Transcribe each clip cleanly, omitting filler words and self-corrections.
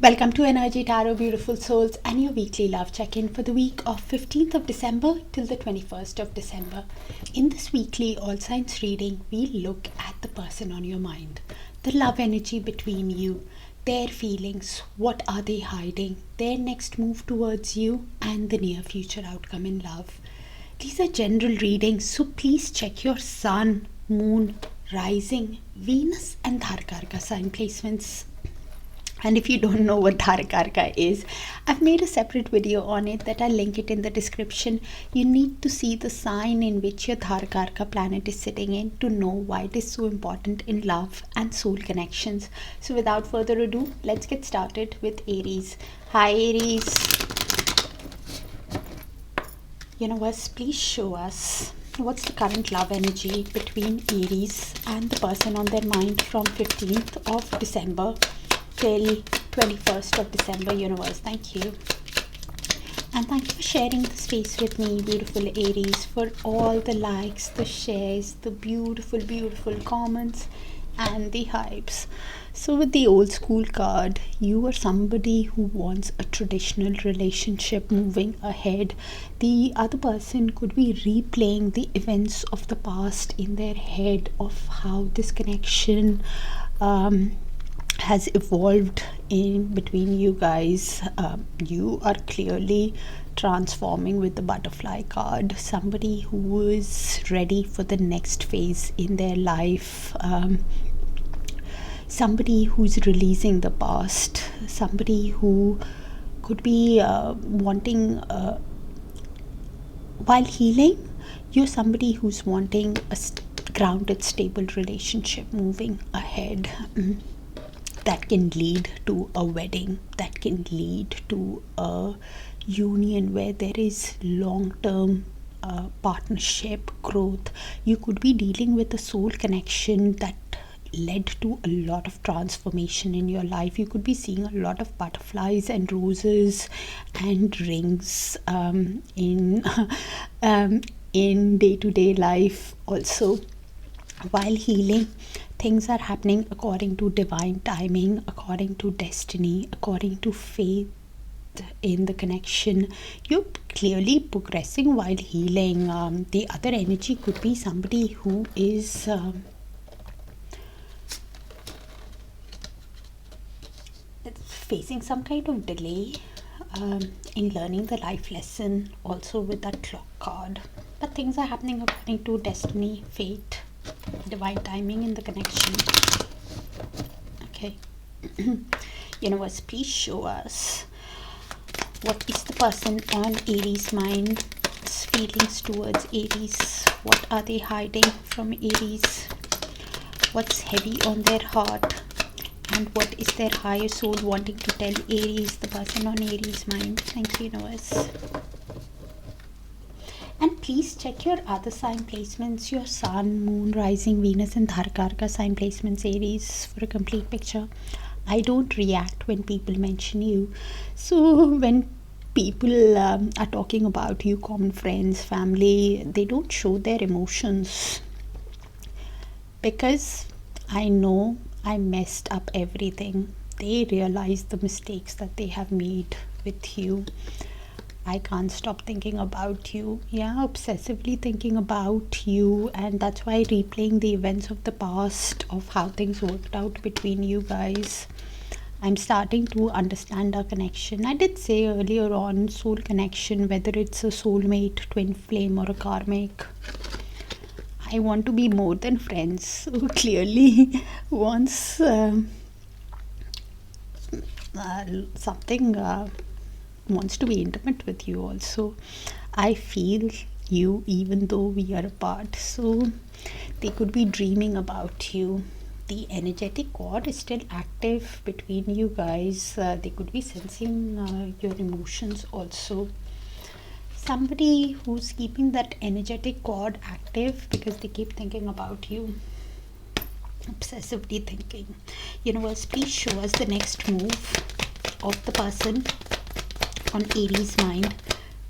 Welcome to Energy Tarot, beautiful souls, and your weekly love check-in for the week of 15th of December till the 21st of December. In this weekly all signs reading, we look at the person on your mind, the love energy between you, their feelings, what are they hiding, their next move towards you, and the near future outcome in love. These are general readings, so please check your sun, moon, rising, Venus, and Darakaraka sign placements. And if you don't know what Darakaraka is, I've made a separate video on it that I'll link it in the description. You need to see the sign in which your Darakaraka planet is sitting in to know why it is so important in love and soul connections. So without further ado, let's get started with Aries. Hi Aries. Universe, please show us what's the current love energy between Aries and the person on their mind from 15th of December till 21st of December, universe. Thank you. And thank you for sharing the space with me, beautiful Aries, for all the likes, the shares, the beautiful comments, and the hypes. So with the old school card, you are somebody who wants a traditional relationship moving ahead. The other person could be replaying the events of the past in their head of how this connection has evolved in between you guys. You are clearly transforming with the butterfly card. Somebody who is ready for the next phase in their life. Somebody who's releasing the past. Somebody who could be wanting, while healing, you're somebody who's wanting a grounded, stable relationship moving ahead. That can lead to a wedding, that can lead to a union where there is long-term partnership, growth. You could be dealing with a soul connection that led to a lot of transformation in your life. You could be seeing a lot of butterflies and roses and rings in day-to-day life also. While healing, things are happening according to divine timing, according to destiny, according to faith in the connection. You're clearly progressing while healing. The other energy could be somebody who is facing some kind of delay in learning the life lesson, also with that clock card. But things are happening according to destiny, fate, divine timing in the connection. Okay. Universe, please show us what is the person on Aries' mind, feelings towards Aries. What are they hiding from Aries? What's heavy on their heart? And what is their higher soul wanting to tell Aries, the person on Aries' mind? Thank you, universe. And please check your other sign placements, your sun, moon, rising, Venus, and Darakaraka sign placements, Aries, for a complete picture. I don't react when people mention you. So when people are talking about you, common friends, family, they don't show their emotions. Because I know I messed up everything. They realize the mistakes that they have made with you. I can't stop thinking about you. Yeah, obsessively thinking about you, and that's why replaying the events of the past, of how things worked out between you guys. I'm starting to understand our connection. I did say earlier on, soul connection, whether it's a soulmate, twin flame, or a karmic. I want to be more than friends who clearly wants something, wants to be intimate with you also. I feel you even though we are apart. So they could be dreaming about you. The energetic cord is still active between you guys. They could be sensing your emotions also. Somebody who's keeping that energetic cord active because they keep thinking about you, obsessively thinking. Universe, please show us the next move of the person on Aries' mind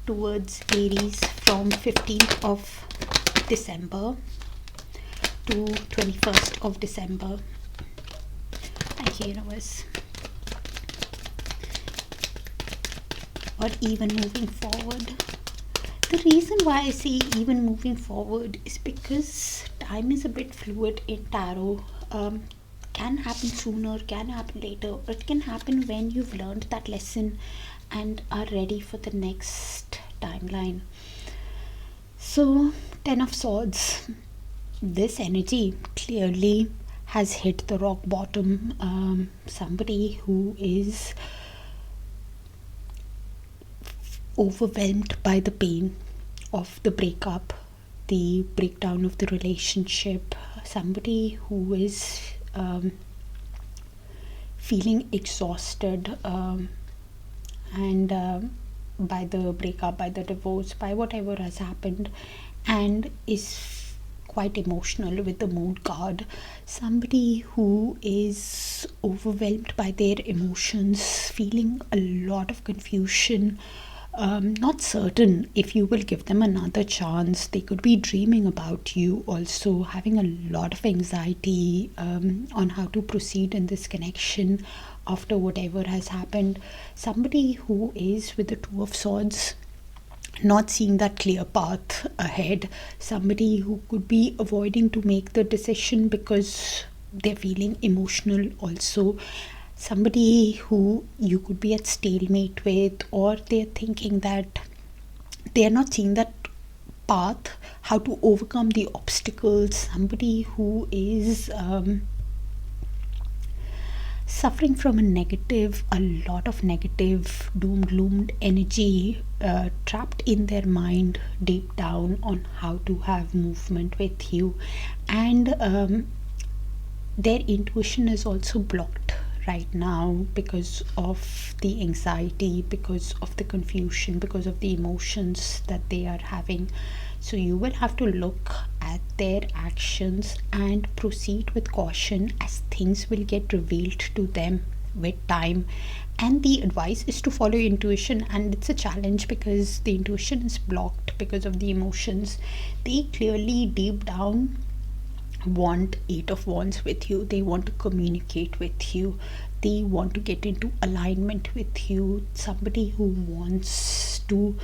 towards Aries from 15th of December to 21st of December. Thank you, universe. or even moving forward. The reason why I say even moving forward is because time is a bit fluid in tarot. Can happen sooner, can happen later, or it can happen when you've learned that lesson and are ready for the next timeline. So, Ten of Swords, this energy clearly has hit the rock bottom. Somebody who is overwhelmed by the pain of the breakup, the breakdown of the relationship, somebody who is feeling exhausted and by the breakup, by the divorce, by whatever has happened, and is quite emotional with the Moon card. Somebody who is overwhelmed by their emotions, feeling a lot of confusion, not certain if you will give them another chance. They could be dreaming about you, also having a lot of anxiety on how to proceed in this connection after whatever has happened. Somebody who is with the Two of Swords, not seeing that clear path ahead. Somebody who could be avoiding to make the decision because they're feeling emotional also. Somebody who you could be at stalemate with, or they're thinking that they're not seeing that path, how to overcome the obstacles. Somebody who is suffering from a lot of negative doom gloomed energy, trapped in their mind deep down on how to have movement with you, and their intuition is also blocked right now because of the anxiety, because of the confusion, because of the emotions that they are having. So you will have to look at their actions and proceed with caution, as things will get revealed to them with time. And the advice is to follow your intuition, and it's a challenge because the intuition is blocked because of the emotions. They clearly deep down want Eight of Wands with you. They want to communicate with you. They want to get into alignment with you. Somebody who wants to,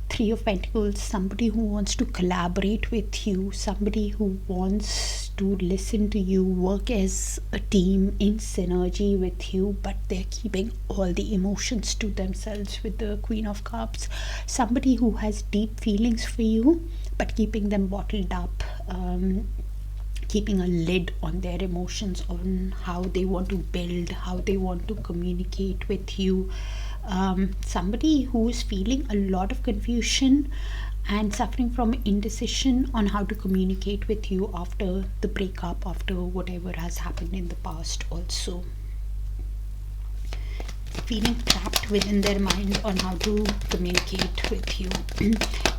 Three of Pentacles, somebody who wants to collaborate with you, somebody who wants to listen to you, work as a team in synergy with you, but they're keeping all the emotions to themselves with the Queen of Cups. Somebody who has deep feelings for you but keeping them bottled up, keeping a lid on their emotions, on how they want to build, how they want to communicate with you. Somebody who is feeling a lot of confusion and suffering from indecision on how to communicate with you after the breakup, after whatever has happened in the past also. Feeling trapped within their mind on how to communicate with you.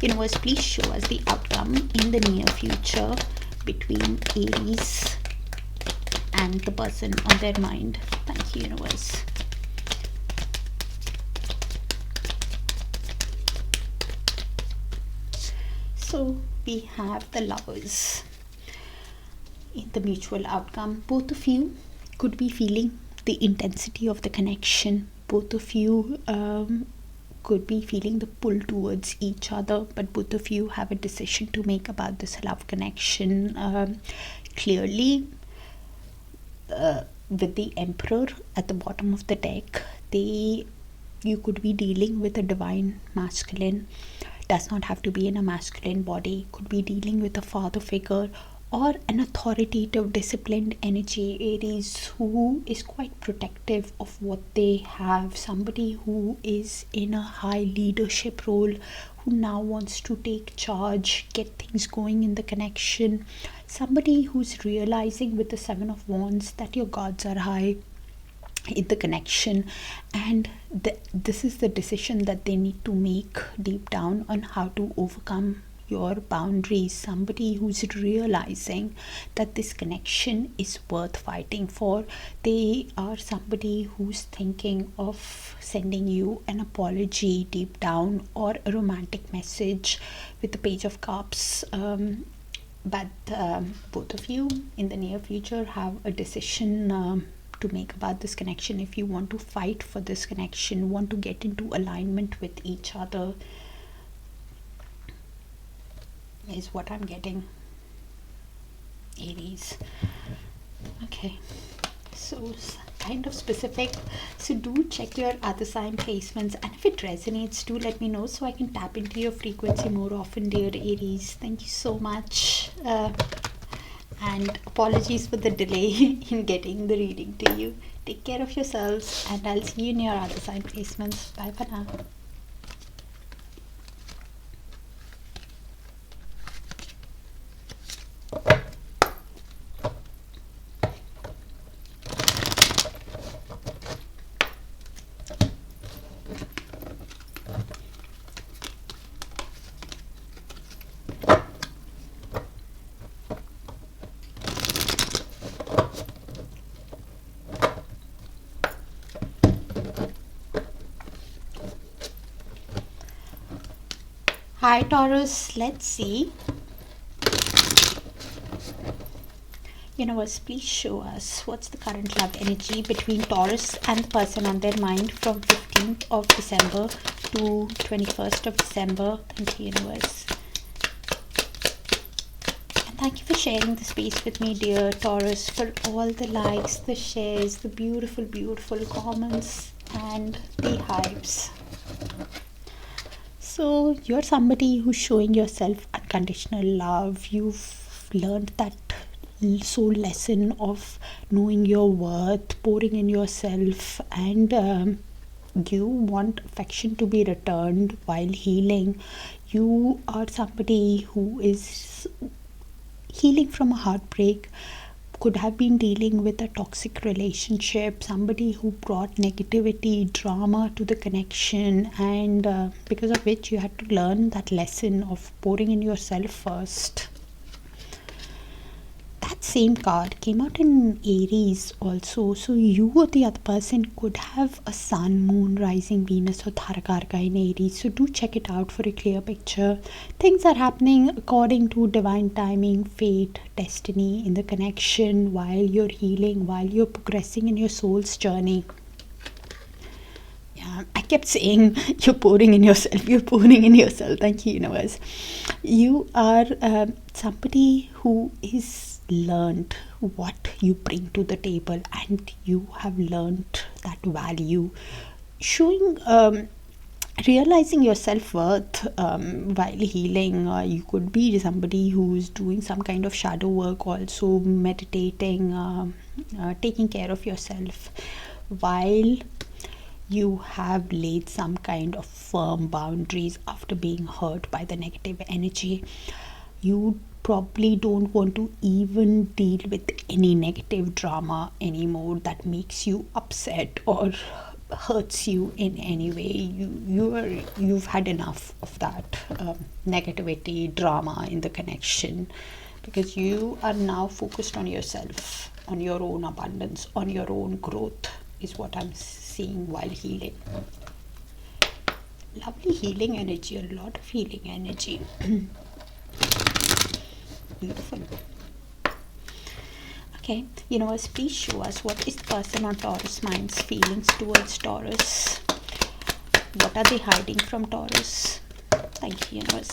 Universe, please show us the outcome in the near future between Aries and the person on their mind. Thank you, Universe. So we have the Lovers in the mutual outcome. Both of you could be feeling the intensity of the connection. Both of you could be feeling the pull towards each other, but both of you have a decision to make about this love connection. Clearly, with the Emperor at the bottom of the deck, you could be dealing with a divine masculine. Does not have to be in a masculine body. Could be dealing with a father figure or an authoritative, disciplined energy, Aries, who is quite protective of what they have. Somebody who is in a high leadership role, who now wants to take charge, get things going in the connection. Somebody who's realizing with the Seven of Wands that your guards are high in the connection, and this is the decision that they need to make deep down on how to overcome your boundaries. Somebody who's realizing that this connection is worth fighting for. They are somebody who's thinking of sending you an apology deep down, or a romantic message with the Page of Cups. But both of you in the near future have a decision to make about this connection, if you want to fight for this connection, want to get into alignment with each other, is what I'm getting, Aries. Okay, so kind of specific, so do check your other sign placements, and if it resonates, do let me know so I can tap into your frequency more often, dear Aries. Thank you so much, and apologies for the delay in getting the reading to you. Take care of yourselves, and I'll see you in your other sign placements. Bye for now. Hi Taurus, let's see. Universe, please show us what's the current love energy between Taurus and the person on their mind from 15th of December to 21st of December. Thank you, Universe. And thank you for sharing the space with me, dear Taurus, for all the likes, the shares, the beautiful, beautiful comments, and the hypes. So you're somebody who's showing yourself unconditional love. You've learned that soul lesson of knowing your worth, pouring in yourself, and you want affection to be returned while healing. You are somebody who is healing from a heartbreak, could have been dealing with a toxic relationship, somebody who brought negativity, drama to the connection, and because of which you had to learn that lesson of pouring in yourself first. That same card came out in Aries also, so you or the other person could have a sun, moon, rising, Venus or Darakaraka in Aries, so do check it out for a clear picture. Things are happening according to divine timing, fate, destiny in the connection, while you're healing, while you're progressing in your soul's journey. I kept saying you're pouring in yourself, you're pouring in yourself. Thank you, Universe. You are somebody who is learned what you bring to the table, and you have learned that value, showing realizing your self-worth while healing. You could be somebody who's doing some kind of shadow work, also meditating, taking care of yourself, while you have laid some kind of firm boundaries after being hurt by the negative energy. You probably don't want to even deal with any negative drama anymore that makes you upset or hurts you in any way. You've had enough of that negativity, drama in the connection, because you are now focused on yourself, on your own abundance, on your own growth, is what I'm seeing while healing. Lovely healing energy, a lot of healing energy. Beautiful. Okay, Universe, please show us what is the person on Taurus mind's feelings towards Taurus. What are they hiding from Taurus? Thank you, Universe.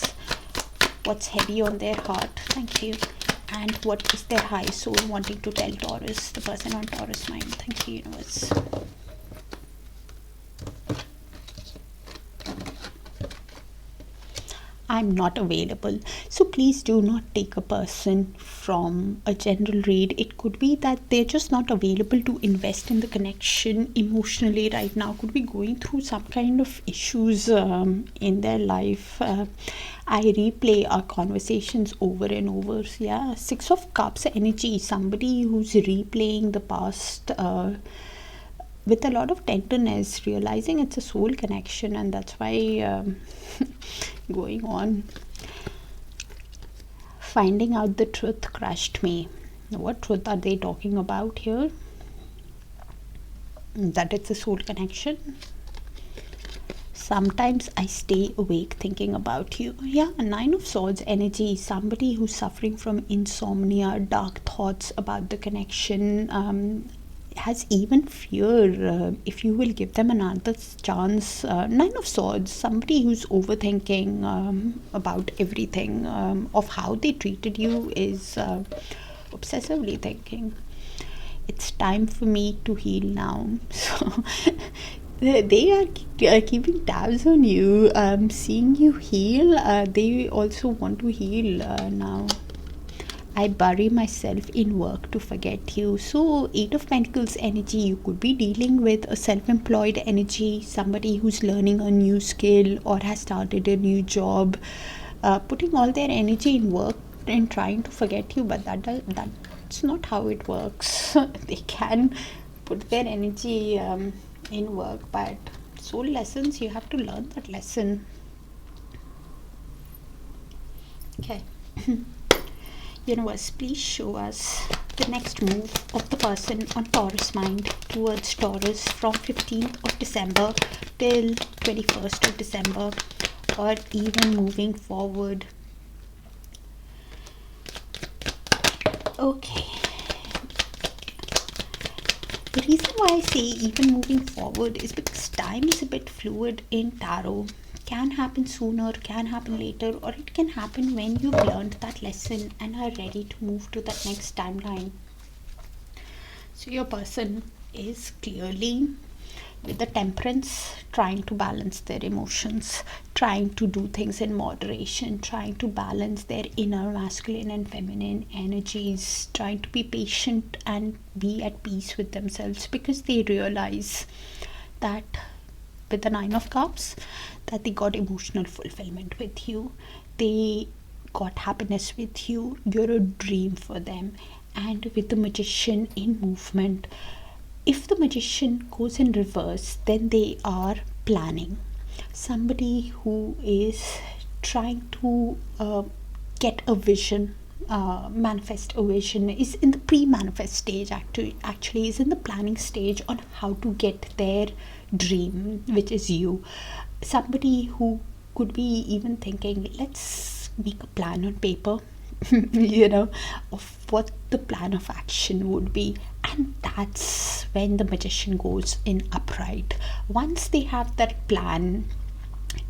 What's heavy on their heart? Thank you. And what is their high soul wanting to tell Taurus, the person on Taurus mind? Thank you, Universe. I'm not available, so please do not take a person from a general read. It could be that they're just not available to invest in the connection emotionally right now, could be going through some kind of issues in their life. I replay our conversations over and over. Yeah, Six of Cups energy, somebody who's replaying the past with a lot of tenderness, realizing it's a soul connection, and that's why going on. Finding out the truth crushed me. What truth are they talking about here? That it's a soul connection. Sometimes I stay awake thinking about you. Yeah, Nine of Swords energy, somebody who's suffering from insomnia, dark thoughts about the connection, has even fear if you will give them another chance. Nine of Swords, somebody who's overthinking about everything, of how they treated you, is obsessively thinking, it's time for me to heal now. So they are keeping tabs on you, seeing you heal. They also want to heal now. I bury myself in work to forget you. So Eight of Pentacles energy, you could be dealing with a self-employed energy, somebody who's learning a new skill or has started a new job, putting all their energy in work and trying to forget you, but that's not how it works. They can put their energy in work, but soul lessons, you have to learn that lesson. Okay. Universe, please show us the next move of the person on Taurus mind towards Taurus from 15th of December till 21st of December, or even moving forward. Okay. The reason why I say even moving forward is because time is a bit fluid in tarot. Can happen sooner, can happen later, or it can happen when you've learned that lesson and are ready to move to that next timeline. So your person is clearly with the Temperance, trying to balance their emotions, trying to do things in moderation, trying to balance their inner masculine and feminine energies, trying to be patient and be at peace with themselves, because they realize that with the Nine of Cups, that they got emotional fulfillment with you, they got happiness with you, you're a dream for them. And with the Magician in movement, if the Magician goes in reverse, then they are planning. Somebody who is trying to get a vision, manifest a vision, is in the pre-manifest stage, actually is in the planning stage on how to get their dream, which is you. Somebody who could be even thinking, let's make a plan on paper, of what the plan of action would be. And that's when the Magician goes in upright. Once they have that plan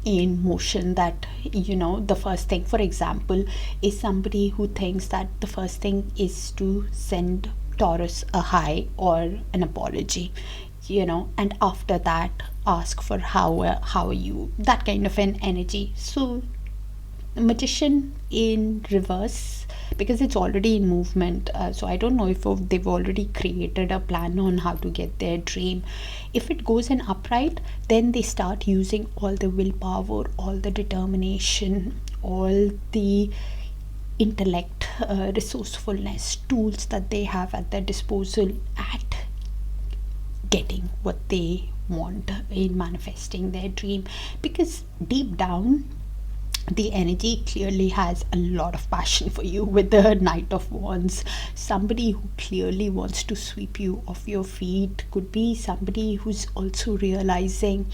in motion, that the first thing, for example, is somebody who thinks that the first thing is to send Taurus a hi or an apology, and after that ask for how are you, that kind of an energy. So the Magician in reverse, because it's already in movement, so I don't know if they've already created a plan on how to get their dream. If it goes in upright, then they start using all the willpower, all the determination, all the intellect, resourcefulness, tools that they have at their disposal at getting what they want in manifesting their dream. Because deep down, the energy clearly has a lot of passion for you with the Knight of Wands. Somebody who clearly wants to sweep you off your feet. Could be somebody who's also realizing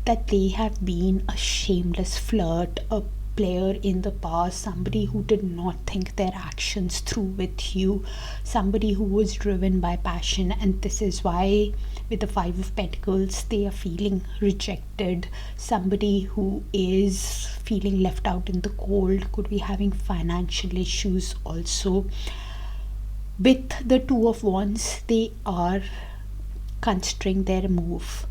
that they have been a shameless flirt, a player in the past, somebody who did not think their actions through with you, somebody who was driven by passion. And this is why with the Five of Pentacles, they are feeling rejected. Somebody who is feeling left out in the cold, could be having financial issues also. With the Two of Wands, they are considering their move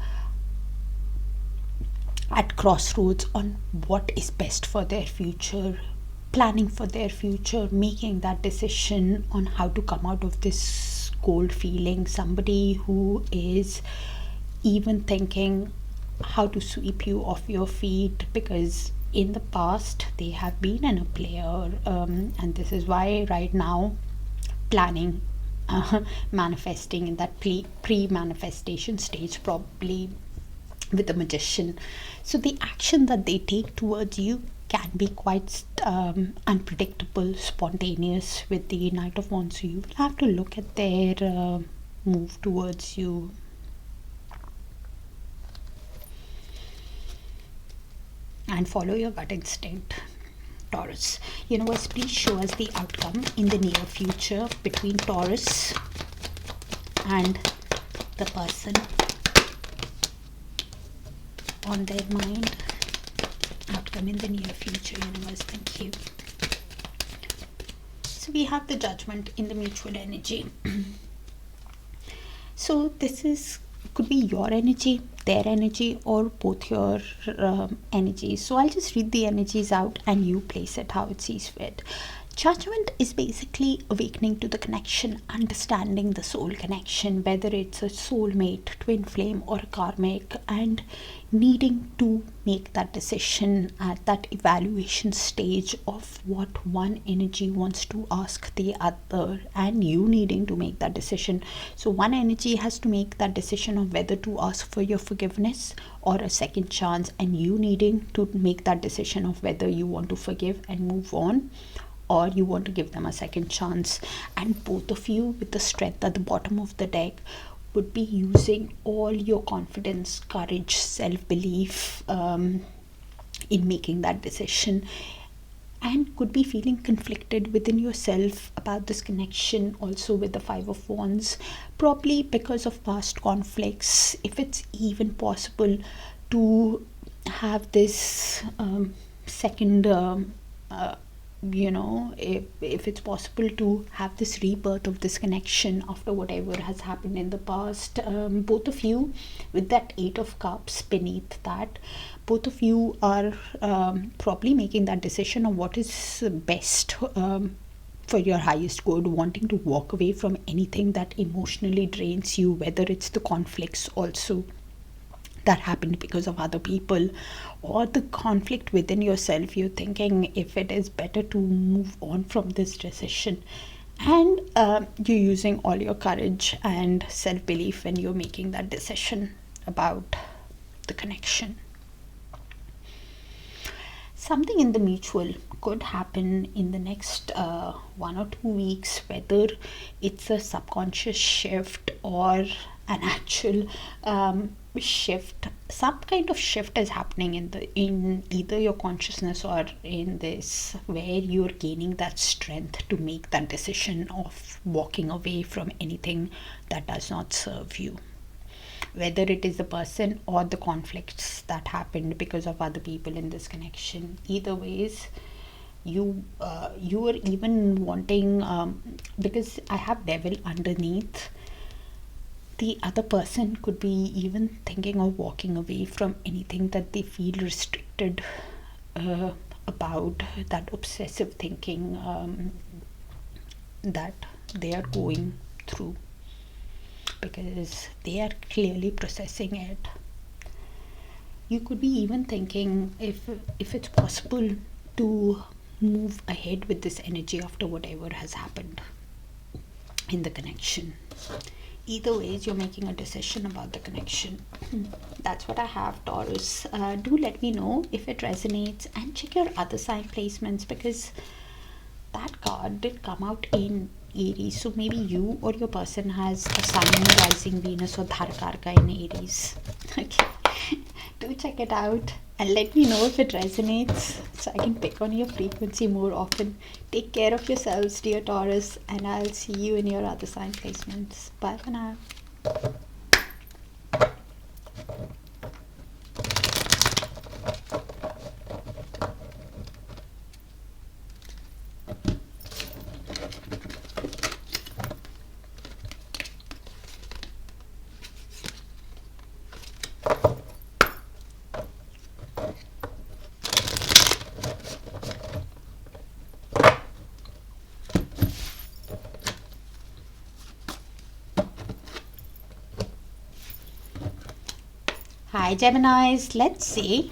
at crossroads on what is best for their future, planning for their future, making that decision on how to come out of this cold feeling. Somebody who is even thinking how to sweep you off your feet, because in the past they have been in a player, and this is why right now planning, manifesting in that pre-manifestation stage, probably with the Magician. So the action that they take towards you can be quite unpredictable, spontaneous with the Knight of Wands. So you will have to look at their move towards you. And follow your gut instinct, Taurus. Universe, please show us the outcome in the near future between Taurus and the person on their mind, outcome in the near future, universe. Thank you. So we have the Judgment in the mutual energy. So this could be your energy, their energy, or both your energies. So I'll just read the energies out and you place it how it sees fit. Judgment is basically awakening to the connection, understanding the soul connection, whether it's a soulmate, twin flame, or a karmic, and needing to make that decision at that evaluation stage of what one energy wants to ask the other, and you needing to make that decision. So one energy has to make that decision of whether to ask for your forgiveness or a second chance, and you needing to make that decision of whether you want to forgive and move on, or you want to give them a second chance. And both of you, with the strength at the bottom of the deck, would be using all your confidence, courage, self-belief in making that decision, and could be feeling conflicted within yourself about this connection. Also with the Five of Wands, probably because of past conflicts, if it's even possible to have this second if it's possible to have this rebirth of this connection after whatever has happened in the past. Both of you, with that Eight of Cups beneath that, both of you are probably making that decision of what is best for your highest good, wanting to walk away from anything that emotionally drains you, whether it's the conflicts also that happened because of other people, or the conflict within yourself. You're thinking if it is better to move on from this decision, and you're using all your courage and self-belief when you're making that decision about the connection. Something in the mutual could happen in the next 1 or 2 weeks, whether it's a subconscious shift or an actual shift. Some kind of shift is happening in either your consciousness or in this, where you're gaining that strength to make that decision of walking away from anything that does not serve you, whether it is the person or the conflicts that happened because of other people in this connection. Either ways, you are even wanting, because I have Devil underneath, the other person could be even thinking of walking away from anything that they feel restricted about, that obsessive thinking that they are going through, because they are clearly processing it. You could be even thinking if it's possible to move ahead with this energy after whatever has happened in the connection. Either ways, you're making a decision about the connection. That's what I have, Taurus. Do let me know if it resonates, and check your other sign placements, because that card did come out in Aries. So maybe you or your person has a Sun, Moon, Rising, Venus, or Darakaraka in Aries. Okay. Do check it out and let me know if it resonates, so I can pick on your frequency more often. Take care of yourselves, dear Taurus, and I'll see you in your other sign placements. Bye for now. Hi Geminis, let's see.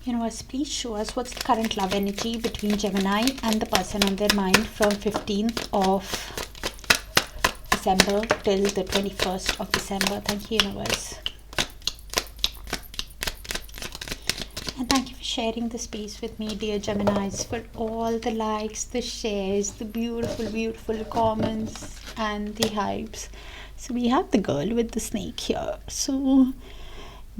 Universe, please show us what's the current love energy between Gemini and the person on their mind from 15th of December till the 21st of December. Thank you, Universe. And thank you for sharing the space with me, dear Geminis, for all the likes, the shares, the beautiful, beautiful comments, and the hypes. So we have the girl with the snake here. So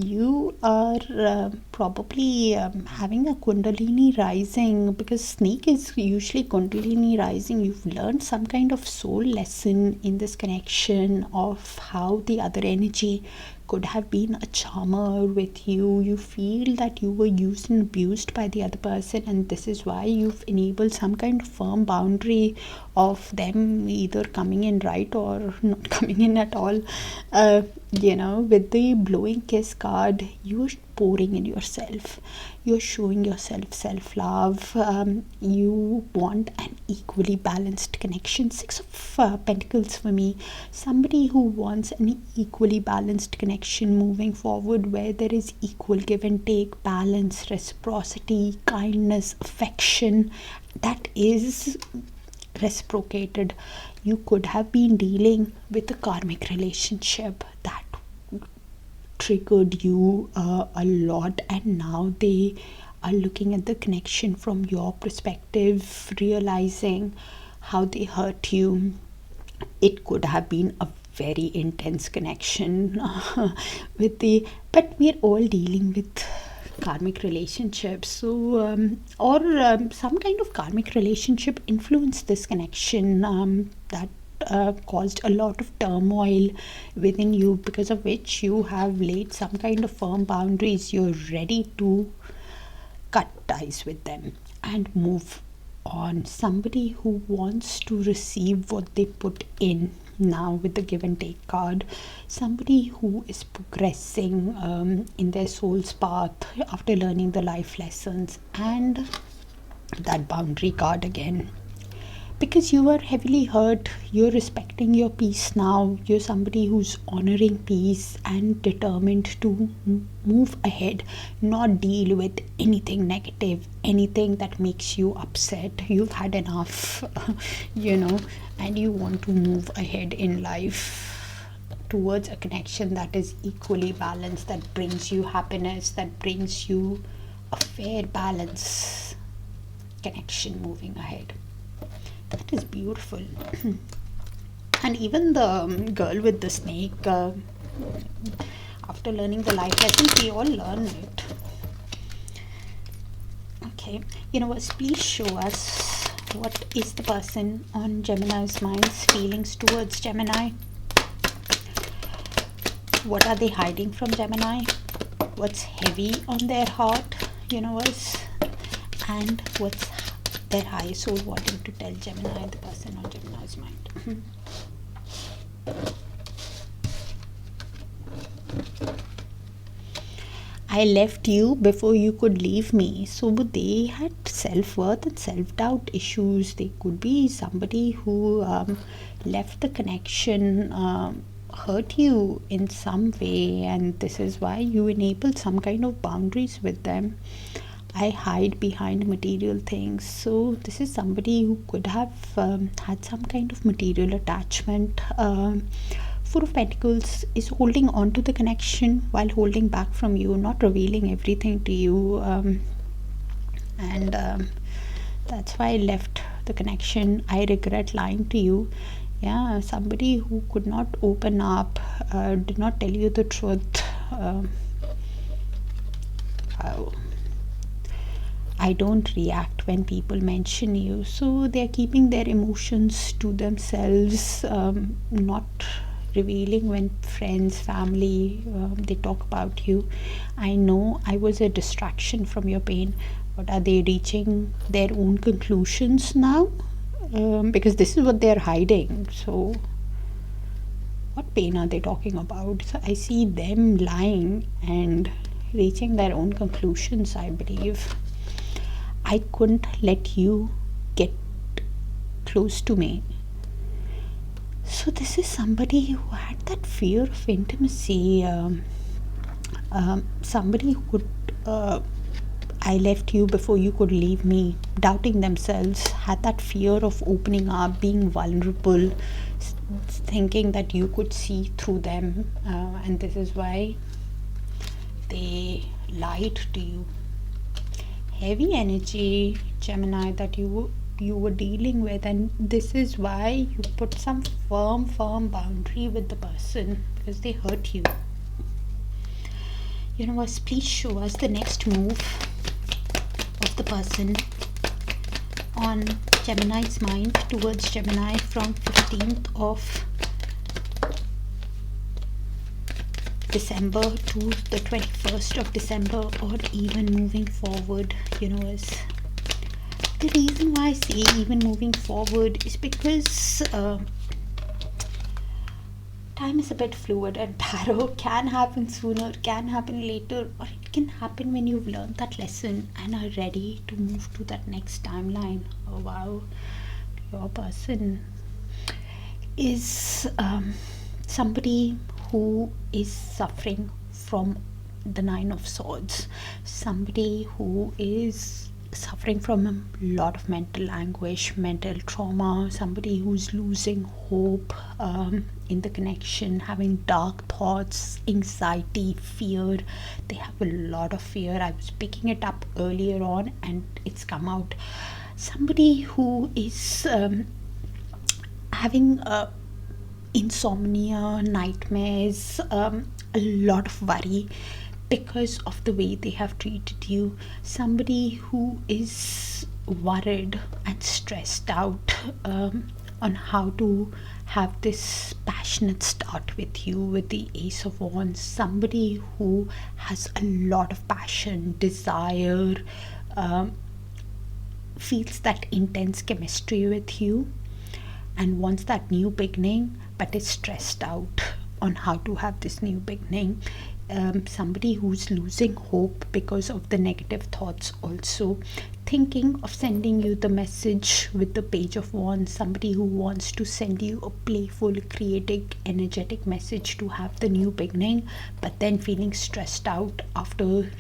You are probably having a kundalini rising, because snake is usually kundalini rising. You've learned some kind of soul lesson in this connection of how the other energy could have been a charmer with you. You feel that you were used and abused by the other person, and this is why you've enabled some kind of firm boundary of them either coming in right or not coming in at all. With the blowing kiss card, you're pouring in yourself, you're showing yourself self-love. You want an equally balanced connection. Six of Pentacles for me, somebody who wants an equally balanced connection moving forward, where there is equal give and take, balance, reciprocity, kindness, affection that is reciprocated. You could have been dealing with a karmic relationship that triggered you a lot, and now they are looking at the connection from your perspective, realizing how they hurt you. It could have been a very intense connection but we're all dealing with karmic relationships. So some kind of karmic relationship influenced this connection, that caused a lot of turmoil within you, because of which you have laid some kind of firm boundaries. You're ready to cut ties with them and move on. Somebody who wants to receive what they put in now with the give and take card. Somebody who is progressing in their soul's path after learning the life lessons, and that boundary card again. Because you were heavily hurt, you're respecting your peace now. You're somebody who's honoring peace and determined to move ahead, not deal with anything negative, anything that makes you upset. You've had enough, and you want to move ahead in life towards a connection that is equally balanced, that brings you happiness, that brings you a fair balance connection moving ahead. That is beautiful. And even the girl with the snake, after learning the life lessons, we all learn it. Okay, universe, please show us what is the person on Gemini's mind's feelings towards Gemini. What are they hiding from Gemini? What's heavy on their heart, universe? And what's their higher soul wanting to tell Gemini, the person on Gemini's mind? I left you before you could leave me. So they had self-worth and self-doubt issues. They could be somebody who left the connection, hurt you in some way, and this is why you enabled some kind of boundaries with them. I hide behind material things. So this is somebody who could have had some kind of material attachment. Four of Pentacles is holding on to the connection while holding back from you, not revealing everything to you, and that's why I left the connection. I regret lying to you. Yeah, somebody who could not open up, did not tell you the truth. I don't react when people mention you. So they're keeping their emotions to themselves, not revealing when friends, family, they talk about you. I know I was a distraction from your pain, but are they reaching their own conclusions now? Because this is what they're hiding. So what pain are they talking about? So I see them lying and reaching their own conclusions, I believe. I couldn't let you get close to me. So this is somebody who had that fear of intimacy. Somebody who could, I left you before you could leave me, doubting themselves, had that fear of opening up, being vulnerable, thinking that you could see through them, and this is why they lied to you. Heavy energy, Gemini, that you were dealing with, and this is why you put some firm boundary with the person, because they hurt you. Universe, please show us the next move of the person on Gemini's mind towards Gemini from 15th of December to the 21st of December, or even moving forward. Universe, the reason why I say even moving forward is because time is a bit fluid, and tarot can happen sooner, can happen later, or it can happen when you've learned that lesson and are ready to move to that next timeline. Oh wow, your person is somebody who is suffering from the Nine of Swords, somebody who is suffering from a lot of mental anguish, mental trauma, somebody who's losing hope in the connection, having dark thoughts, anxiety, fear. They have a lot of fear. I was picking it up earlier on and it's come out. Somebody who is having insomnia, nightmares, a lot of worry because of the way they have treated you. Somebody who is worried and stressed out on how to have this passionate start with you with the Ace of Wands. Somebody who has a lot of passion, desire, feels that intense chemistry with you and wants that new beginning, but is stressed out on how to have this new beginning. Somebody who's losing hope because of the negative thoughts, also thinking of sending you the message with the Page of Wands. Somebody who wants to send you a playful, creative, energetic message to have the new beginning, but then feeling stressed out after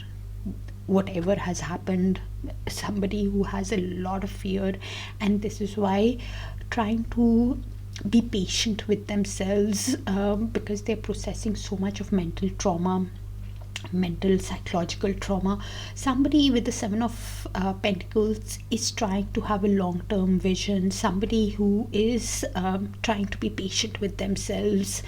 whatever has happened. Somebody who has a lot of fear, and this is why trying to be patient with themselves because they're processing so much of mental trauma, mental psychological trauma. Somebody with the Seven of Pentacles is trying to have a long-term vision. Somebody who is trying to be patient with themselves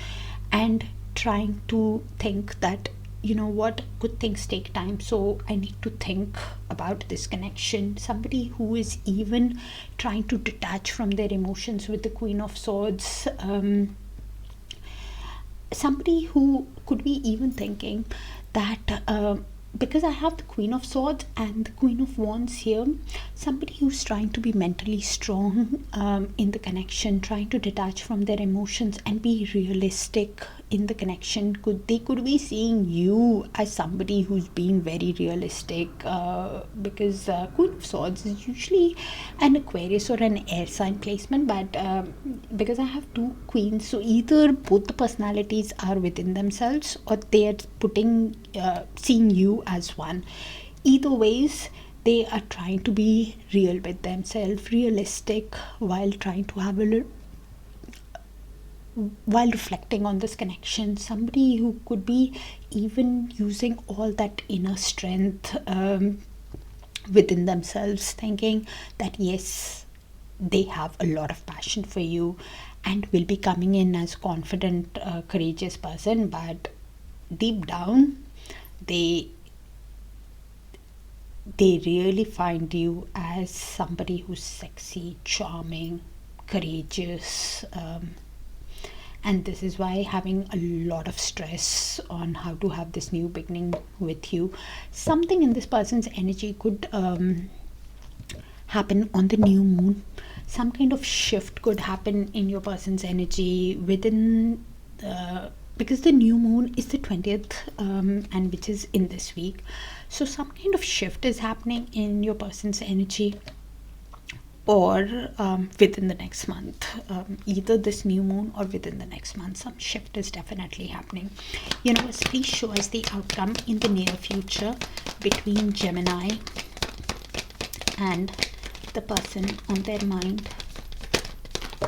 and trying to think that, you know what, good things take time, so I need to think about this connection. Somebody who is even trying to detach from their emotions with the Queen of Swords. Somebody who could be even thinking that because I have the Queen of Swords and the Queen of Wands here, somebody who's trying to be mentally strong in the connection, trying to detach from their emotions and be realistic in the connection. They could be seeing you as somebody who's being very realistic because Queen of Swords is usually an Aquarius or an air sign placement, but because I have two queens, so either both the personalities are within themselves or they are putting seeing you as one. Either ways, they are trying to be real with themselves, realistic, while trying to have while reflecting on this connection. Somebody who could be even using all that inner strength within themselves, thinking that yes, they have a lot of passion for you and will be coming in as confident, courageous person, but deep down they really find you as somebody who's sexy, charming, courageous, and this is why having a lot of stress on how to have this new beginning with you. Something in this person's energy could happen on the new moon. Some kind of shift could happen in your person's energy within because the new moon is the 20th and which is in this week, so some kind of shift is happening in your person's energy, or within the next month, either this new moon or within the next month, some shift is definitely happening. Universe, please show us the outcome in the near future between Gemini and the person on their mind.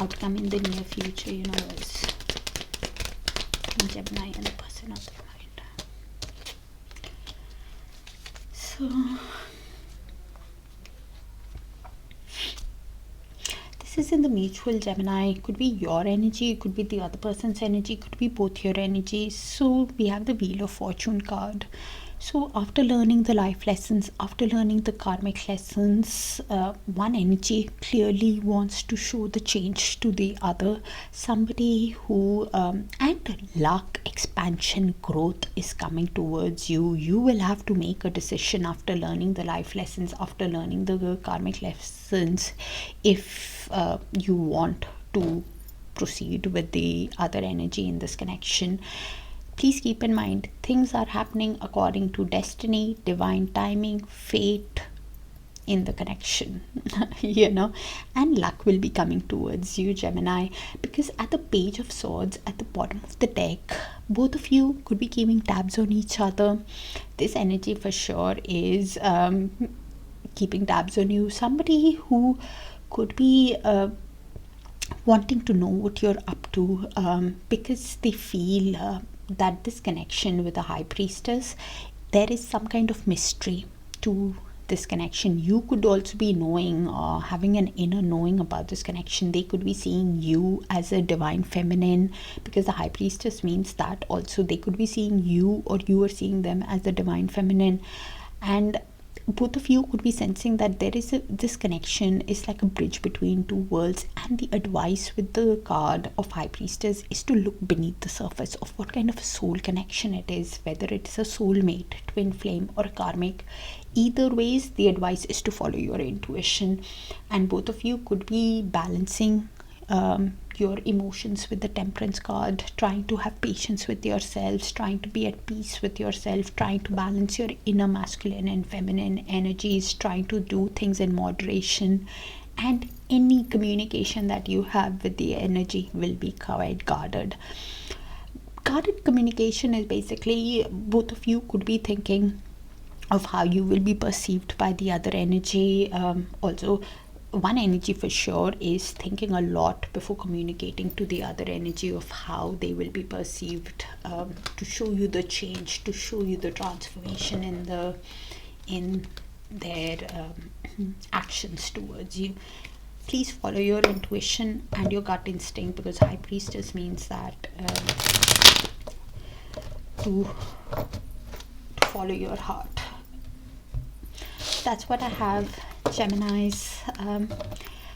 Outcome in the near future, universe, Gemini and the person on their mind. So this is in the mutual Gemini. It could be your energy, it could be the other person's energy, it could be both your energies. So we have the Wheel of Fortune card. So after learning the life lessons, after learning the karmic lessons, one energy clearly wants to show the change to the other. Somebody who and luck, expansion, growth is coming towards you. You will have to make a decision after learning the life lessons, after learning the karmic lessons, if you want to proceed with the other energy in this connection. Please keep in mind, things are happening according to destiny, divine timing, fate in the connection, and luck will be coming towards you, Gemini, because at the Page of Swords at the bottom of the deck, both of you could be keeping tabs on each other. This energy for sure is keeping tabs on you. Somebody who could be wanting to know what you're up to, because they feel that this connection with the High Priestess, there is some kind of mystery to this connection. You could also be knowing or having an inner knowing about this connection. They could be seeing you as a divine feminine, because the High Priestess means that also. They could be seeing you, or you are seeing them as the divine feminine, and both of you could be sensing that there is this connection is like a bridge between two worlds. And the advice with the card of High Priestess is to look beneath the surface of what kind of a soul connection it is, whether it is a soulmate, twin flame, or a karmic. Either ways, the advice is to follow your intuition. And both of you could be balancing your emotions with the Temperance card, trying to have patience with yourselves, trying to be at peace with yourself, trying to balance your inner masculine and feminine energies, trying to do things in moderation. And any communication that you have with the energy will be quite guarded. Guarded communication is basically, both of you could be thinking of how you will be perceived by the other energy. Also, one energy for sure is thinking a lot before communicating to the other energy of how they will be perceived, to show you the change, to show you the transformation in their actions towards you. Please follow your intuition and your gut instinct, because High Priestess means that to follow your heart. That's what I have, Geminis.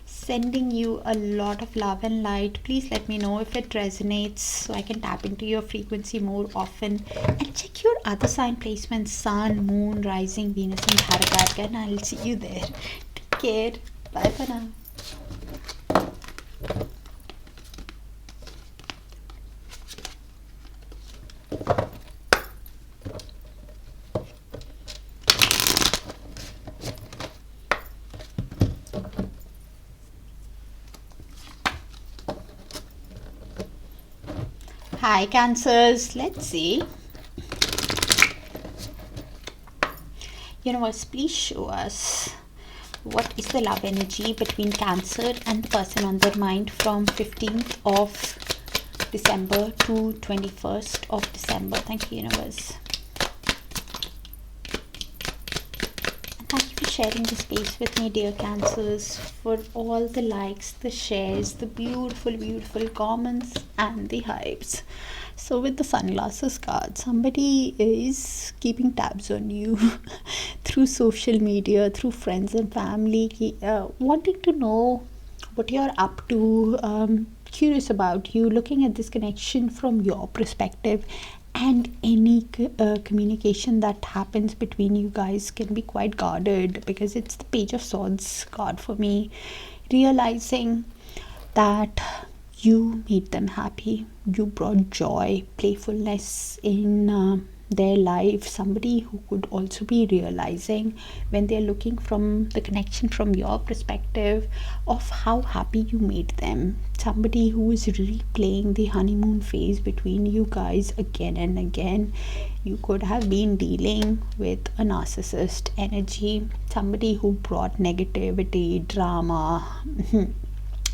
Sending you a lot of love and light. Please let me know if it resonates so I can tap into your frequency more often. And check your other sign placements: Sun, Moon, Rising, Venus, and Darakaraka. And I'll see you there. Take care. Bye for now. Hi, Cancers. Let's see. Universe, please show us what is the love energy between Cancer and the person on their mind from 15th of December to 21st of December. Thank you, Universe. And thank you for sharing the space with me, dear Cancers, for all the likes, the shares, the beautiful, beautiful comments, and the hypes. So with the sunglasses card, somebody is keeping tabs on you through social media, through friends and family, wanting to know what you're up to, curious about you, looking at this connection from your perspective. And any communication that happens between you guys can be quite guarded, because it's the Page of Swords card for me. Realizing that you made them happy, you brought joy, playfulness in their life. Somebody who could also be realizing, when they're looking from the connection from your perspective, of how happy you made them. Somebody who is replaying the honeymoon phase between you guys again and again. You could have been dealing with a narcissist energy, somebody who brought negativity, drama,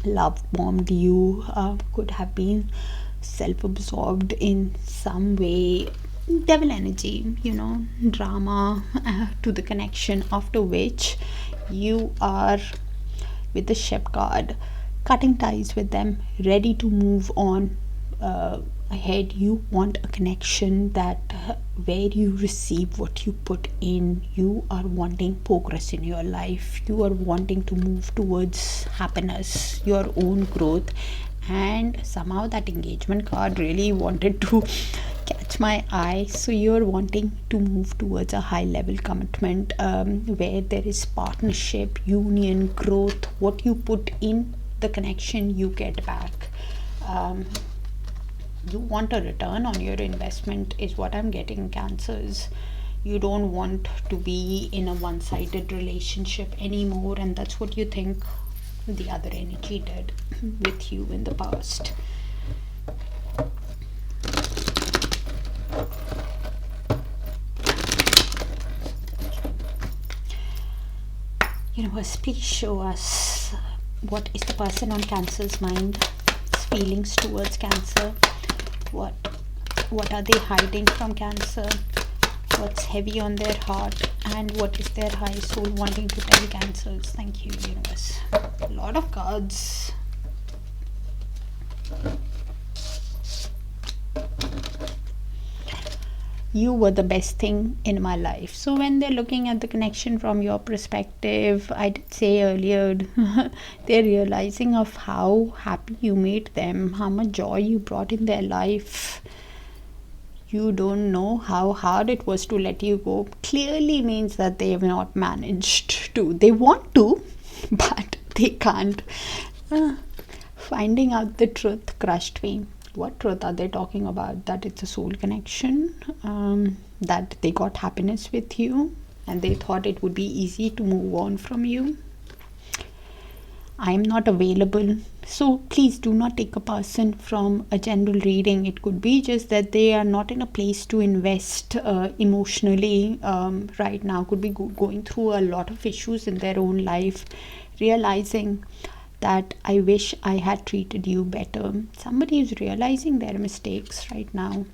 love bombed you, could have been self-absorbed in some way. Devil energy, drama to the connection, after which you are, with the Ship card, cutting ties with them, ready to move on, ahead, you want a connection that where you receive what you put in. You are wanting progress in your life. You are wanting to move towards happiness, your own growth. And somehow that engagement card really wanted to catch my eye. So you're wanting to move towards a high level commitment, where there is partnership, union, growth. What you put in the connection, you get back. You want a return on your investment is what I'm getting, Cancers. You don't want to be in a one-sided relationship anymore, and that's what you think the other energy did with you in the past. Universe, please show us what is the person on Cancer's mind, feelings towards Cancer. What are they hiding from Cancer? What's heavy on their heart, and what is their high soul wanting to tell Cancers? Thank you, universe. A lot of cards. You were the best thing in my life. So when they're looking at the connection from your perspective, I did say earlier, they're realizing of how happy you made them, how much joy you brought in their life. You don't know how hard it was to let you go. Clearly means that they have not managed to. They want to, but they can't. Finding out the truth crushed me. What truth are they talking about? That it's a soul connection, that they got happiness with you and they thought it would be easy to move on from you. I'm not available. So please do not take a person from a general reading. It could be just that they are not in a place to invest emotionally right now. Could be going through a lot of issues in their own life, realizing that I wish I had treated you better. Somebody is realizing their mistakes right now.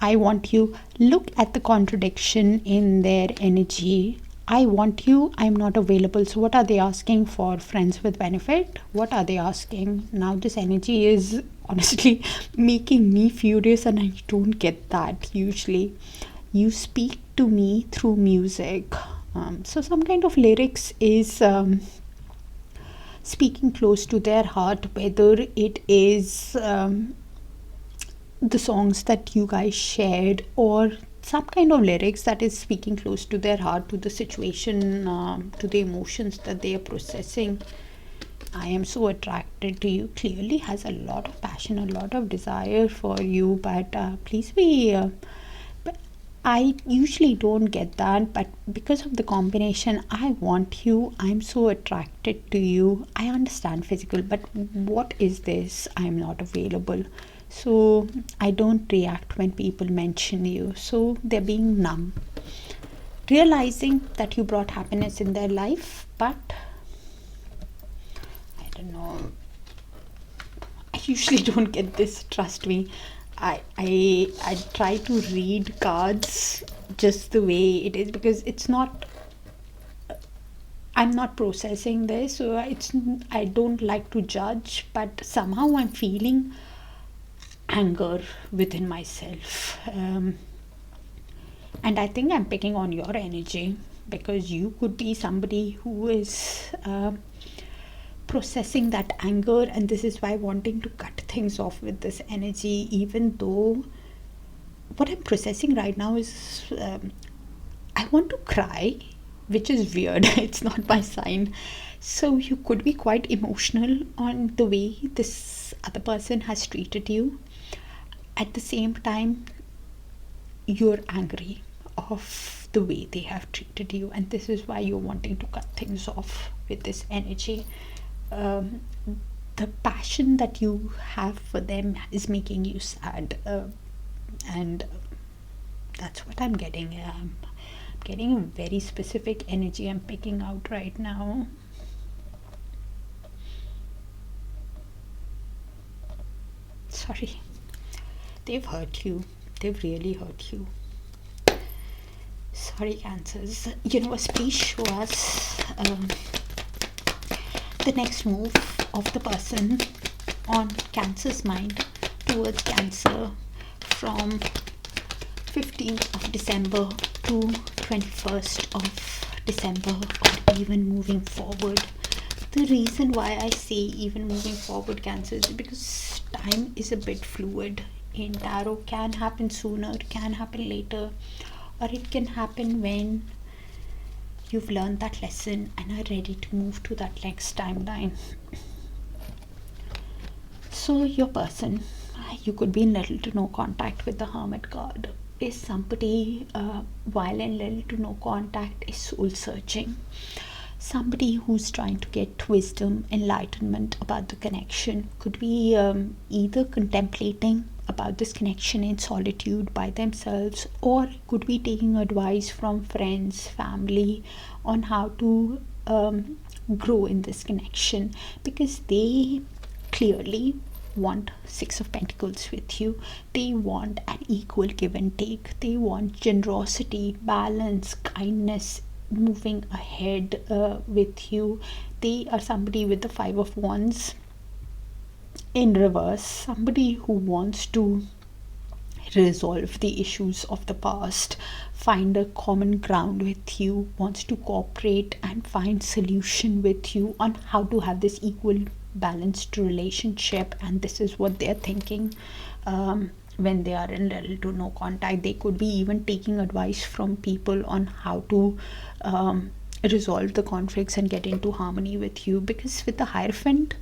I want you, look at the contradiction in their energy. I want you, I'm not available. So what are they asking for? Friends with benefit? What are they asking? Now this energy is honestly making me furious, and I don't get that usually. You speak to me through music. So some kind of lyrics is speaking close to their heart, whether it is the songs that you guys shared or some kind of lyrics that is speaking close to their heart, to the situation, to the emotions that they are processing. I am so attracted to you. Clearly has a lot of passion, a lot of desire for you, but please be I usually don't get that, but because of the combination, I want you, I'm so attracted to you. I understand physical, but what is this? I'm not available. So I don't react when people mention you. So they're being numb, realizing that you brought happiness in their life, but I don't know. I usually don't get this, trust me. I try to read cards just the way it is, because it's not, I'm not processing this, so I don't like to judge, but somehow I'm feeling anger within myself, and I think I'm picking on your energy, because you could be somebody who is processing that anger, and this is why wanting to cut things off with this energy, even though what I'm processing right now is I want to cry, which is weird. It's not my sign. So you could be quite emotional on the way this other person has treated you. At the same time, you're angry of the way they have treated you, and this is why you're wanting to cut things off with this energy. The passion that you have for them is making you sad, and that's what I'm getting. I'm getting a very specific energy I'm picking out right now. Sorry, they've hurt you. They've really hurt you. Sorry, Cancers. Universe, please show us the next move of the person on Cancer's mind. towards Cancer from 15th of December to 21st of December, or even moving forward. The reason why I say even moving forward, Cancer, is because time is a bit fluid in tarot. Can happen sooner, can happen later, or it can happen when you've learned that lesson and are ready to move to that next timeline. So your person, you could be in little to no contact with the Hermit card, is somebody while in little to no contact is soul searching. Somebody who's trying to get wisdom, enlightenment about the connection. Could be either contemplating about this connection in solitude by themselves, or could be taking advice from friends, family on how to grow in this connection, because they clearly want Six of Pentacles with you. They want an equal give and take. They want generosity, balance, kindness, moving ahead with you. They are somebody with the Five of Wands in reverse, somebody who wants to resolve the issues of the past, find a common ground with you, wants to cooperate and find solution with you on how to have this equal balanced relationship. And this is what they're thinking when they are in little to no contact. They could be even taking advice from people on how to resolve the conflicts and get into harmony with you, because with the Hierophant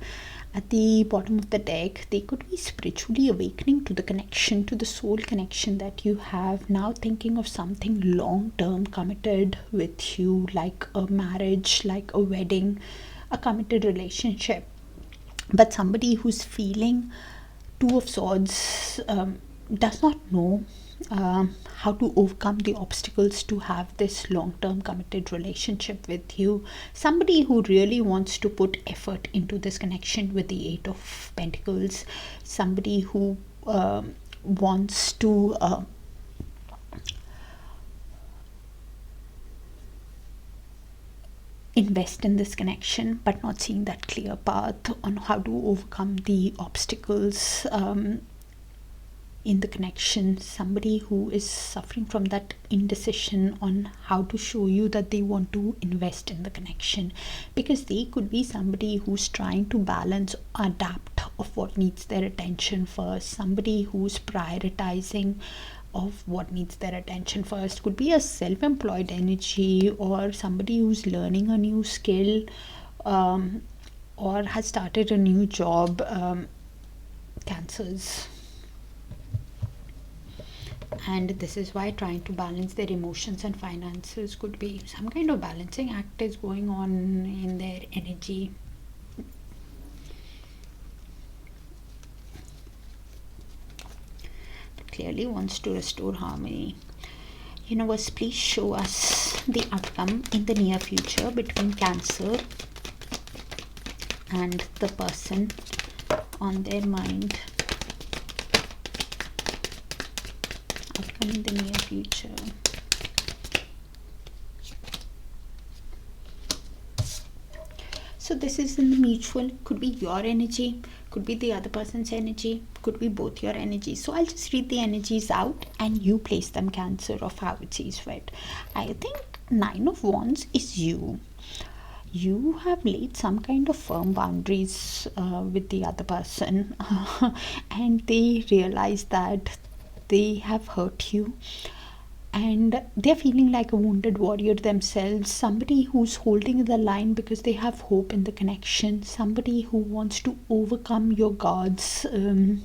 at the bottom of the deck, they could be spiritually awakening to the connection, to the soul connection that you have, now thinking of something long-term committed with you, like a marriage, like a wedding, a committed relationship. But somebody who's feeling Two of Swords does not know how to overcome the obstacles to have this long-term committed relationship with you. Somebody who really wants to put effort into this connection with the Eight of Pentacles. Somebody who wants to invest in this connection, but not seeing that clear path on how to overcome the obstacles in the connection. Somebody who is suffering from that indecision on how to show you that they want to invest in the connection, because they could be somebody who's trying to balance, adapt of what needs their attention first. Somebody who's prioritizing of what needs their attention first. Could be a self-employed energy, or somebody who's learning a new skill or has started a new job. Cancers. And this is why trying to balance their emotions and finances, could be some kind of balancing act is going on in their energy. But clearly wants to restore harmony. Universe, please show us the outcome in the near future between Cancer and the person on their mind. Outcome in the near future. So this is in the mutual. Could be your energy, could be the other person's energy, could be both your energies. So I'll just read the energies out and you place them, Cancer, of how it sees fit. I think Nine of Wands is you. You have laid some kind of firm boundaries with the other person and they realize that they have hurt you and they're feeling like a wounded warrior themselves. Somebody who's holding the line because they have hope in the connection. Somebody who wants to overcome your guards and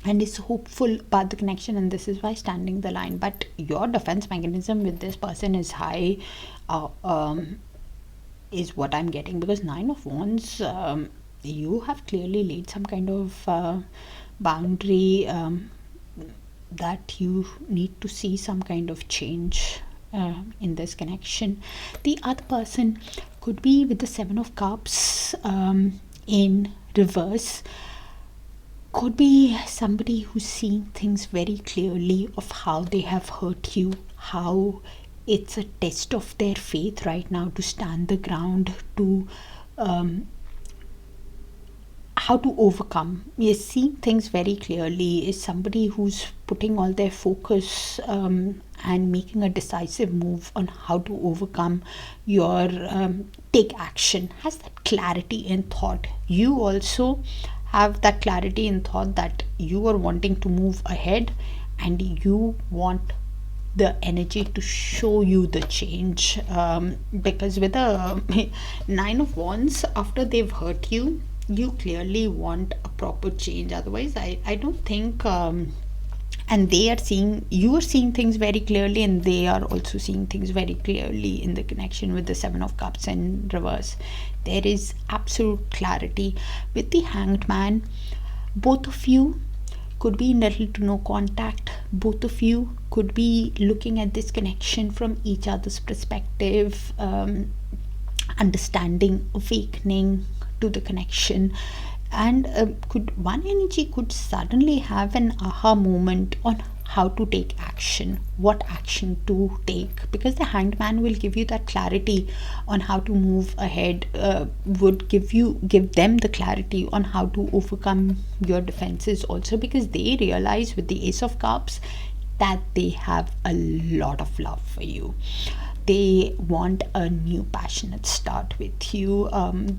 is hopeful about the connection, and this is why standing the line. But your defense mechanism with this person is high, is what I'm getting, because Nine of Wands, you have clearly laid some kind of boundary that you need to see some kind of change in this connection. The other person could be with the Seven of Cups in reverse. Could be somebody who's seeing things very clearly of how they have hurt you, how it's a test of their faith right now to stand the ground, to how to overcome. You're seeing things very clearly. Is somebody who's putting all their focus and making a decisive move on how to overcome your take action, has that clarity in thought. You also have that clarity in thought that you are wanting to move ahead, and you want the energy to show you the change, because with the 9 of Wands, after they've hurt you, you clearly want a proper change. Otherwise, I don't think and they are seeing, you are seeing things very clearly, and they are also seeing things very clearly in the connection with the 7 of Cups in reverse. There is absolute clarity. With the Hanged Man, both of you could be in little to no contact. Both of you could be looking at this connection from each other's perspective, understanding, awakening to the connection. And could one energy could suddenly have an aha moment on how to take action, what action to take, because the Hanged Man will give you that clarity on how to move ahead, would give them the clarity on how to overcome your defenses also, because they realize with the Ace of Cups that they have a lot of love for you. They want a new passionate start with you.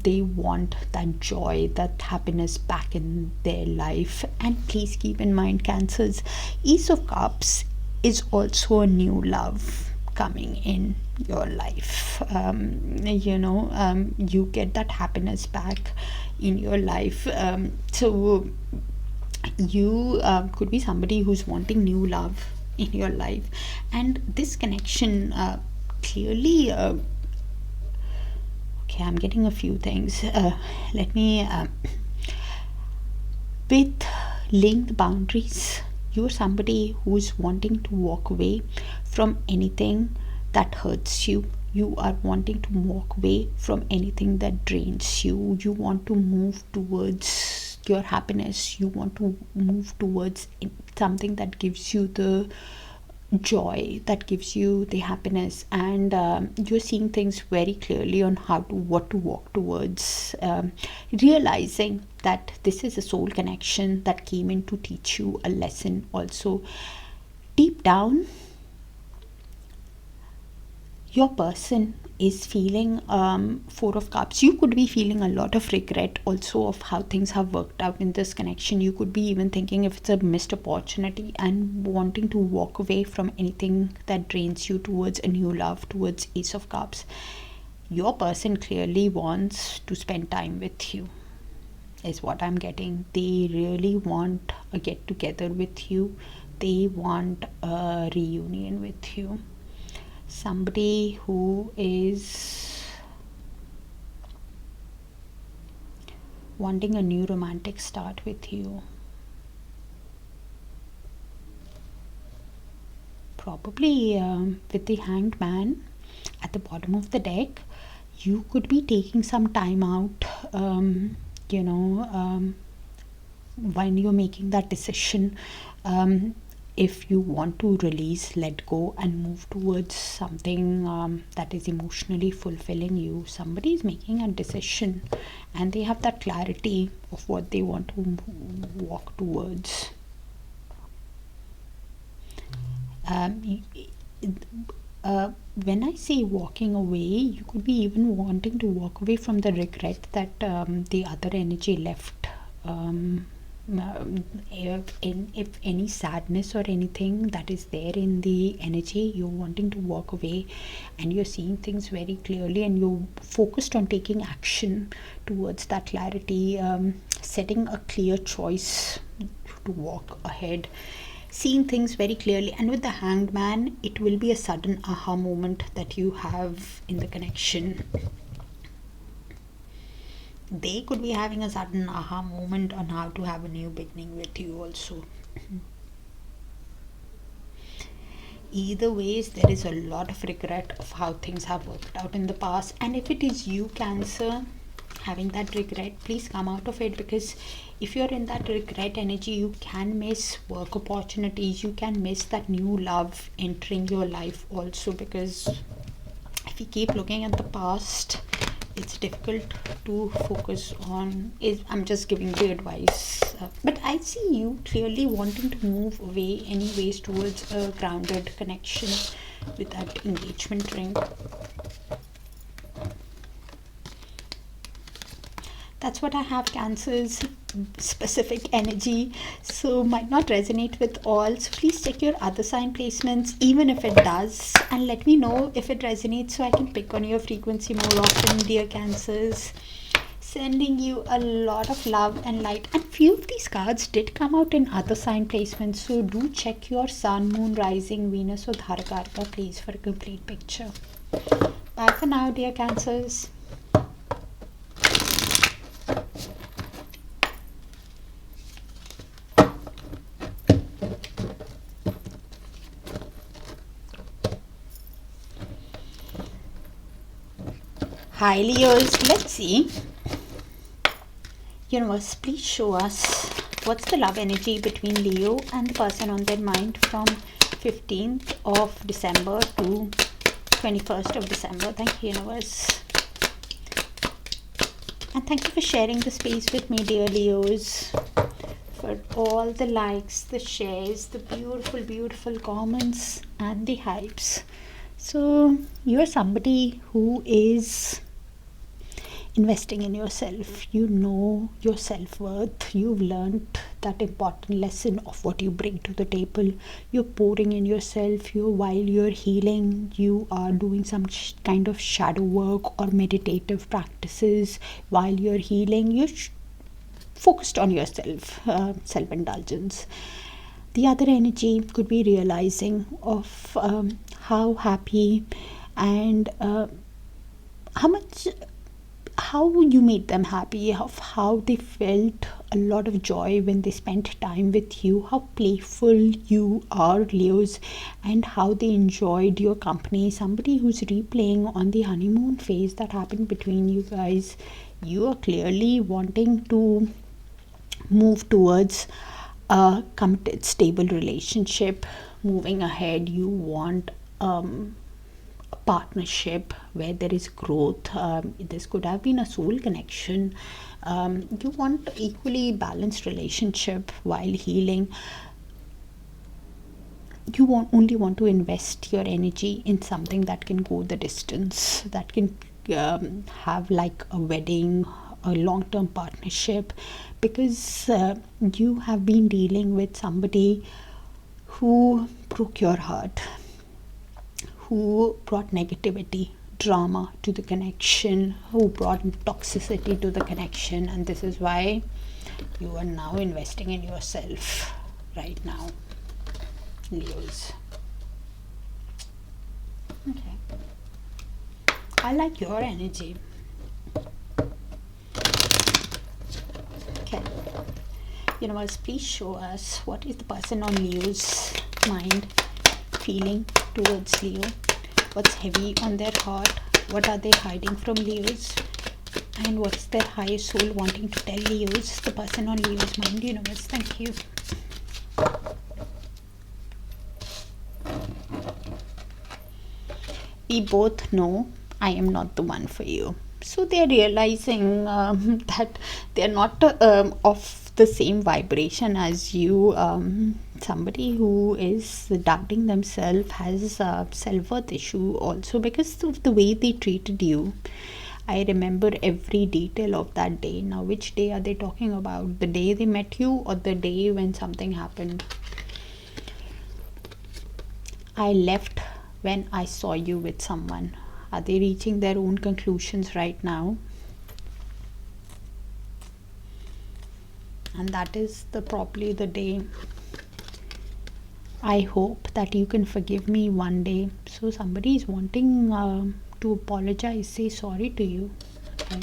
They want that joy, that happiness back in their life. And please keep in mind, Cancers, Ace of Cups is also a new love coming in your life. You get that happiness back in your life. So you could be somebody who's wanting new love in your life, and this connection clearly okay, I'm getting a few things. Let me with laying the boundaries, you're somebody who's wanting to walk away from anything that hurts you. You are wanting to walk away from anything that drains you. You want to move towards your happiness. You want to move towards something that gives you the joy, that gives you the happiness, and you're seeing things very clearly on what to walk towards, realizing that this is a soul connection that came in to teach you a lesson also. Deep down, your person is feeling 4 of Cups. You could be feeling a lot of regret also of how things have worked out in this connection. You could be even thinking if it's a missed opportunity and wanting to walk away from anything that drains you towards a new love, towards Ace of Cups. Your person clearly wants to spend time with you, is what I'm getting. They really want a get together with you. They want a reunion with you. Somebody who is wanting a new romantic start with you. Probably with the Hanged Man at the bottom of the deck, you could be taking some time out, when you're making that decision. If you want to release, let go, and move towards something that is emotionally fulfilling you, somebody is making a decision and they have that clarity of what they want to walk towards. When I say walking away, you could be even wanting to walk away from the regret that the other energy left. If any sadness or anything that is there in the energy, you're wanting to walk away, and you're seeing things very clearly, and you're focused on taking action towards that clarity, setting a clear choice to walk ahead, seeing things very clearly. And with the Hanged Man, it will be a sudden aha moment that you have in the connection. They could be having a sudden aha moment on how to have a new beginning with you also. Either ways, there is a lot of regret of how things have worked out in the past. And if it is you, Cancer, having that regret, please come out of it, because if you're in that regret energy, you can miss work opportunities, you can miss that new love entering your life also, because if you keep looking at the past, it's difficult to focus on. I'm just giving the advice, but I see you clearly wanting to move away anyways towards a grounded connection with that engagement ring. That's what I have. Cancer's specific energy, so might not resonate with all, so please check your other sign placements even if it does, and let me know if it resonates so I can pick on your frequency more often, dear Cancers. Sending you a lot of love and light, and few of these cards did come out in other sign placements, so do check your sun, moon, rising, Venus or Darakaraka please for a complete picture. Bye for now, dear Cancers. Hi Leos, let's see. Universe, please show us what's the love energy between Leo and the person on their mind from 15th of December to 21st of December. Thank you, Universe. And thank you for sharing the space with me, dear Leos. For all the likes, the shares, the beautiful, beautiful comments and the hypes. So you're somebody who is investing in yourself. You know your self-worth. You've learned that important lesson of what you bring to the table. You're pouring in yourself. While you're healing, you are doing some kind of shadow work or meditative practices. While you're healing, you're focused on yourself, self-indulgence. The other energy could be realizing of how happy and how you made them happy, of how they felt a lot of joy when they spent time with you, how playful you are, Leos, and how they enjoyed your company. Somebody who's replaying on the honeymoon phase that happened between you guys. You are clearly wanting to move towards a committed, stable relationship. Moving ahead, you want a partnership where there is growth. This could have been a soul connection. You want equally balanced relationship while healing. You only want to invest your energy in something that can go the distance, that can have like a wedding, a long-term partnership, because you have been dealing with somebody who broke your heart, who brought negativity, drama to the connection, who brought toxicity to the connection, and this is why you are now investing in yourself right now, Leos. Okay, I like your energy. Okay, Universe, please show us what is the person on Leo's mind feeling towards Leo. What's heavy on their heart? What are they hiding from Leos? And what's their higher soul wanting to tell Leos, the person on Leo's mind? Universe, thank you. We both know I am not the one for you. So they're realizing that they're not of the same vibration as you. Somebody who is doubting themselves has a self-worth issue also because of the way they treated you. I remember every detail of that day. Now, which day are they talking about? The day they met you or the day when something happened? I left when I saw you with someone. Are they reaching their own conclusions right now? And that is probably the day. I hope that you can forgive me one day. So somebody is wanting to apologize, say sorry to you. Okay?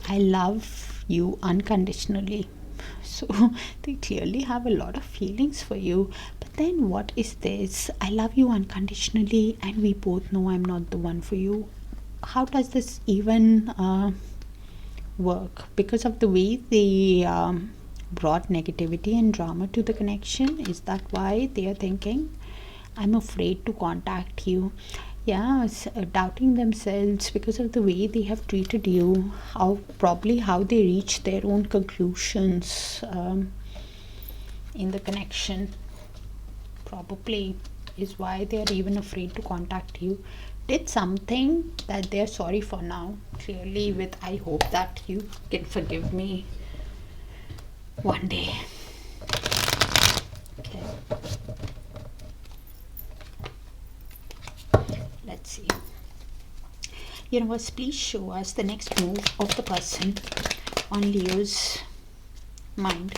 I love you unconditionally. So they clearly have a lot of feelings for you. But then what is this? I love you unconditionally and we both know I'm not the one for you. How does this even work? Because of the way they brought negativity and drama to the connection. Is that why they are thinking I'm afraid to contact you? Yeah, doubting themselves because of the way they have treated you, how they reach their own conclusions in the connection, probably is why they are even afraid to contact you. Did something that they're sorry for now, clearly, with I hope that you can forgive me one day. Okay, let's see. Universe, please show us the next move of the person on Leo's mind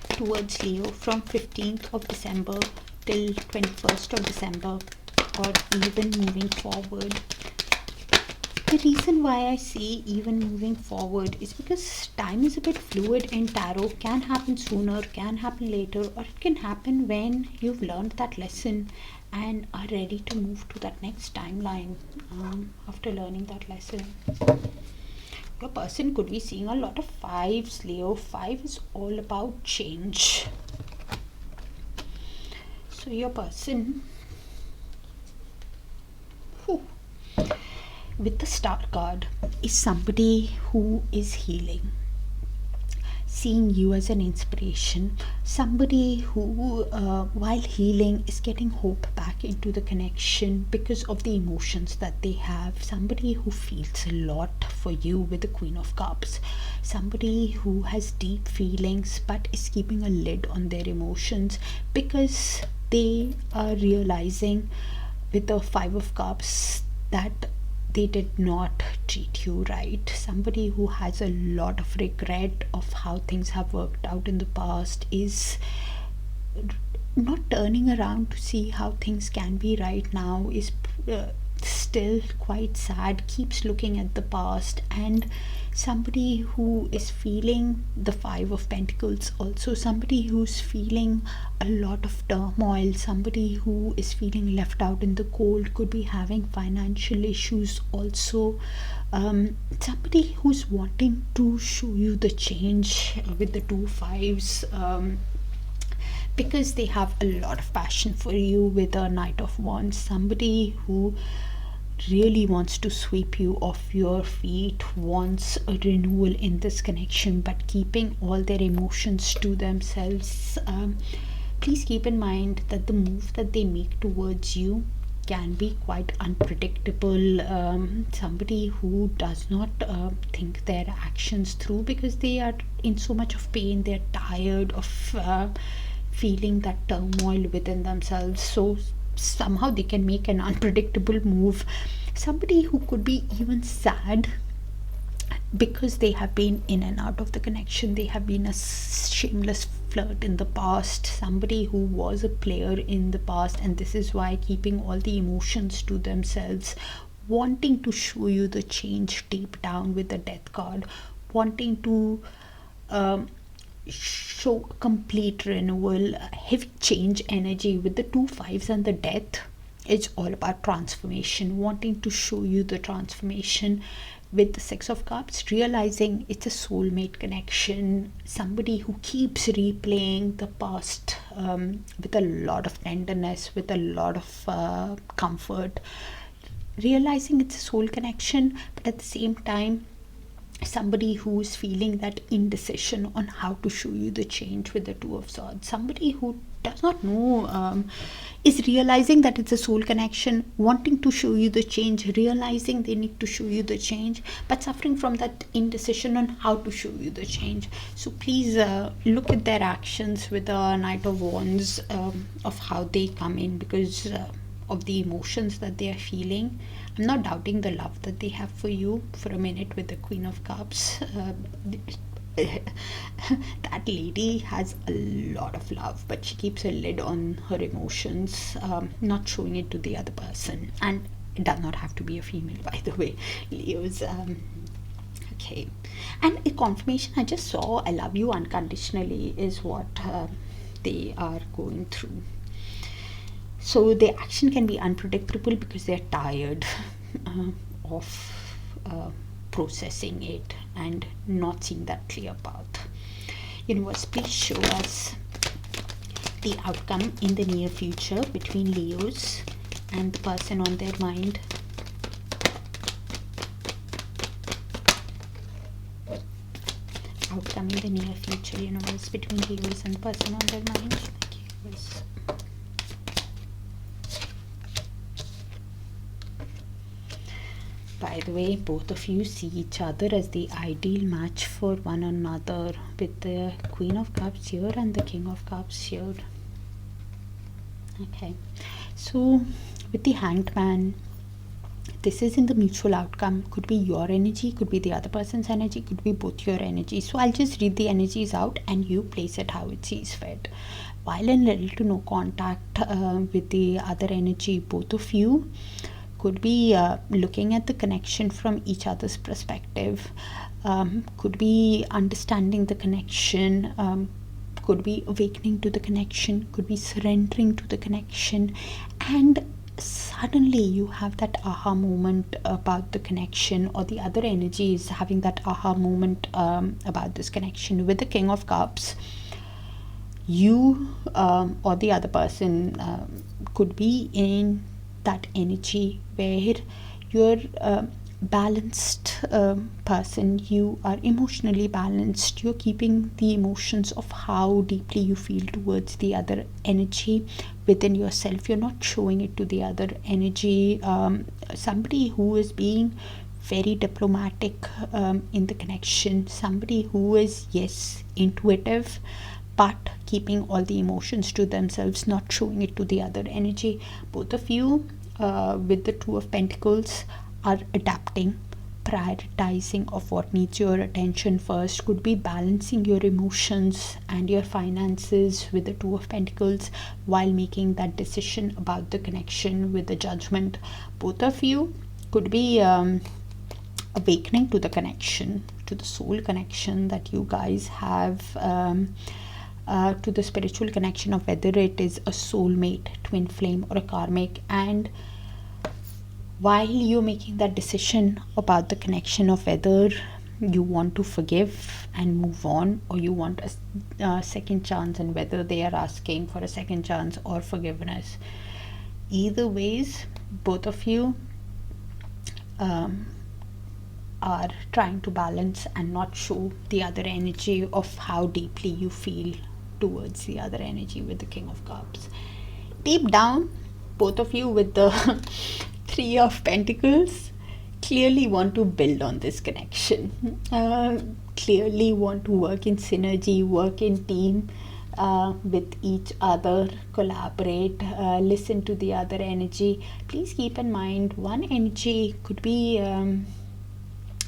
towards Leo from 15th of December till 21st of December, or even moving forward. The reason why I say even moving forward is because time is a bit fluid in tarot. Can happen sooner, can happen later, or it can happen when you've learned that lesson and are ready to move to that next timeline after learning that lesson. Your person could be seeing a lot of fives, Leo. 5 is all about change. So your person, with the Star card, is somebody who is healing, seeing you as an inspiration, somebody who while healing is getting hope back into the connection because of the emotions that they have, somebody who feels a lot for you with the Queen of Cups, somebody who has deep feelings but is keeping a lid on their emotions because they are realizing with the 5 of Cups that they did not treat you right. Somebody who has a lot of regret of how things have worked out in the past is not turning around to see how things can be right now, is still quite sad, keeps looking at the past. And somebody who is feeling the 5 of Pentacles, also somebody who's feeling a lot of turmoil, somebody who is feeling left out in the cold, could be having financial issues also, somebody who's wanting to show you the change with the 2 5s, because they have a lot of passion for you with a Knight of Wands, somebody who really wants to sweep you off your feet, wants a renewal in this connection, but keeping all their emotions to themselves. Please keep in mind that the move that they make towards you can be quite unpredictable. Somebody who does not think their actions through because they are in so much of pain, they're tired of feeling that turmoil within themselves, so somehow they can make an unpredictable move. Somebody who could be even sad because they have been in and out of the connection, they have been a shameless flirt in the past, somebody who was a player in the past, and this is why keeping all the emotions to themselves, wanting to show you the change deep down with the Death card, wanting to show complete renewal, heavy change energy with the 2 5s and the Death. It's all about transformation, wanting to show you the transformation with the 6 of Cups, realizing it's a soulmate connection, somebody who keeps replaying the past with a lot of tenderness, with a lot of comfort, realizing it's a soul connection, but at the same time somebody who's feeling that indecision on how to show you the change with the 2 of Swords, somebody who does not know, is realizing that it's a soul connection, wanting to show you the change, realizing they need to show you the change, but suffering from that indecision on how to show you the change. So please look at their actions with the Knight of Wands, of how they come in because of the emotions that they are feeling. I'm not doubting the love that they have for you for a minute with the Queen of Cups. That lady has a lot of love, but she keeps a lid on her emotions, not showing it to the other person. And it does not have to be a female, by the way, Leos. Okay, and a confirmation I just saw, I love you unconditionally, is what they are going through. So their action can be unpredictable because they're tired of processing it and not seeing that clear path. Universe, please show us the outcome in the near future between Leos and the person on their mind tell me the near future, universe, between Leos and person on their mind. Thank you, universe. By the way, both of you see each other as the ideal match for one another, with the Queen of Cups here and the King of Cups here. Okay, so with the Hanged Man, this is in the mutual outcome. Could be your energy, could be the other person's energy, could be both your energy. So I'll just read the energies out and you place it how it sees fit. While in little to no contact with the other energy, both of you could be looking at the connection from each other's perspective, could be understanding the connection, could be awakening to the connection, could be surrendering to the connection, and suddenly you have that aha moment about the connection, or the other energy is having that aha moment about this connection. With the King of Cups, you or the other person could be in that energy where you're balanced person, you are emotionally balanced, you're keeping the emotions of how deeply you feel towards the other energy within yourself. You're not showing it to the other energy. Somebody who is being very diplomatic in the connection, somebody who is, yes, intuitive, but keeping all the emotions to themselves, not showing it to the other energy. Both of you with the Two of Pentacles are adapting, prioritizing of what needs your attention first. Could be balancing your emotions and your finances with the Two of Pentacles while making that decision about the connection with the Judgment. Both of you could be awakening to the connection, to the soul connection that you guys have, to the spiritual connection of whether it is a soulmate, twin flame, or a karmic. And while you're making that decision about the connection of whether you want to forgive and move on, or you want a second chance, and whether they are asking for a second chance or forgiveness, either ways, both of you are trying to balance and not show the other energy of how deeply you feel towards the other energy with the King of Cups. Deep down, both of you with the Three of Pentacles clearly want to build on this connection, clearly want to work in synergy, work in team with each other, collaborate, listen to the other energy. Please keep in mind, one energy could be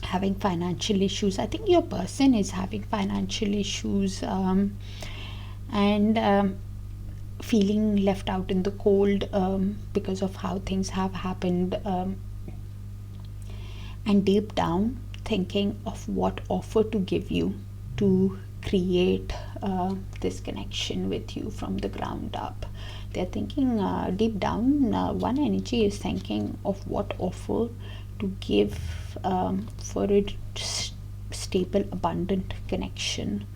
having financial issues. I think your person is having financial issues and feeling left out in the cold because of how things have happened, and deep down thinking of what offer to give you to create this connection with you from the ground up. They're thinking deep down, one energy is thinking of what offer to give for a stable, abundant connection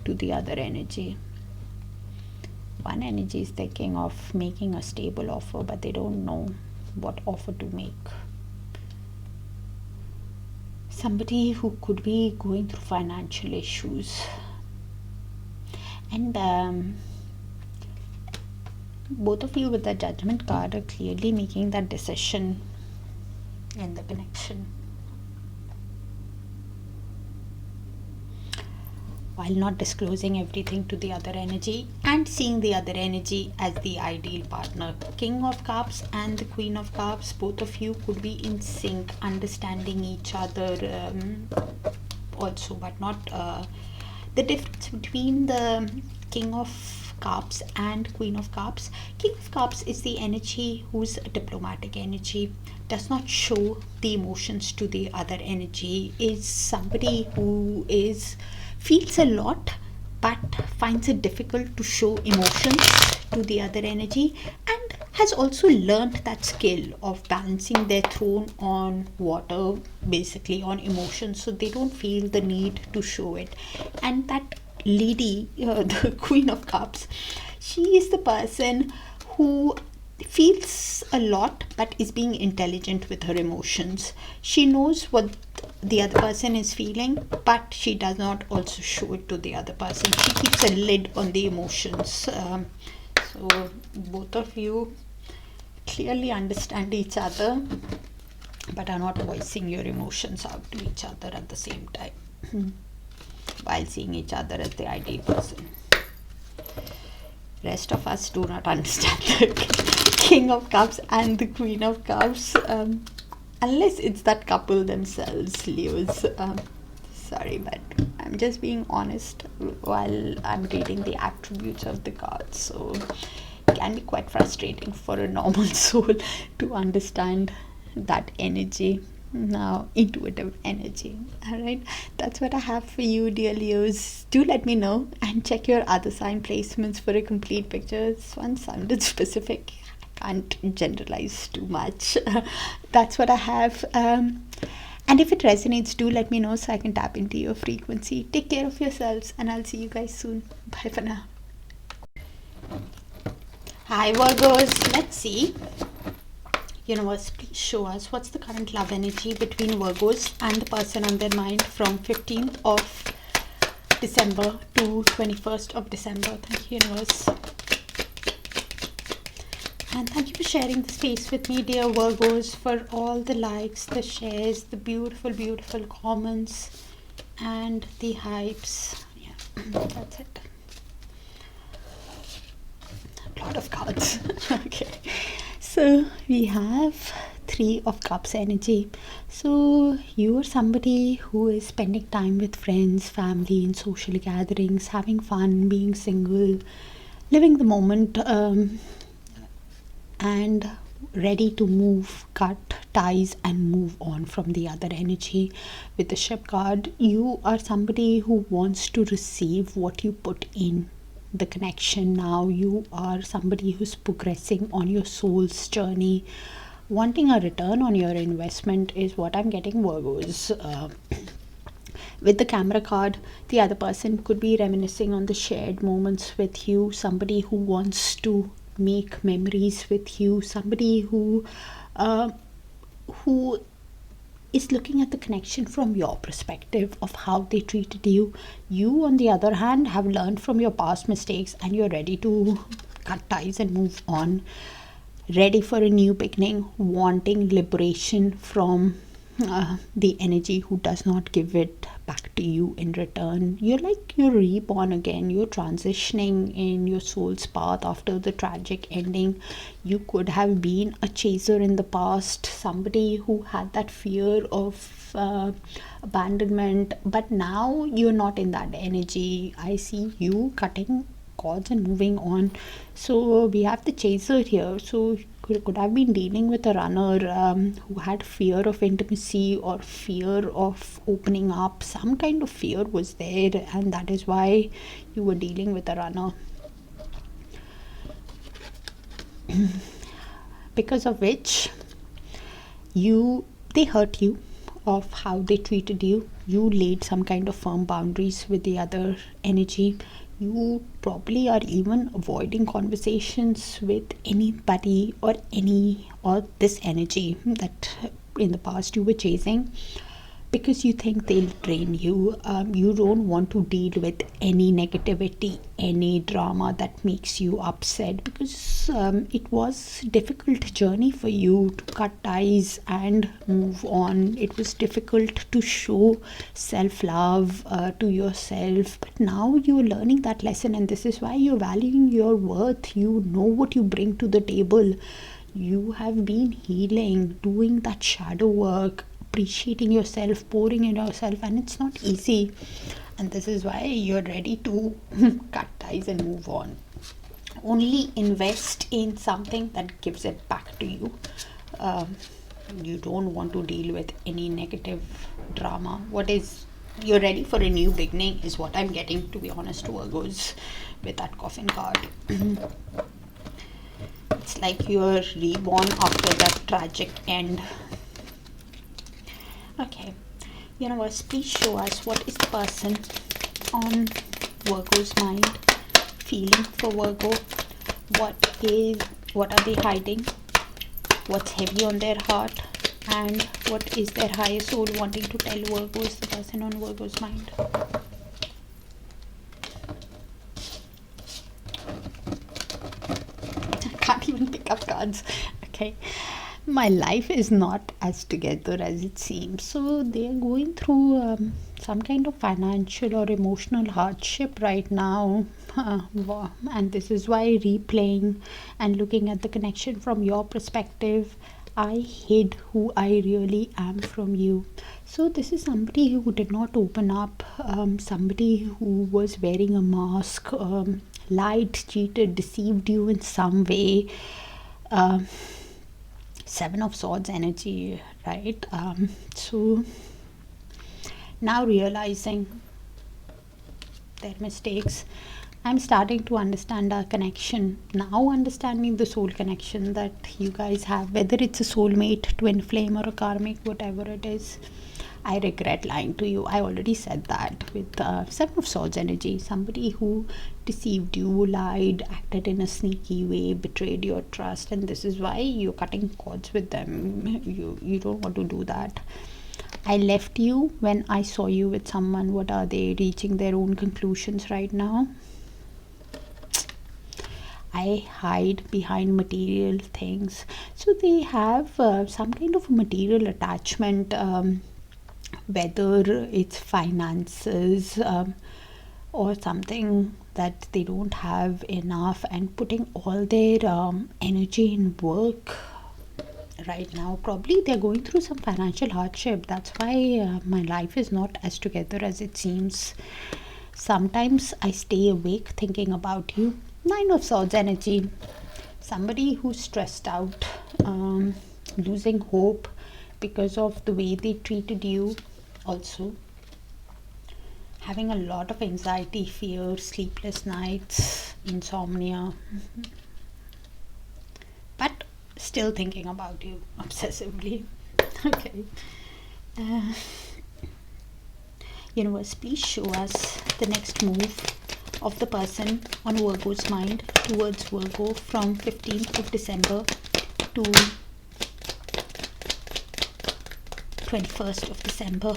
to the other energy. One energy is thinking of making a stable offer, but they don't know what offer to make. Somebody who could be going through financial issues, and both of you with the Judgment card are clearly making that decision in the connection, while not disclosing everything to the other energy and seeing the other energy as the ideal partner. King of Cups and the Queen of Cups, both of you could be in sync, understanding each other also, but not the difference between the King of Cups and Queen of Cups. King of Cups is the energy who's a diplomatic energy, does not show the emotions to the other energy, is somebody who feels a lot but finds it difficult to show emotions to the other energy, and has also learned that skill of balancing their throne on water, basically on emotions, so they don't feel the need to show it. And that lady, the Queen of Cups, she is the person who feels a lot but is being intelligent with her emotions. She knows what the other person is feeling, but she does not also show it to the other person. She keeps a lid on the emotions. So both of you clearly understand each other, but are not voicing your emotions out to each other at the same time, while seeing each other as the ideal person. Rest of us do not understand the King of Cups and the Queen of Cups, unless it's that couple themselves, Leos. Sorry, but I'm just being honest while I'm reading the attributes of the cards. So it can be quite frustrating for a normal soul to understand that energy. Now, intuitive energy. All right, that's what I have for you, dear Leos. Do let me know and check your other sign placements for a complete picture. This one sounded specific. I can't generalize too much. That's what I have. And if it resonates, do let me know so I can tap into your frequency. Take care of yourselves, and I'll see you guys soon. Bye for now. Hi, Virgos. Let's see. Universe, please show us what's the current love energy between Virgos and the person on their mind from 15th of December to 21st of December. Thank you, Universe. And thank you for sharing the space with me, dear Virgos, for all the likes, the shares, the beautiful, beautiful comments, and the hypes. Yeah, that's it. A lot of cards. Okay. So we have Three of Cups energy. So you are somebody who is spending time with friends, family, in social gatherings, having fun, being single, living the moment, and ready to move, cut ties and move on from the other energy. With the Ship card, you are somebody who wants to receive what you put in the connection. Now you are somebody who's progressing on your soul's journey, wanting a return on your investment is what I'm getting, Virgos. With the Camera card, the other person could be reminiscing on the shared moments with you, somebody who wants to make memories with you, somebody who is looking at the connection from your perspective of how they treated you. You, on the other hand, have learned from your past mistakes and you're ready to cut ties and move on, ready for a new beginning, wanting liberation from the energy who does not give it back to you in return. You're reborn again. You're transitioning in your soul's path after the tragic ending. You could have been a chaser in the past, somebody who had that fear of abandonment, but now you're not in that energy. I see you cutting cords and moving on. So we have the chaser here. So could have been dealing with a runner who had fear of intimacy or fear of opening up. Some kind of fear was there, and that is why you were dealing with a runner. Because of which they hurt you of how they treated you. You laid some kind of firm boundaries with the other energy. You probably are even avoiding conversations with anybody or this energy that in the past you were chasing, because you think they'll drain you. You don't want to deal with any negativity, any drama that makes you upset, because it was a difficult journey for you to cut ties and move on. It was difficult to show self-love to yourself, but now you're learning that lesson, and this is why you're valuing your worth. You know what you bring to the table. You have been healing, doing that shadow work, appreciating yourself, pouring in yourself, and it's not easy, and this is why you're ready to cut ties and move on. Only invest in something that gives it back to you. You don't want to deal with any negative drama. You're ready for a new beginning is what I'm getting, to be honest, Virgos, with that Coffin card. It's like you're reborn after that tragic end. Okay, universe, please show us what is the person on Virgo's mind, feeling for Virgo. What are they hiding? What's heavy on their heart? And what is their higher soul wanting to tell Virgos, the person on Virgo's mind? I can't even pick up cards. Okay. My life is not as together as it seems. So they are going through some kind of financial or emotional hardship right now. And this is why replaying and looking at the connection from your perspective, I hid who I really am from you. So this is somebody who did not open up, somebody who was wearing a mask, lied, cheated, deceived you in some way. Seven of Swords energy, right? So now realizing their mistakes, I'm starting to understand our connection. Now understanding the soul connection that you guys have, whether it's a soulmate, twin flame, or a karmic, whatever it is. I regret lying to you. I already said that with Seven of Swords energy. Somebody who deceived you, lied, acted in a sneaky way, betrayed your trust, and this is why you're cutting cords with them. You don't want to do that. I left you when I saw you with someone. What are they? Reaching their own conclusions right now. I hide behind material things. So they have some kind of material attachment, whether it's finances or something that they don't have enough, and putting all their energy in work right now. Probably they're going through some financial hardship. That's why my life is not as together as it seems. Sometimes I stay awake thinking about you. Nine of Swords energy. Somebody who's stressed out, losing hope because of the way they treated you. Also having a lot of anxiety, fear, sleepless nights, insomnia, but still thinking about you obsessively. Okay. Universe, please show us the next move of the person on Virgo's mind towards Virgo from 15th of December to 21st of December.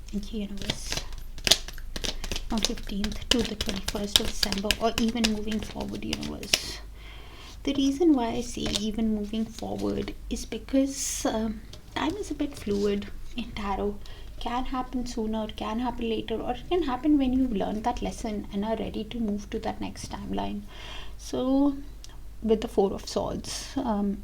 Thank you, Universe. From 15th to the 21st of December, or even moving forward, Universe. The reason why I say even moving forward is because time is a bit fluid in tarot. Can happen sooner, can happen later, or it can happen when you've learned that lesson and are ready to move to that next timeline. So with the Four of Swords,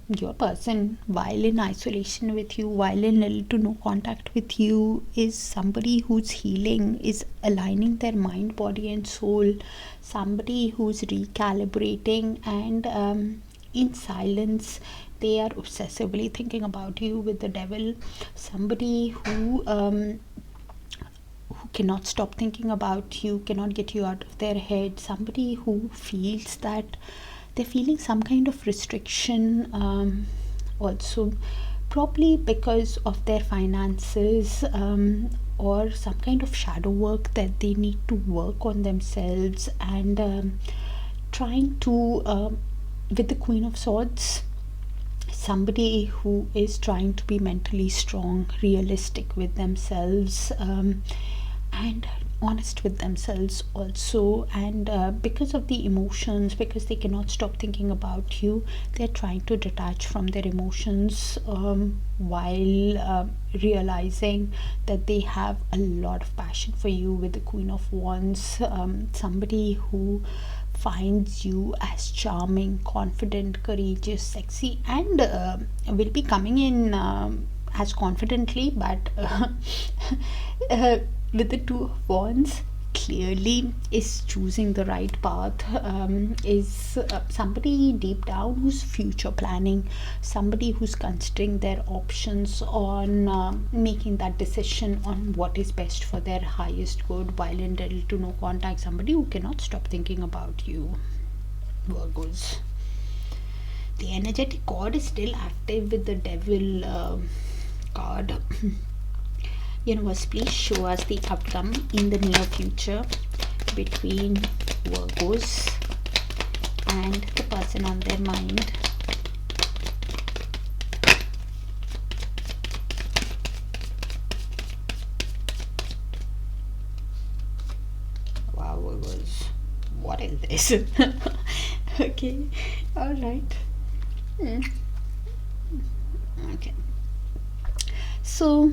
your person, while in isolation with you, while in little to no contact with you, is somebody who's healing, is aligning their mind, body and soul, somebody who's recalibrating, and in silence they are obsessively thinking about you with the Devil. Somebody who cannot stop thinking about you, cannot get you out of their head. Somebody who feels that they're feeling some kind of restriction, also probably because of their finances, or some kind of shadow work that they need to work on themselves, and trying to with the Queen of Swords, somebody who is trying to be mentally strong, realistic with themselves, and honest with themselves also, and because of the emotions, because they cannot stop thinking about you, they're trying to detach from their emotions, while realizing that they have a lot of passion for you with the Queen of Wands. Somebody who finds you as charming, confident, courageous, sexy, and will be coming in as confidently, but with the Two of Wands, clearly is choosing the right path, is somebody deep down who's future planning, somebody who's considering their options on making that decision on what is best for their highest good, while in little to no contact, somebody who cannot stop thinking about you, Virgos. The energetic cord is still active with the Devil card. Universe, please show us the outcome in the near future between Virgos and the person on their mind is this? Okay, all right. Okay, so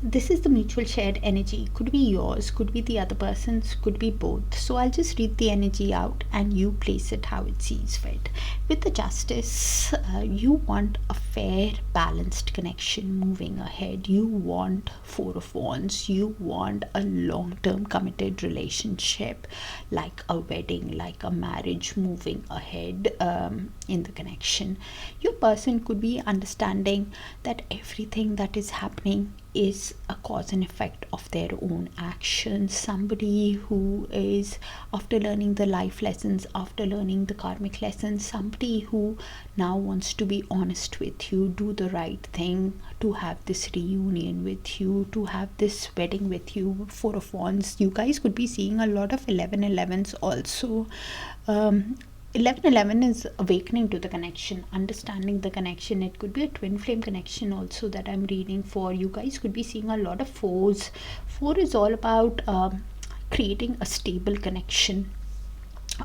this is the mutual shared energy. Could be yours, could be the other person's, could be both. So I'll just read the energy out and you place it how it sees fit. With the justice, you want a fair, balanced connection moving ahead. You want Four of Wands. You want a long-term committed relationship, like a wedding, like a marriage moving ahead in the connection. Your person could be understanding that everything that is happening is a cause and effect of their own actions. Somebody who is, after learning the life lessons, after learning the karmic lessons, somebody who now wants to be honest with you, do the right thing, to have this reunion with you, to have this wedding with you. Four of Wands, you guys could be seeing a lot of 11-11s also. 11-11 is awakening to the connection, understanding the connection. It could be a twin flame connection also that I'm reading for. You guys could be seeing a lot of fours. Four is all about creating a stable connection,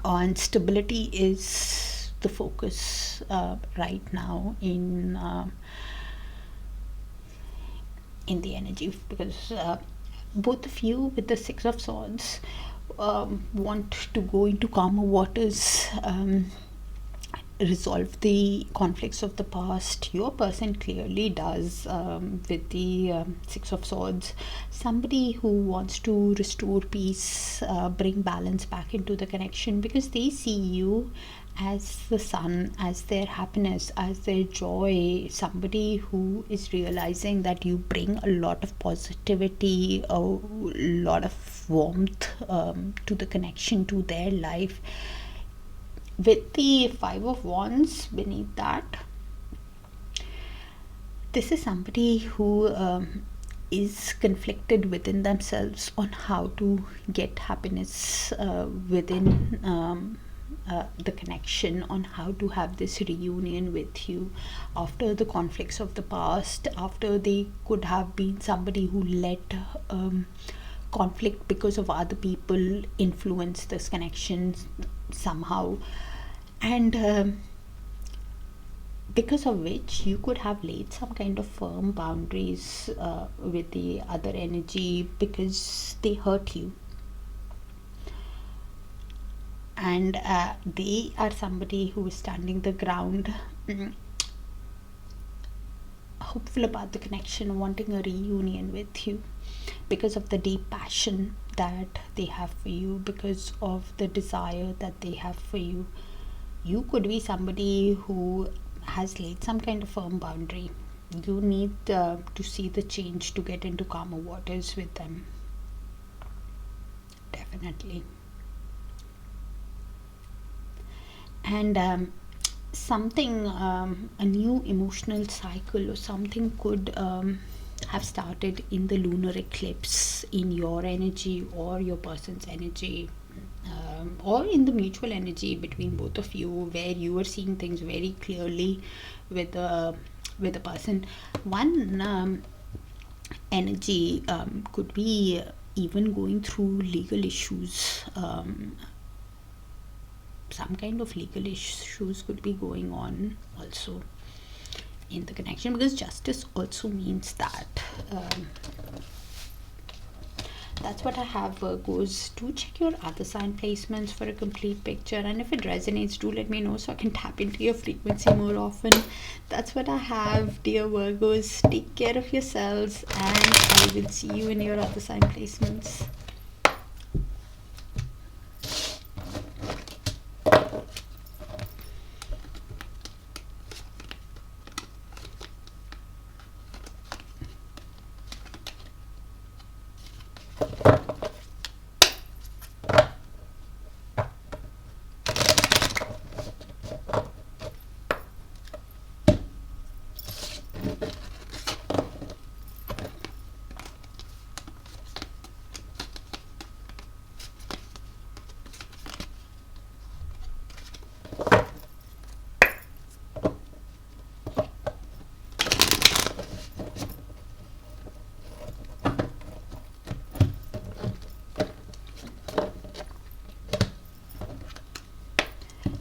and stability is the focus right now in the energy, because both of you with the Six of Swords want to go into calmer waters, resolve the conflicts of the past. Your person clearly does, with the Six of Swords. Somebody who wants to restore peace, bring balance back into the connection, because they see you as the sun, as their happiness, as their joy. Somebody who is realizing that you bring a lot of positivity, a lot of warmth to the connection, to their life. With the Five of Wands beneath that, this is somebody who is conflicted within themselves on how to get happiness within the connection, on how to have this reunion with you after the conflicts of the past, after they could have been somebody who let conflict because of other people influence this connection somehow, and because of which you could have laid some kind of firm boundaries with the other energy, because they hurt you, and they are somebody who is standing the ground, hopeful about the connection, wanting a reunion with you because of the deep passion that they have for you, because of the desire that they have for you. You could be somebody who has laid some kind of firm boundary. You need to see the change to get into calmer waters with them. Definitely. And something, a new emotional cycle or something could have started in the lunar eclipse, in your energy or your person's energy, or in the mutual energy between both of you, where you are seeing things very clearly with a person. One energy could be even going through legal issues. Some kind of legal issues could be going on also in the connection, because justice also means that. That's what I have, Virgos. Do check your other sign placements for a complete picture, and if it resonates, do let me know so I can tap into your frequency more often. That's what I have, dear Virgos. Take care of yourselves, and I will see you in your other sign placements.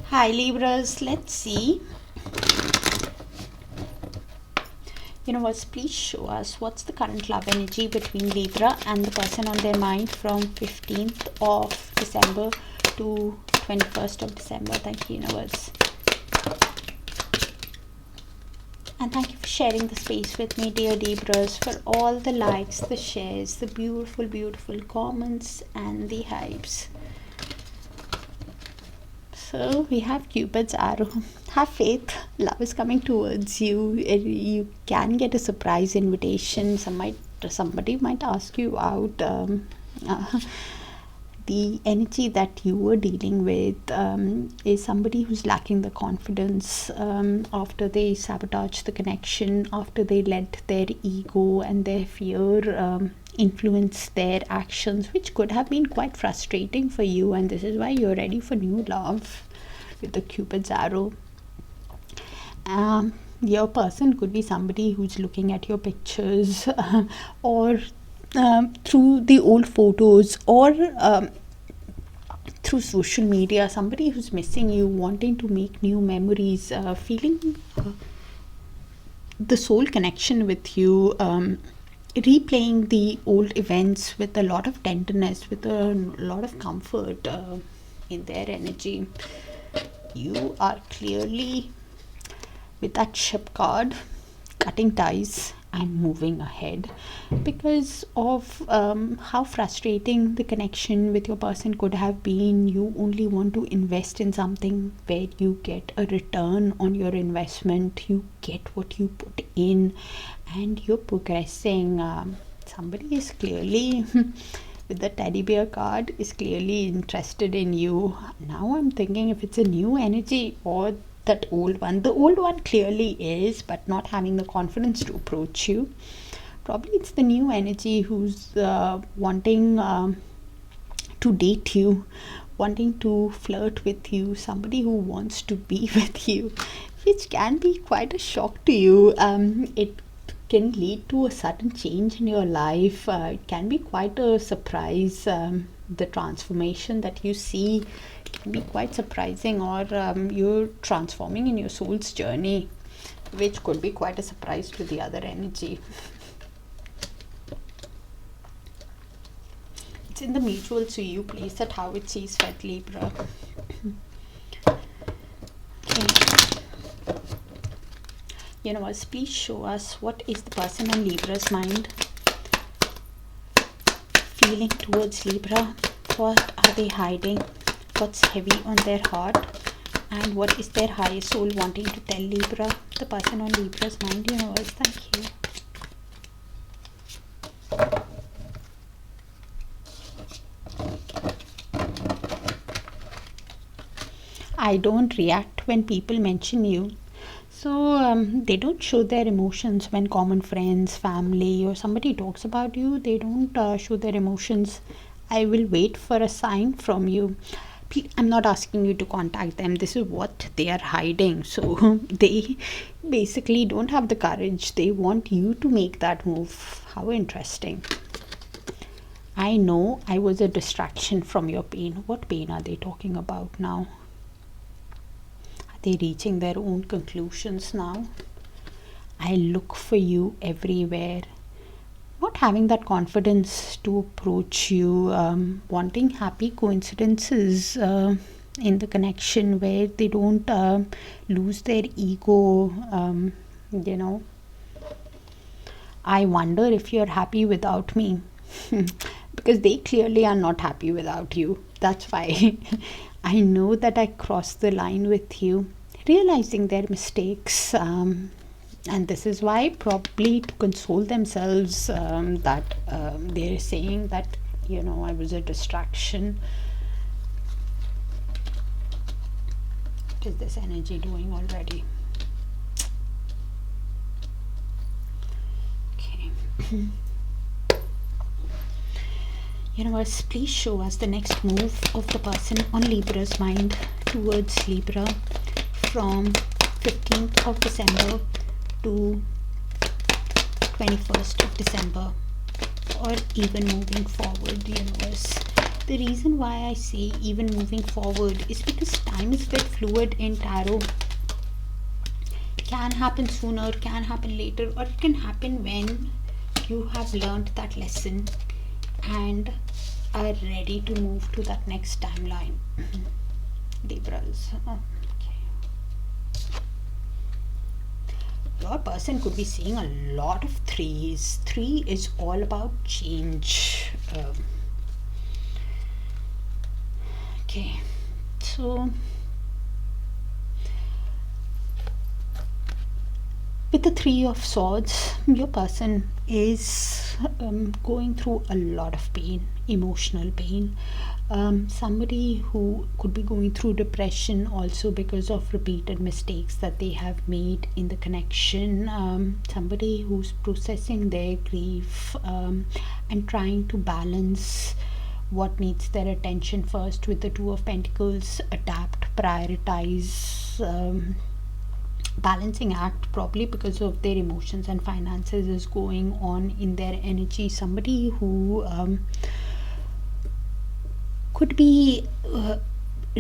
Hi Libras, let's see. Universe, please show us what's the current love energy between Libra and the person on their mind from 15th of December to 21st of December. Thank you, Universe. And thank you for sharing the space with me, dear Libras, for all the likes, the shares, the beautiful, beautiful comments and the hypes. So we have Cupid's arrow. Have faith. Love is coming towards you. You can get a surprise invitation. Somebody might ask you out. The energy that you were dealing with is somebody who's lacking the confidence after they sabotage the connection, after they let their ego and their fear influence their actions, which could have been quite frustrating for you, and this is why you're ready for new love with the Cupid's arrow. Your person could be somebody who's looking at your pictures or through the old photos or through social media, somebody who's missing you, wanting to make new memories, feeling the soul connection with you, replaying the old events with a lot of tenderness, with a lot of comfort in their energy. You are clearly, with that ship card, cutting ties and moving ahead because of how frustrating the connection with your person could have been. You only want to invest in something where you get a return on your investment, you get what you put in, and you're progressing. Somebody is clearly with the teddy bear card is clearly interested in you. Now I'm thinking if it's a new energy or that old one. The old one clearly is, but not having the confidence to approach you. Probably it's the new energy who's wanting to date you, wanting to flirt with you, somebody who wants to be with you, which can be quite a shock to you. It can lead to a sudden change in your life. It can be quite a surprise. The transformation that you see can be quite surprising, or you're transforming in your soul's journey, which could be quite a surprise to the other energy. It's in the mutual to you place that how it sees fit, Libra. Okay. Universe, please show us what is the person on Libra's mind feeling towards Libra. What are they hiding? What's heavy on their heart? And what is their higher soul wanting to tell Libra? The person on Libra's mind, Universe. Thank you. I don't react when people mention you. So they don't show their emotions when common friends, family, or somebody talks about you. They don't show their emotions. I will wait for a sign from you. I'm not asking you to contact them. This is what they are hiding. So they basically don't have the courage. They want you to make that move. How interesting. I know I was a distraction from your pain. What pain are they talking about now? Are they reaching their own conclusions now? I look for you everywhere. Not having that confidence to approach you, wanting happy coincidences in the connection where they don't lose their ego. I wonder if you're happy without me. Because they clearly are not happy without you. That's why I know that I crossed the line with you, realizing their mistakes. And this is why, probably to console themselves, that they're saying that, I was a distraction. What is this energy doing already? Okay. Universe, please show us the next move of the person on Libra's mind towards Libra from 15th of December to 21st of December, or even moving forward. Universe, The reason why I say even moving forward is because time is a bit fluid in tarot. Can happen sooner, can happen later, or it can happen when you have learned that lesson and are ready to move to that next timeline. Libras. Okay. Your person could be seeing a lot of threes. 3 is all about change. Okay, so with the 3 of Swords, your person is going through a lot of pain, emotional pain. Somebody who could be going through depression also because of repeated mistakes that they have made in the connection. Somebody who's processing their grief and trying to balance what needs their attention first with the 2 of Pentacles, adapt, prioritize, balancing act, probably because of their emotions and finances is going on in their energy. Somebody who could be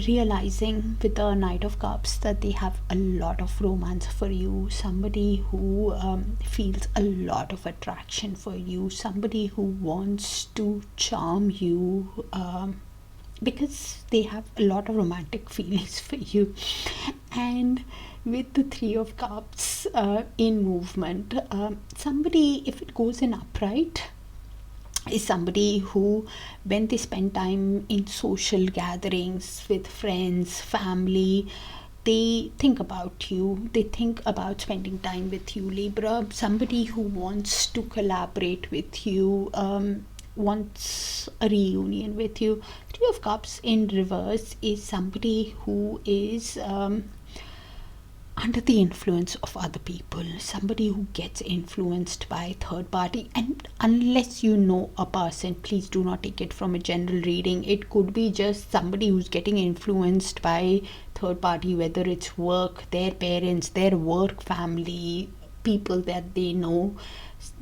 realizing with the Knight of Cups that they have a lot of romance for you. Somebody who feels a lot of attraction for you. Somebody who wants to charm you because they have a lot of romantic feelings for you. And with the 3 of Cups in movement, somebody, if it goes in upright, is somebody who, when they spend time in social gatherings with friends, family, they think about you, they think about spending time with you, Libra. Somebody who wants to collaborate with you, wants a reunion with you. 3 of Cups in reverse is somebody who is under the influence of other people, somebody who gets influenced by third party. And unless you know a person, please do not take it from a general reading. It could be just somebody who's getting influenced by third party, whether it's work, their parents, their work family, people that they know,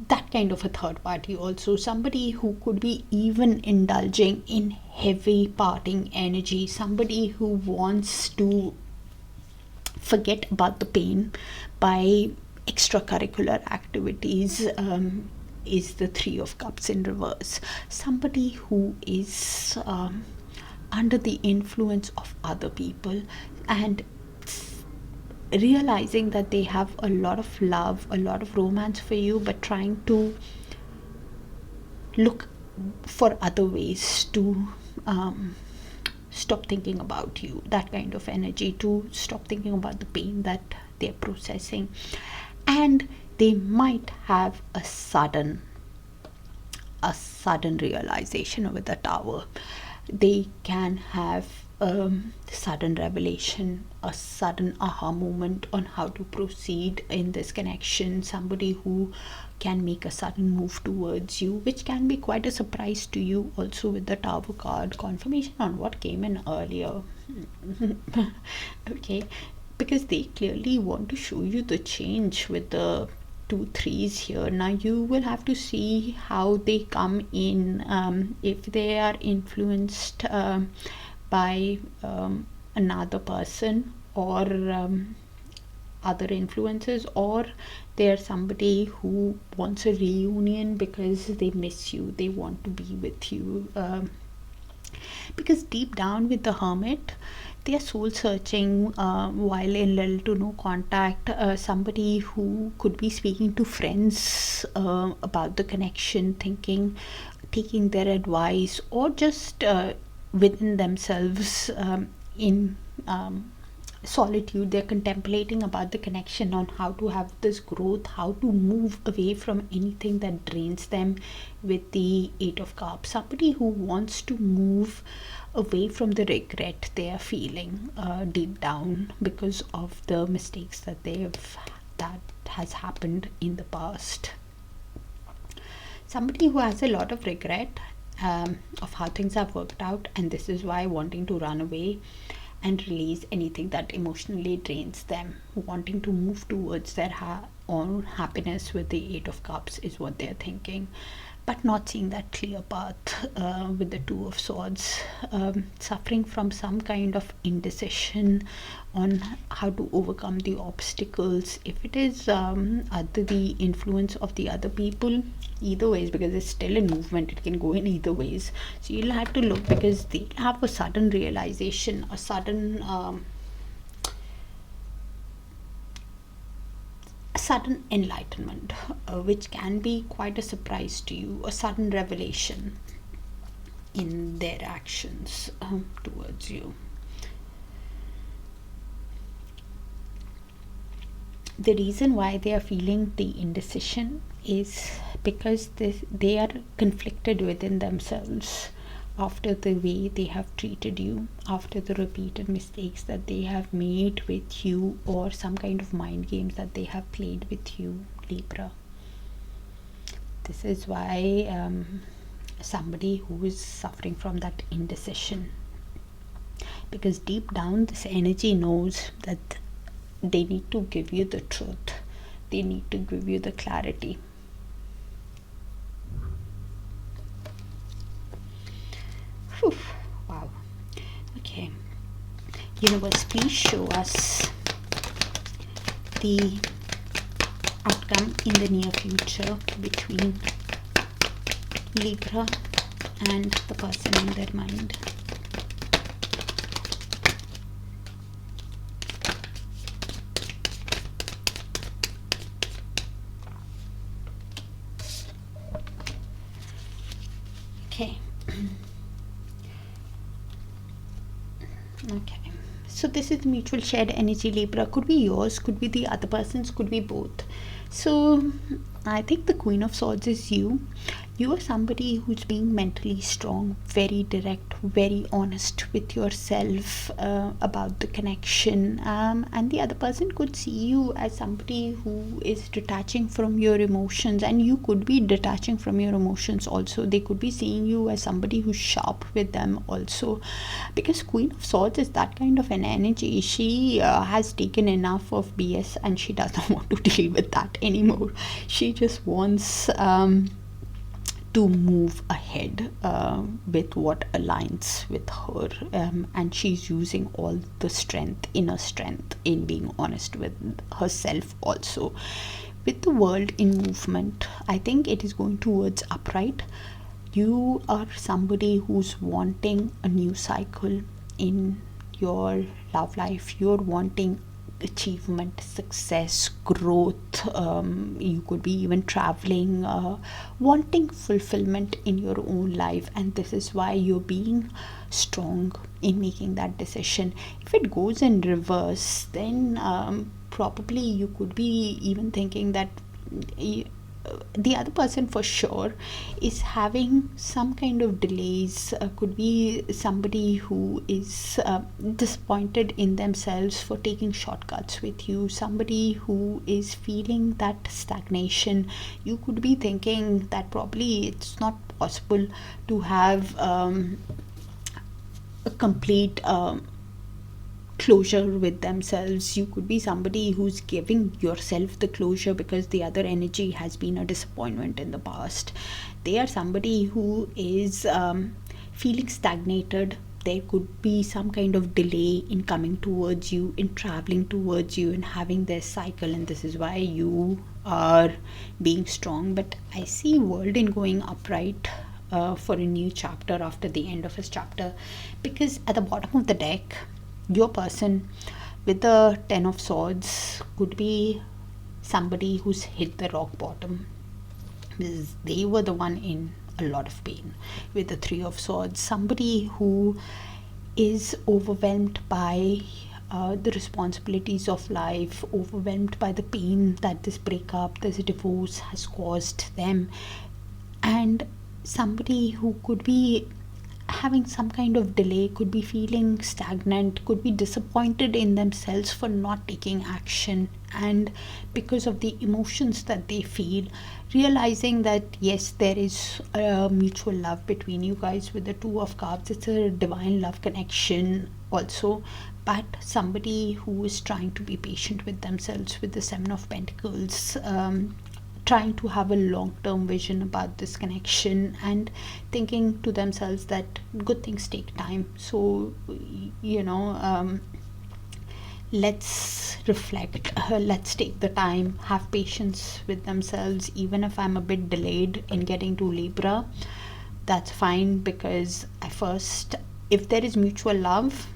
that kind of a third party. Also somebody who could be even indulging in heavy parting energy, somebody who wants to forget about the pain by extracurricular activities, is the 3 of Cups in reverse. Somebody who is under the influence of other people and realizing that they have a lot of love, a lot of romance for you, but trying to look for other ways to stop thinking about you, that kind of energy, to stop thinking about the pain that they're processing. And they might have a sudden realization with the Tower. They can have sudden revelation, a sudden aha moment on how to proceed in this connection. Somebody who can make a sudden move towards you, which can be quite a surprise to you also with the Tower card. Confirmation on what came in earlier. Okay, because they clearly want to show you the change with the 2 3s here. Now you will have to see how they come in, if they are influenced by another person or other influences, or they're somebody who wants a reunion because they miss you, they want to be with you, because deep down with the Hermit, they are soul searching while in little to no contact. Somebody who could be speaking to friends about the connection, thinking, taking their advice, or just within themselves in solitude, they're contemplating about the connection, on how to have this growth, how to move away from anything that drains them with the 8 of Cups. Somebody who wants to move away from the regret they are feeling deep down because of the mistakes that has happened in the past. Somebody who has a lot of regret of how things have worked out, and this is why wanting to run away and release anything that emotionally drains them, wanting to move towards their own happiness with the 8 of Cups is what they're thinking. but not seeing that clear path with the Two of Swords, suffering from some kind of indecision on how to overcome the obstacles. If it is under the influence of the other people, either ways, because it's still in movement, it can go in either ways. So you'll have to look, because they have a sudden realization, a sudden enlightenment, which can be quite a surprise to you, a sudden revelation in their actions towards you. The reason why they are feeling the indecision is because they are conflicted within themselves after the way they have treated you, after the repeated mistakes that they have made with you, or some kind of mind games that they have played with you, Libra. This is why somebody who is suffering from that indecision, because deep down this energy knows that they need to give you the truth, they need to give you the clarity. Whew. Wow. Okay, universe, please show us the outcome in the near future between Libra and the person in their mind. Okay. Okay, so this is mutual shared energy, Libra. Could be yours, could be the other person's, could be both. So I think the Queen of Swords is you. You are somebody who's being mentally strong, very direct, very honest with yourself about the connection, and the other person could see you as somebody who is detaching from your emotions, and you could be detaching from your emotions also. They could be seeing you as somebody who's sharp with them also, because Queen of Swords is that kind of an energy. She has taken enough of BS and she doesn't want to deal with that anymore. She just wants to move ahead with what aligns with her, and she's using all the strength, inner strength, in being honest with herself also. With the world in movement, I think it is going towards upright. You are somebody who's wanting a new cycle in your love life. You're wanting achievement, success, growth. You could be even traveling, wanting fulfillment in your own life, and this is why you're being strong in making that decision. If it goes in reverse, then probably you could be even thinking that the other person for sure is having some kind of delays. Could be somebody who is disappointed in themselves for taking shortcuts with you, somebody who is feeling that stagnation. You could be thinking that probably it's not possible to have a complete closure with themselves. You could be somebody who's giving yourself the closure because the other energy has been a disappointment in the past. They are somebody who is feeling stagnated. There could be some kind of delay in coming towards you, in traveling towards you, and having their cycle, and this is why you are being strong. But I see world in going upright for a new chapter after the end of his chapter, because at the bottom of the deck, your person with the Ten of Swords could be somebody who's hit the rock bottom, because they were the one in a lot of pain. With the Three of Swords, somebody who is overwhelmed by the responsibilities of life, overwhelmed by the pain that this breakup, this divorce has caused them, and somebody who could be having some kind of delay, could be feeling stagnant, could be disappointed in themselves for not taking action, and because of the emotions that they feel, realizing that yes, there is a mutual love between you guys. With the Two of Cups, it's a divine love connection also, but somebody who is trying to be patient with themselves. With the Seven of Pentacles, trying to have a long-term vision about this connection and thinking to themselves that good things take time. So let's reflect, let's take the time, have patience with themselves. Even if I'm a bit delayed in getting to Libra, that's fine, because at first, if there is mutual love,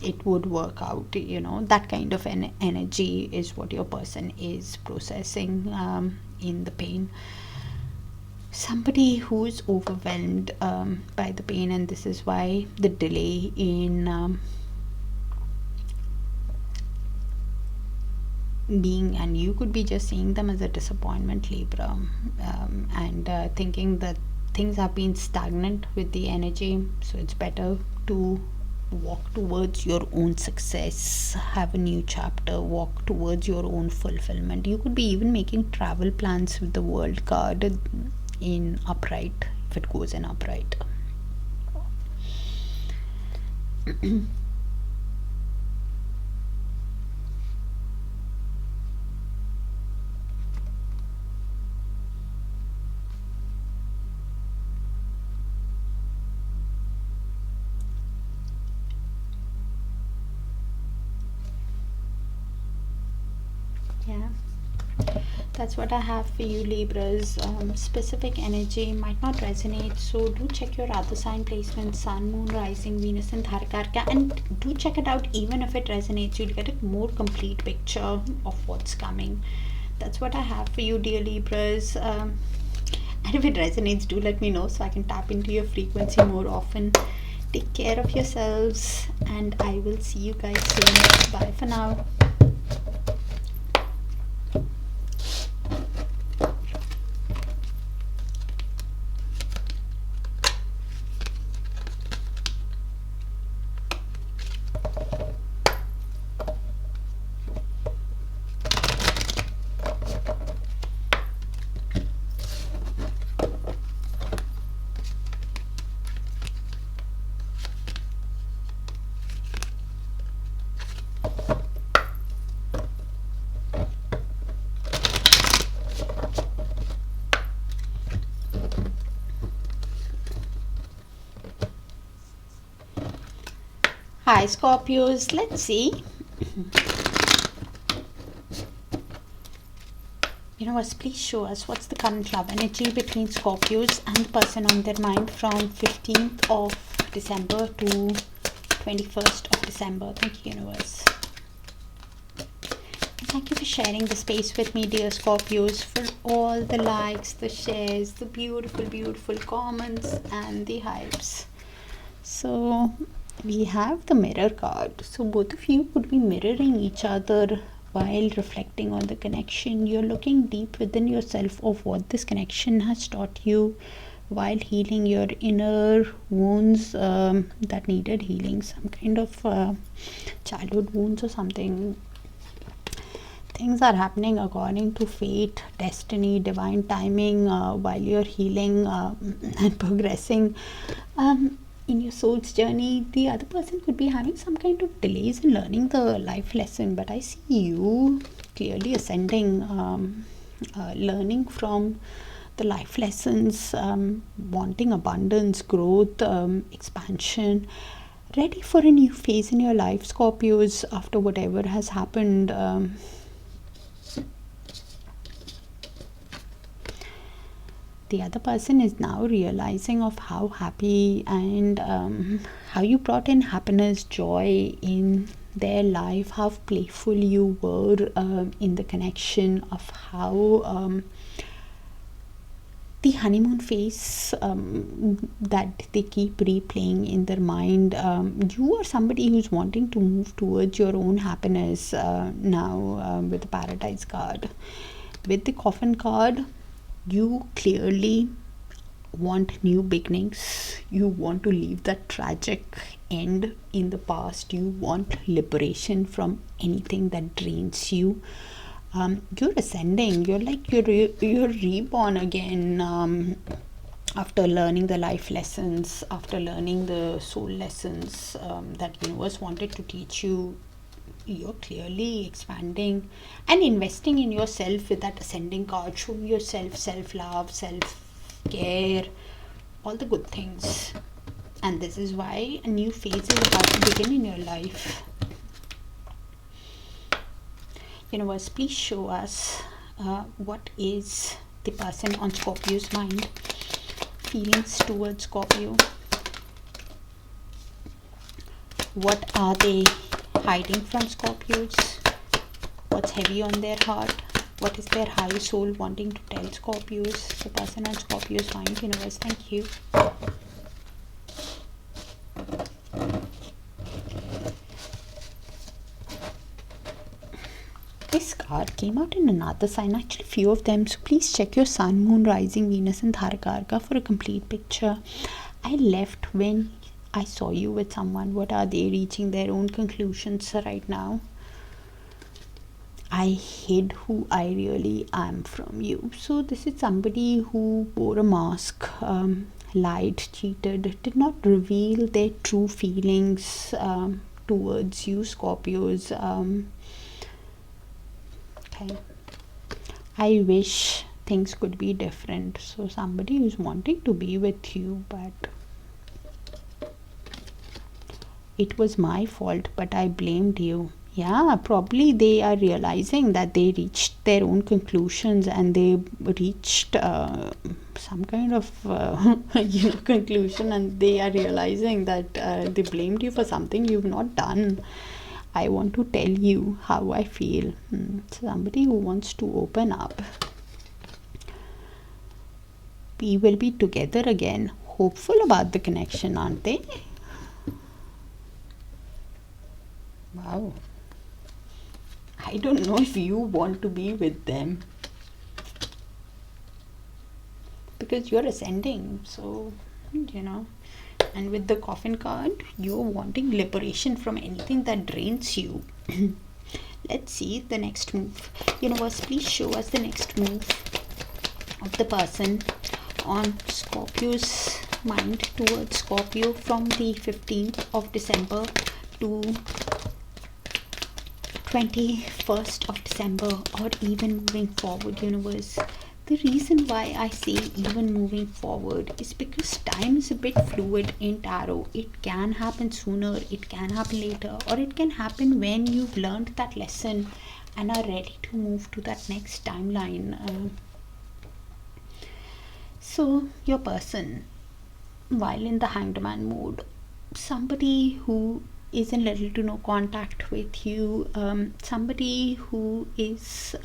it would work out. That kind of an energy is what your person is processing in the pain. Somebody who is overwhelmed by the pain, and this is why the delay in being, and you could be just seeing them as a disappointment, Libra, and thinking that things have been stagnant with the energy. So it's better to walk towards your own success, have a new chapter, walk towards your own fulfillment. You could be even making travel plans with the World card in upright, if it goes in upright. Yeah, that's what I have for you, Libras. Specific energy might not resonate, so do check your other sign placements: Sun, Moon, Rising, Venus, and Darakaraka, and do check it out. Even if it resonates, you'll get a more complete picture of what's coming. That's what I have for you, dear Libras. And if it resonates, do let me know so I can tap into your frequency more often. Take care of yourselves, and I will see you guys soon. Bye for now. Hi Scorpios, let's see. Universe, please show us what's the current love energy between Scorpios and the person on their mind from 15th of December to 21st of December. Thank you, Universe. And thank you for sharing the space with me, dear Scorpios, for all the likes, the shares, the beautiful, beautiful comments, and the hypes. So we have the mirror card. So both of you could be mirroring each other while reflecting on the connection. You're looking deep within yourself of what this connection has taught you while healing your inner wounds that needed healing, some kind of childhood wounds or something. Things are happening according to fate, destiny, divine timing while you're healing and progressing in your soul's journey. The other person could be having some kind of delays in learning the life lesson, but I see you clearly ascending, learning from the life lessons, wanting abundance, growth, expansion, ready for a new phase in your life, Scorpios, after whatever has happened. The other person is now realizing of how happy and how you brought in happiness, joy in their life, how playful you were in the connection, of how the honeymoon phase that they keep replaying in their mind. You are somebody who's wanting to move towards your own happiness now with the Paradise card. With the Coffin card, you clearly want new beginnings. You want to leave that tragic end in the past. You want liberation from anything that drains you. You're ascending. You're like you're reborn again after learning the life lessons, after learning the soul lessons that universe wanted to teach you. you're clearly expanding and investing in yourself with that ascending card, showing yourself self-love, self-care, all the good things. And this is why a new phase is about to begin in your life. Universe, please show us what is the person on Scorpio's mind, feelings towards Scorpio. What are they hiding from Scorpios? What's heavy on their heart? What is their high soul wanting to tell Scorpios? The person on Scorpio's mind. Universe, thank you. This card came out in another sign, actually few of them, so please check your sun, moon, rising, Venus and Darakaraka for a complete picture. I left when I saw you with someone. What are they reaching their own conclusions right now? I hid who I really am from you. So this is somebody who wore a mask, lied, cheated, did not reveal their true feelings towards you, Scorpios. Okay, I wish things could be different. So somebody who's wanting to be with you, but it was my fault, but I blamed you. Yeah, probably they are realizing that they reached their own conclusions and they reached some kind of conclusion, and they are realizing that they blamed you for something you've not done. I want to tell you how I feel. Somebody who wants to open up. We will be together again. Hopeful about the connection, aren't they? Wow. I don't know if you want to be with them, because you're ascending, so you know. And with the coffin card, you're wanting liberation from anything that drains you. Let's see the next move. Universe, please show us the next move of the person on Scorpio's mind towards Scorpio from the 15th of December to 21st of December, or even moving forward. Universe, the reason why I say even moving forward is because time is a bit fluid in tarot. It can happen sooner, it can happen later, or it can happen when you've learned that lesson and are ready to move to that next timeline. So your person, while in the hanged man mode, somebody who is in little to no contact with you, somebody who is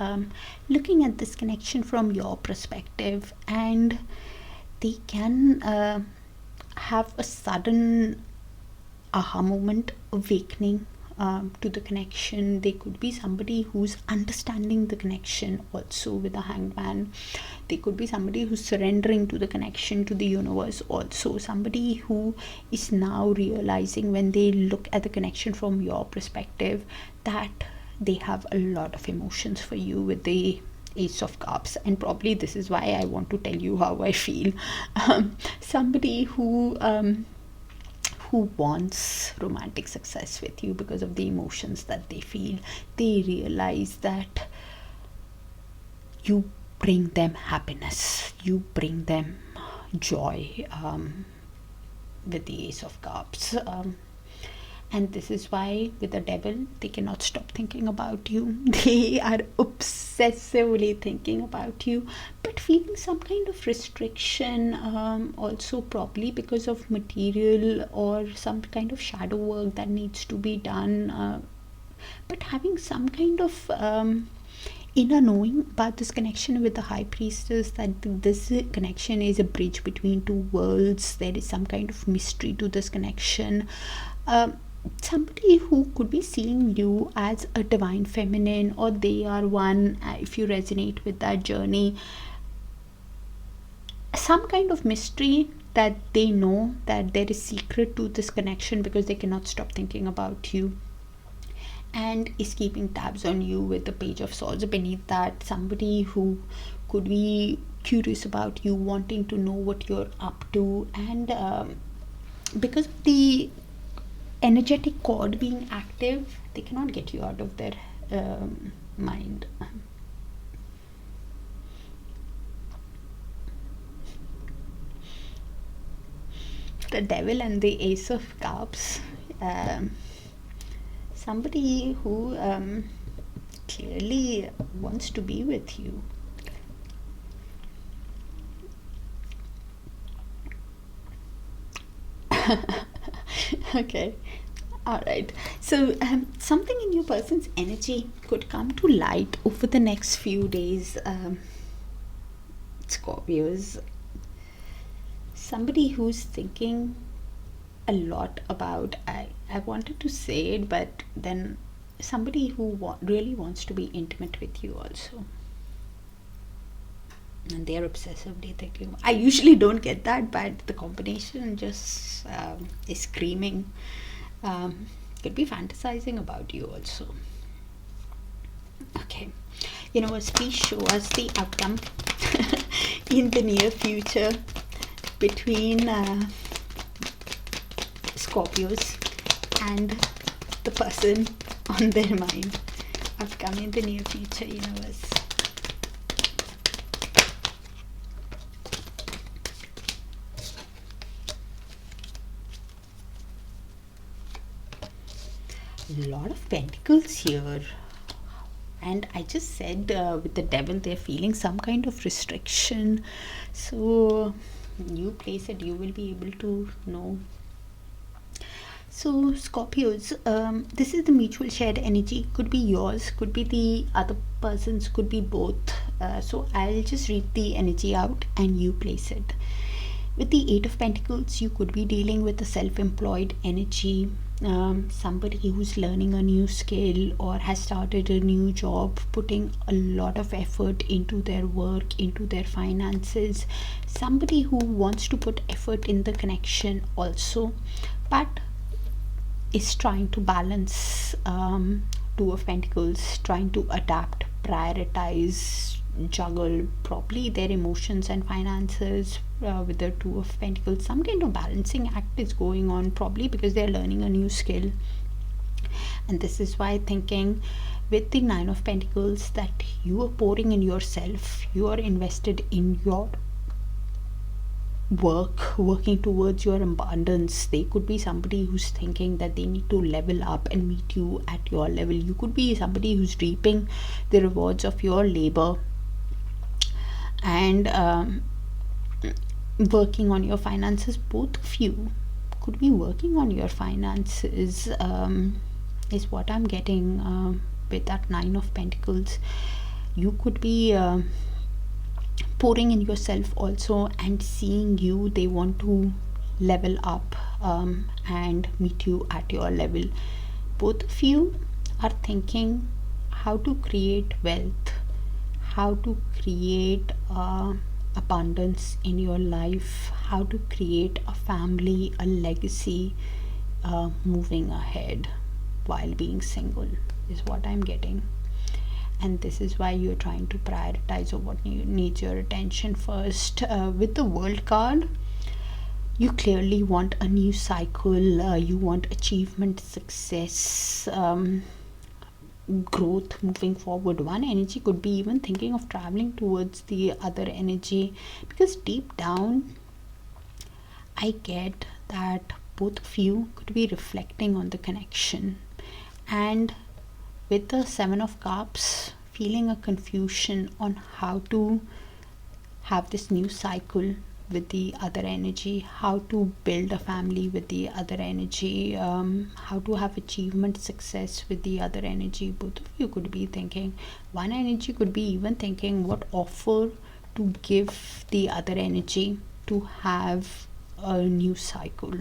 looking at this connection from your perspective, and they can have a sudden aha moment, awakening to the connection. They could be somebody who's understanding the connection also with the hanged man. They could be somebody who's surrendering to the connection, to the universe also. Somebody who is now realizing, when they look at the connection from your perspective, that they have a lot of emotions for you with the Ace of Cups. And probably this is why I want to tell you how I feel. Somebody who wants romantic success with you because of the emotions that they feel. They realize that you bring them happiness, you bring them joy with the Ace of Cups. And this is why with the Devil, they cannot stop thinking about you. They are obsessively thinking about you, but feeling some kind of restriction, also probably because of material or some kind of shadow work that needs to be done, but having some kind of inner knowing about this connection with the High Priestess, that this connection is a bridge between two worlds. There is some kind of mystery to this connection. Somebody who could be seeing you as a divine feminine, or they are one, if you resonate with that journey. Some kind of mystery that they know that there is secret to this connection, because they cannot stop thinking about you, and is keeping tabs on you with the Page of Swords beneath that. Somebody who could be curious about you, wanting to know what you're up to, and because of the energetic cord being active. They cannot get you out of their mind. The devil and the ace of cups. Somebody who clearly wants to be with you. Okay, all right. So something in your person's energy could come to light over the next few days, Scorpios. Somebody who's thinking a lot about, I wanted to say it, but then somebody who really wants to be intimate with you also. And they are obsessively thinking. I usually don't get that, but the combination just is screaming. Could be fantasizing about you also. Okay, universe, please show us the outcome in the near future between Scorpios and the person on their mind. Outcome in the near future, universe. Lot of pentacles here, and I just said with the devil they're feeling some kind of restriction, so you place it, you will be able to know. So Scorpios, this is the mutual shared energy. Could be yours, could be the other person's, could be both. So I'll just read the energy out and you place it. With the Eight of Pentacles, you could be dealing with a self-employed energy, somebody who's learning a new skill or has started a new job, putting a lot of effort into their work, into their finances. Somebody who wants to put effort in the connection also, but is trying to balance. Two of Pentacles, trying to adapt, prioritize, juggle properly their emotions and finances with the Two of Pentacles. Some kind of balancing act is going on, probably because they're learning a new skill. And this is why thinking with the Nine of Pentacles that you are pouring in yourself, you are invested in your work, working towards your abundance. They could be somebody who's thinking that they need to level up and meet you at your level. You could be somebody who's reaping the rewards of your labor and working on your finances. Both of you could be working on your finances, is what I'm getting with that Nine of Pentacles. You could be pouring in yourself also and seeing you. They want to level up and meet you at your level. Both of you are thinking how to create wealth, how to create abundance in your life, how to create a family, a legacy, moving ahead while being single is what I'm getting. And this is why you're trying to prioritize or what needs your attention first. With the World card, you clearly want a new cycle, you want achievement, success, growth, moving forward. One energy could be even thinking of traveling towards the other energy, because deep down I get that both of you could be reflecting on the connection. And with the Seven of Cups, feeling a confusion on how to have this new cycle with the other energy, how to build a family with the other energy, how to have achievement, success with the other energy. Both of you could be thinking. One energy could be even thinking what offer to give the other energy to have a new cycle,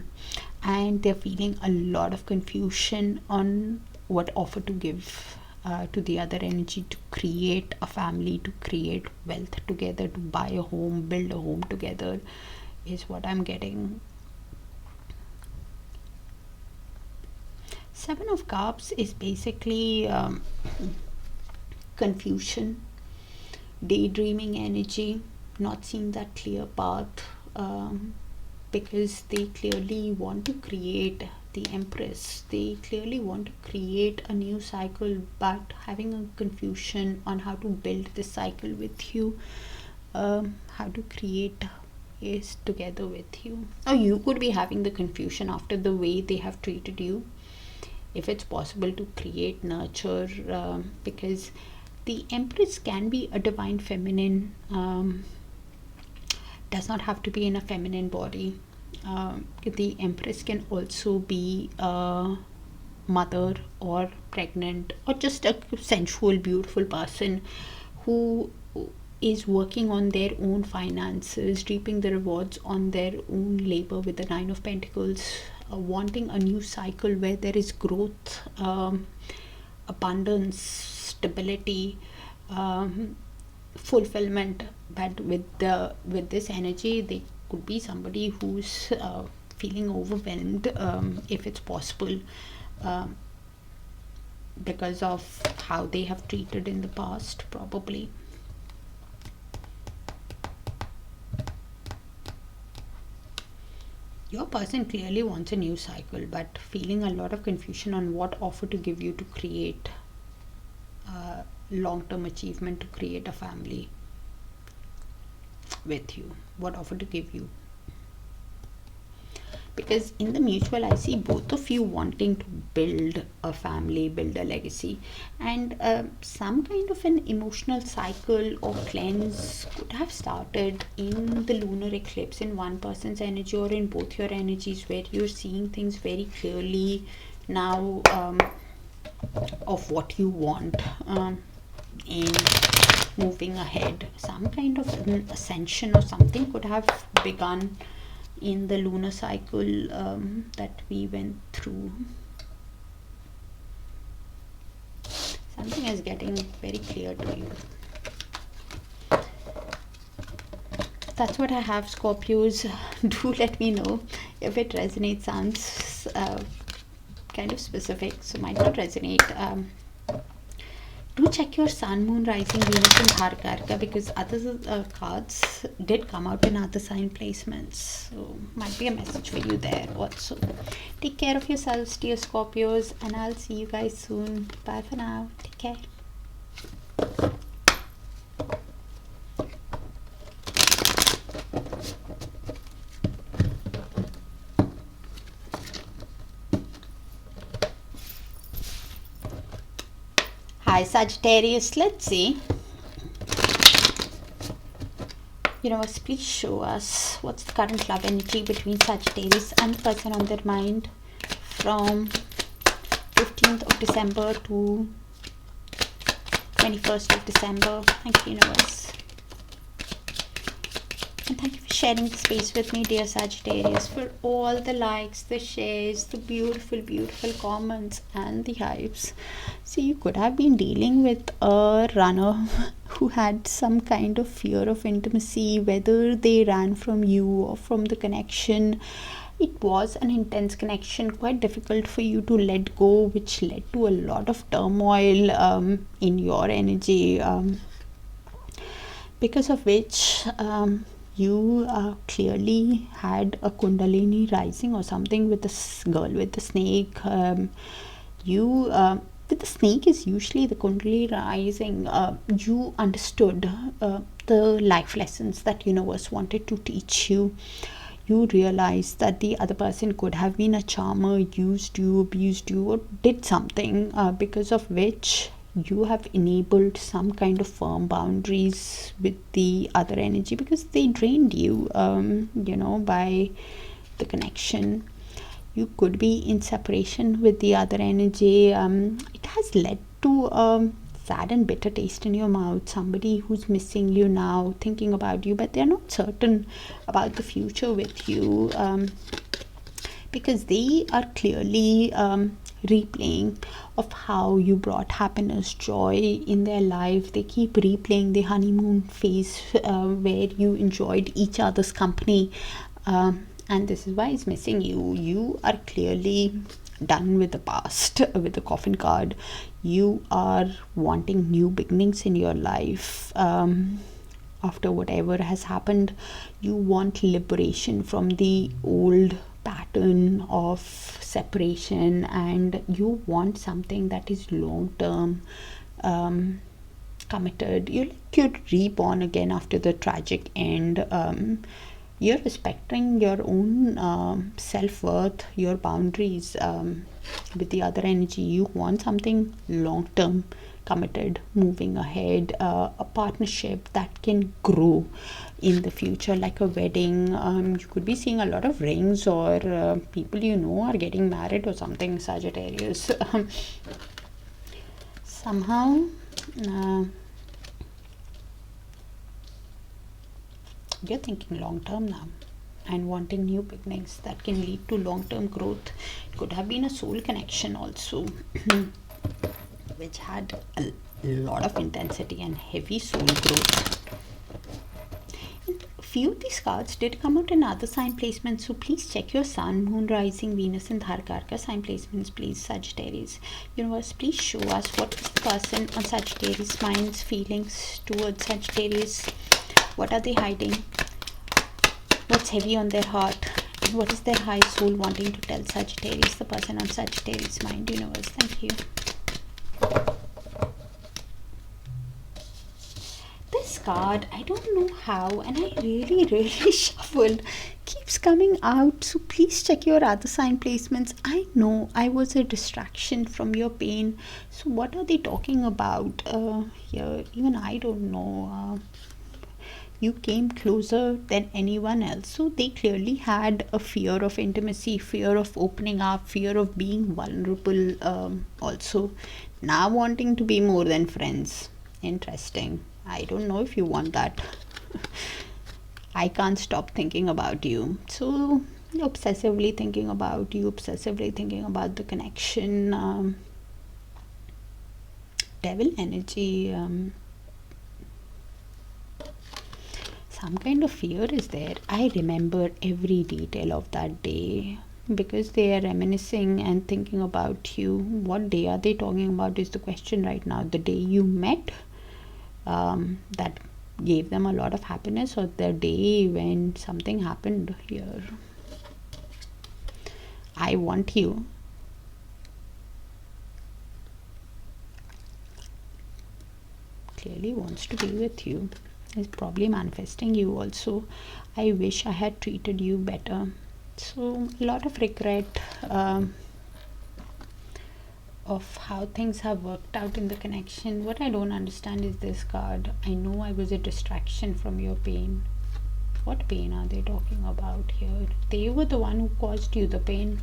and they're feeling a lot of confusion on what offer to give to the other energy to create a family, to create wealth together, to buy a home, build a home together, is what I'm getting. Seven of Cups is basically confusion, daydreaming energy, not seeing that clear path, because they clearly want to create the Empress. They clearly want to create a new cycle, but having a confusion on how to build this cycle with you, how to create is together with you. Or you could be having the confusion after the way they have treated you, if it's possible to create nurture, because the Empress can be a divine feminine, does not have to be in a feminine body. The Empress can also be a mother or pregnant or just a sensual, beautiful person who is working on their own finances, reaping the rewards on their own labor with the Nine of Pentacles, wanting a new cycle where there is growth, abundance, stability, fulfillment. But with this energy, they could be somebody who's feeling overwhelmed, if it's possible, because of how they have treated in the past, probably. Your person clearly wants a new cycle, but feeling a lot of confusion on what offer to give you to create long-term achievement, to create a family with you. What offer to give you? Because in the mutual, I see both of you wanting to build a family, build a legacy, and some kind of an emotional cycle or cleanse could have started in the lunar eclipse, in one person's energy or in both your energies, where you're seeing things very clearly now, of what you want, in moving ahead. Some kind of an ascension or something could have begun in the lunar cycle that we went through. Something is getting very clear to you. That's what I have, Scorpios. Do let me know if it resonates. Sounds kind of specific, so might not resonate. Do check your sun, moon, rising, Venus and Darakaraka, because other cards did come out in other sign placements, so might be a message for you there also. Take care of yourselves, dear Scorpios, and I'll see you guys soon. Bye for now. Take care. Hi Sagittarius, let's see. Universe, please show us what's the current love energy between Sagittarius and the person on their mind from 15th of December to 21st of December. Thank you, Universe. And thank you for sharing the space with me, dear Sagittarius, for all the likes, the shares, the beautiful, beautiful comments and the hypes. See, you could have been dealing with a runner who had some kind of fear of intimacy, whether they ran from you or from the connection. It was an intense connection, quite difficult for you to let go, which led to a lot of turmoil in your energy, because of which you clearly had a Kundalini rising or something with this girl with the snake. With the snake is usually the Kundalini rising. You understood the life lessons that universe wanted to teach you. You realized that the other person could have been a charmer, used you, abused you, or did something because of which you have enabled some kind of firm boundaries with the other energy, because they drained you, by the connection. You could be in separation with the other energy. It has led to a sad and bitter taste in your mouth. Somebody who's missing you now, thinking about you, but they're not certain about the future with you, because they are clearly replaying of how you brought happiness, joy in their life. They keep replaying the honeymoon phase where you enjoyed each other's company, and this is why it's missing you. You are clearly done with the past with the coffin card. You are wanting new beginnings in your life. After whatever has happened, you want liberation from the old pattern of separation, and you want something that is long term, committed. You're reborn again after the tragic end. You're respecting your own self-worth, your boundaries. With the other energy, you want something long term, committed, moving ahead, a partnership that can grow in the future, like a wedding. You could be seeing a lot of rings, or people you know are getting married or something, Sagittarius. Somehow you're thinking long term now and wanting new beginnings that can lead to long term growth. It could have been a soul connection also, which had a lot of intensity and heavy soul growth. Few of these cards did come out in other sign placements, so please check your sun, moon, rising, Venus and Darakaraka sign placements, please, Sagittarius. Universe, please show us what is the person on Sagittarius' mind's feelings towards Sagittarius. What are they hiding? What's heavy on their heart? And what is their high soul wanting to tell Sagittarius, the person on Sagittarius' mind? Universe, thank you. This card, I don't know how, and I really shuffled, keeps coming out, so please check your other sign placements. I know I was a distraction from your pain, so what are they talking about here? Even I don't know. You came closer than anyone else, so they clearly had a fear of intimacy, fear of opening up, fear of being vulnerable, also now wanting to be more than friends. Interesting. I don't know if you want that. I can't stop thinking about you. So obsessively thinking about you, obsessively thinking about the connection. Devil energy. Some kind of fear is there. I remember every detail of that day because they are reminiscing and thinking about you. What day are they talking about is the question right now. The day you met, that gave them a lot of happiness, or the day when something happened here. I want you. Clearly wants to be with you. Is probably manifesting you also. I wish I had treated you better. So a lot of regret of how things have worked out in the connection. What I don't understand is this card. I know I was a distraction from your pain. What pain are they talking about here? They were the one who caused you the pain.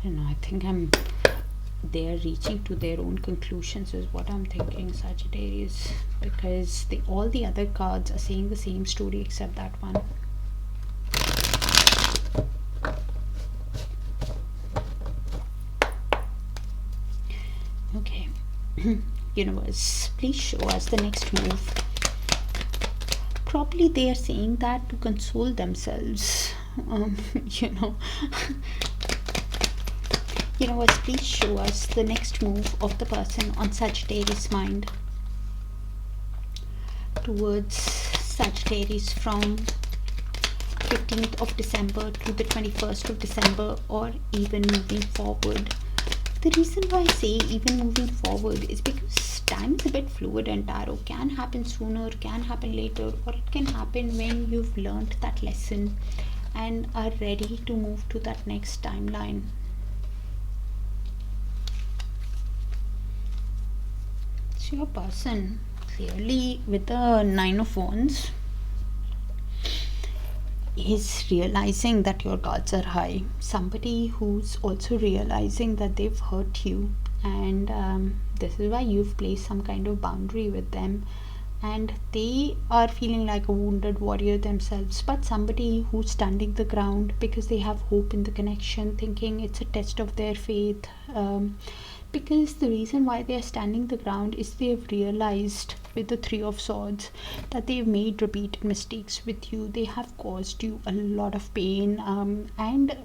I think they're reaching to their own conclusions is what I'm thinking, Sagittarius, because all the other cards are saying the same story except that one. Okay. Universe, please show us the next move. Probably they are saying that to console themselves. Universe, please show us the next move of the person on Sagittarius' mind towards Sagittarius from 15th of December to the 21st of December, or even moving forward. The reason why I say even moving forward is because time is a bit fluid, and tarot can happen sooner, can happen later, or it can happen when you've learned that lesson and are ready to move to that next timeline. Your person clearly with the 9 of Wands is realizing that your guards are high. Somebody who's also realizing that they've hurt you, and this is why you've placed some kind of boundary with them, and they are feeling like a wounded warrior themselves, but somebody who's standing the ground because they have hope in the connection, thinking it's a test of their faith. because the reason why they are standing the ground is they have realized with the Three of Swords that they've made repeated mistakes with you. They have caused you a lot of pain, and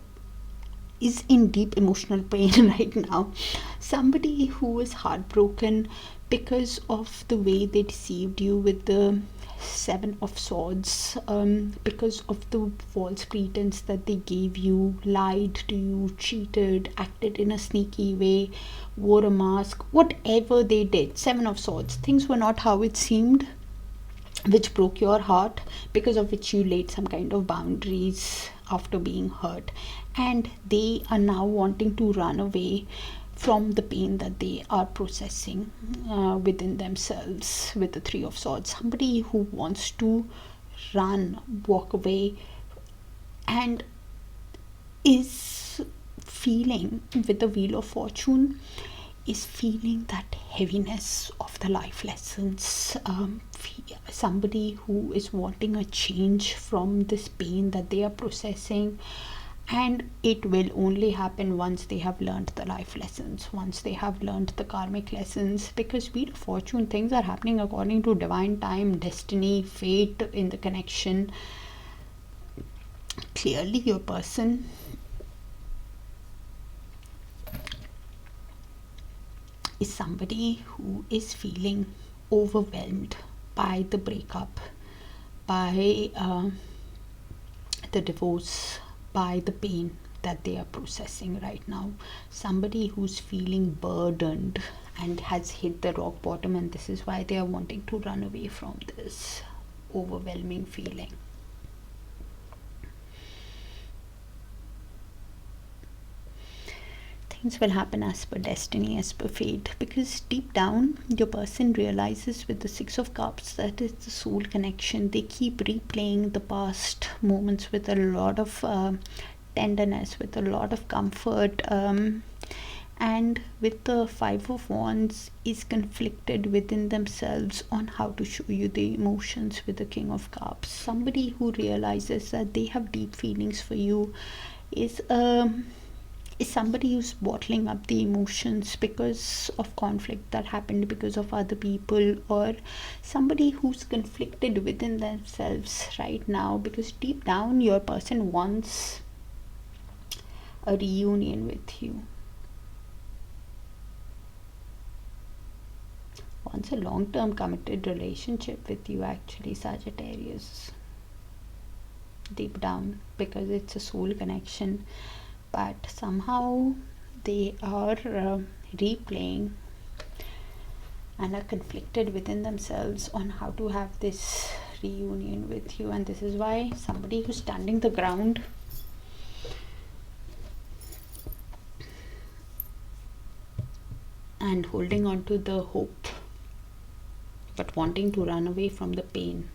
is in deep emotional pain right now. Somebody who is heartbroken because of the way they deceived you with the Seven of Swords, because of the false pretense that they gave you, lied to you, cheated, acted in a sneaky way, wore a mask, whatever they did. Seven of Swords, things were not how it seemed, which broke your heart, because of which you laid some kind of boundaries after being hurt, and they are now wanting to run away from the pain that they are processing within themselves with the Three of Swords. Somebody who wants to run, walk away, and is feeling with the Wheel of Fortune, is feeling that heaviness of the life lessons. Somebody who is wanting a change from this pain that they are processing, and it will only happen once they have learned the life lessons, once they have learned the karmic lessons. Because Wheel of Fortune, things are happening according to divine time, destiny, fate in the connection. Clearly your person is somebody who is feeling overwhelmed by the breakup, by the divorce, by the pain that they are processing right now. Somebody who's feeling burdened and has hit the rock bottom, and this is why they are wanting to run away from this overwhelming feeling. Things will happen as per destiny, as per fate, because deep down your person realizes with the Six of Cups that it's the soul connection. They keep replaying the past moments with a lot of tenderness, with a lot of comfort, and with the Five of Wands is conflicted within themselves on how to show you the emotions with the King of Cups. Somebody who realizes that they have deep feelings for you is somebody who's bottling up the emotions because of conflict that happened because of other people, or somebody who's conflicted within themselves right now, because deep down your person wants a reunion with you, wants a long-term committed relationship with you, actually, Sagittarius, deep down, because it's a soul connection. But somehow they are replaying and are conflicted within themselves on how to have this reunion with you. And this is why somebody who's standing the ground and holding on to the hope, but wanting to run away from the pain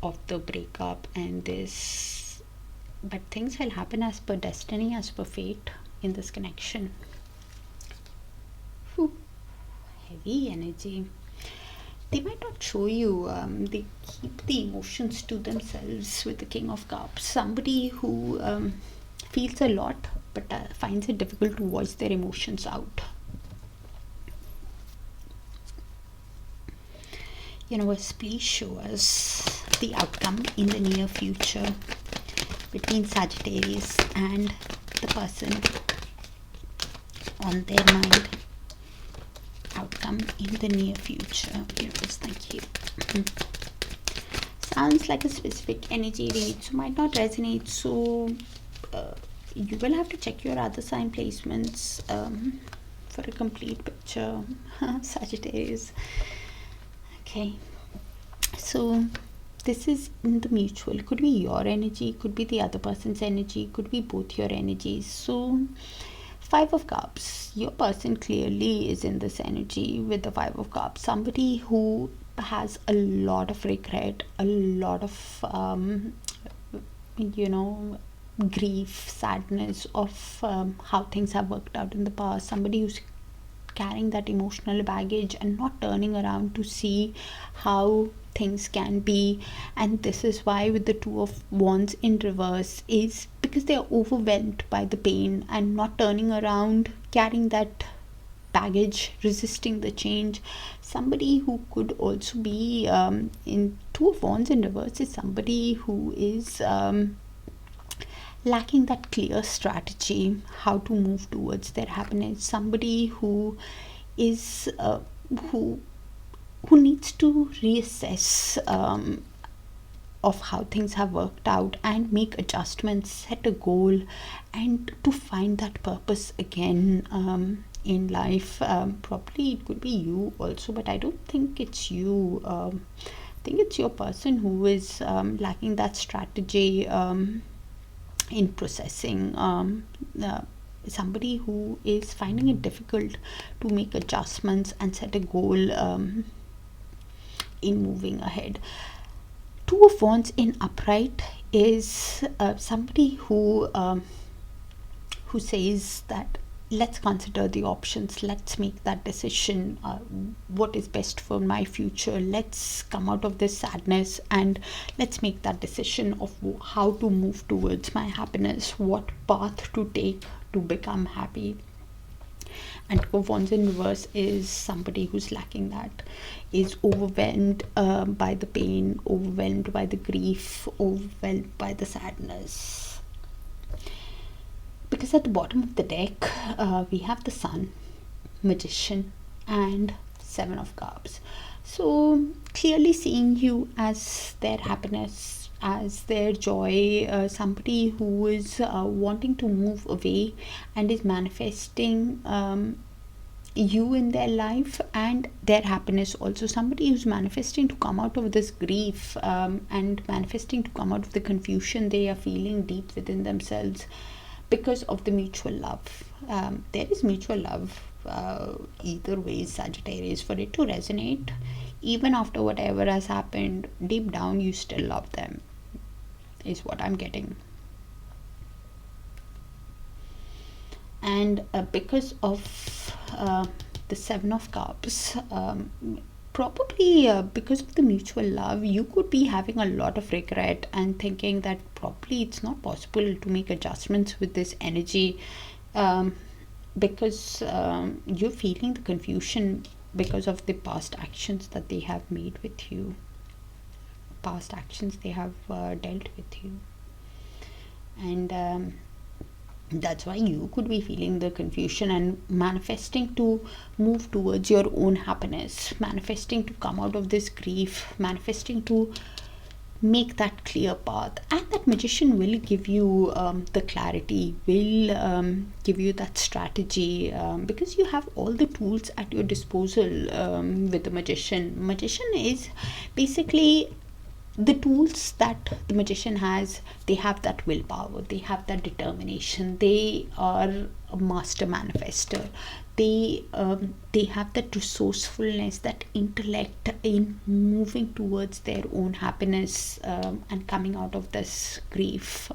of the breakup and this. But things will happen as per destiny, as per fate in this connection. Whew. Heavy energy. They might not show you, they keep the emotions to themselves with the King of Cups. Somebody who feels a lot but finds it difficult to voice their emotions out. Universe, please show us the outcome in the near future between Sagittarius and the person on their mind. Outcome in the near future. Universe, thank you. Sounds like a specific energy read, so might not resonate, so you will have to check your other sign placements for a complete picture. Sagittarius. Okay, so this is in the mutual. Could be your energy, could be the other person's energy, could be both your energies. So Five of Cups, your person clearly is in this energy with the Five of Cups. Somebody who has a lot of regret, a lot of grief, sadness of how things have worked out in the past. Somebody who's carrying that emotional baggage and not turning around to see how things can be. And this is why with the Two of Wands in reverse is because they are overwhelmed by the pain and not turning around, carrying that baggage, resisting the change. Somebody who could also be in Two of Wands in reverse is somebody who is lacking that clear strategy how to move towards their happiness. Somebody who is who needs to reassess of how things have worked out and make adjustments, set a goal, and to find that purpose again in life. Probably it could be you also, but I don't think it's you. I think it's your person who is lacking that strategy in processing. Somebody who is finding it difficult to make adjustments and set a goal in moving ahead. Two of Wands in upright is somebody who says that let's consider the options, let's make that decision, what is best for my future, let's come out of this sadness and let's make that decision of how to move towards my happiness, what path to take to become happy. And Two of Wands in reverse is somebody who's lacking that, is overwhelmed by the pain, overwhelmed by the grief, overwhelmed by the sadness. Because at the bottom of the deck, we have the Sun, Magician, and Seven of Cups. So clearly seeing you as their happiness, as their joy, somebody who is wanting to move away and is manifesting you in their life and their happiness also. Somebody who's manifesting to come out of this grief and manifesting to come out of the confusion they are feeling deep within themselves because of the mutual love. There is mutual love either way, Sagittarius. For it to resonate, even after whatever has happened, deep down you still love them, is what I'm getting. And because of the Seven of Cups, probably because of the mutual love, you could be having a lot of regret and thinking that probably it's not possible to make adjustments with this energy, because you're feeling the confusion because of the past actions that they have made with you, past actions they have dealt with you. And that's why you could be feeling the confusion and manifesting to move towards your own happiness, manifesting to come out of this grief, manifesting to make that clear path. And that Magician will give you the clarity, will give you that strategy, because you have all the tools at your disposal with the Magician. Magician is basically the tools that the Magician has. They have that willpower, they have that determination, they are a master manifester, they have that resourcefulness, that intellect in moving towards their own happiness and coming out of this grief.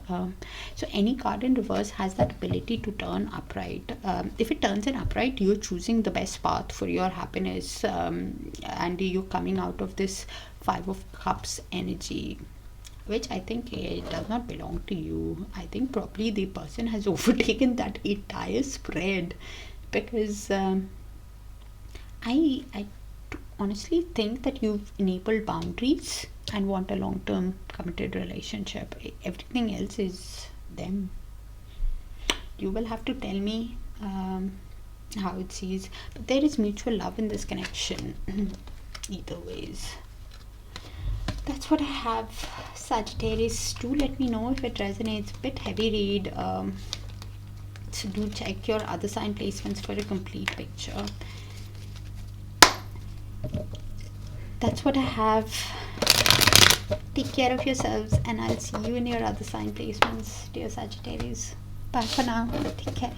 So any card in reverse has that ability to turn upright. If it turns in upright, you're choosing the best path for your happiness, and you're coming out of this Five of Cups energy, which I think it does not belong to you. I think probably the person has overtaken that entire spread, because I honestly think that you've enabled boundaries and want a long-term committed relationship. Everything else is them. You will have to tell me how it sees, but there is mutual love in this connection either ways. That's what I have, Sagittarius. Do let me know if it resonates. A bit heavy read, so do check your other sign placements for a complete picture. That's what I have. Take care of yourselves, and I'll see you in your other sign placements, dear Sagittarius. Bye for now. Take care.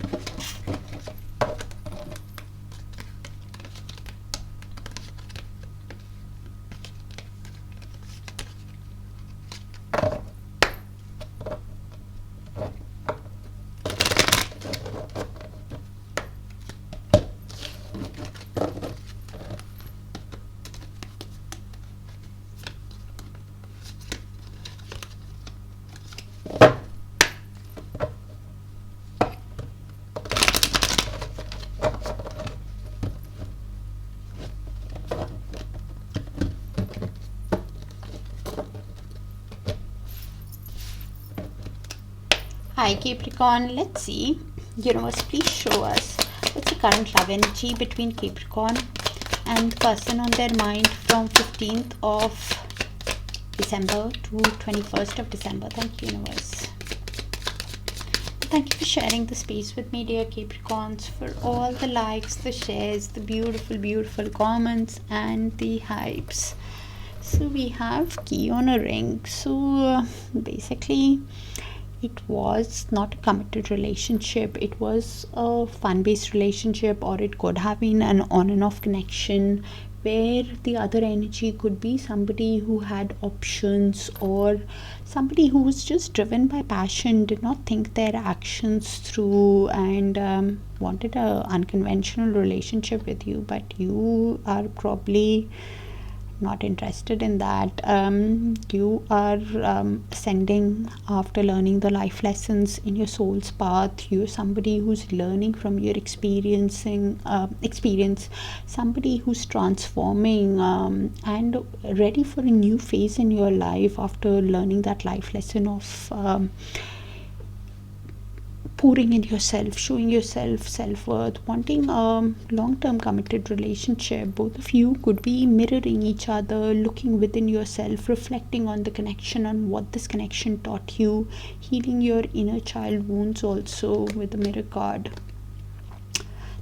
Hi Capricorn, let's see. Universe, please show us what's the current love energy between Capricorn and the person on their mind from 15th of December to 21st of December. Thank you, Universe. Thank you for sharing the space with me, dear Capricorns, for all the likes, the shares, the beautiful comments, and the hypes. So we have key on a ring. So basically, it was not a committed relationship. It was a fun-based relationship, or it could have been an on and off connection where the other energy could be somebody who had options, or somebody who was just driven by passion, did not think their actions through, and wanted a unconventional relationship with you. But you are probably not interested in that. You are ascending after learning the life lessons in your soul's path. You're somebody who's learning from your experience, somebody who's transforming and ready for a new phase in your life after learning that life lesson of pouring in yourself, showing yourself self-worth, wanting a long-term committed relationship. Both of you could be mirroring each other, looking within yourself, reflecting on the connection, on what this connection taught you, healing your inner child wounds also with the mirror card.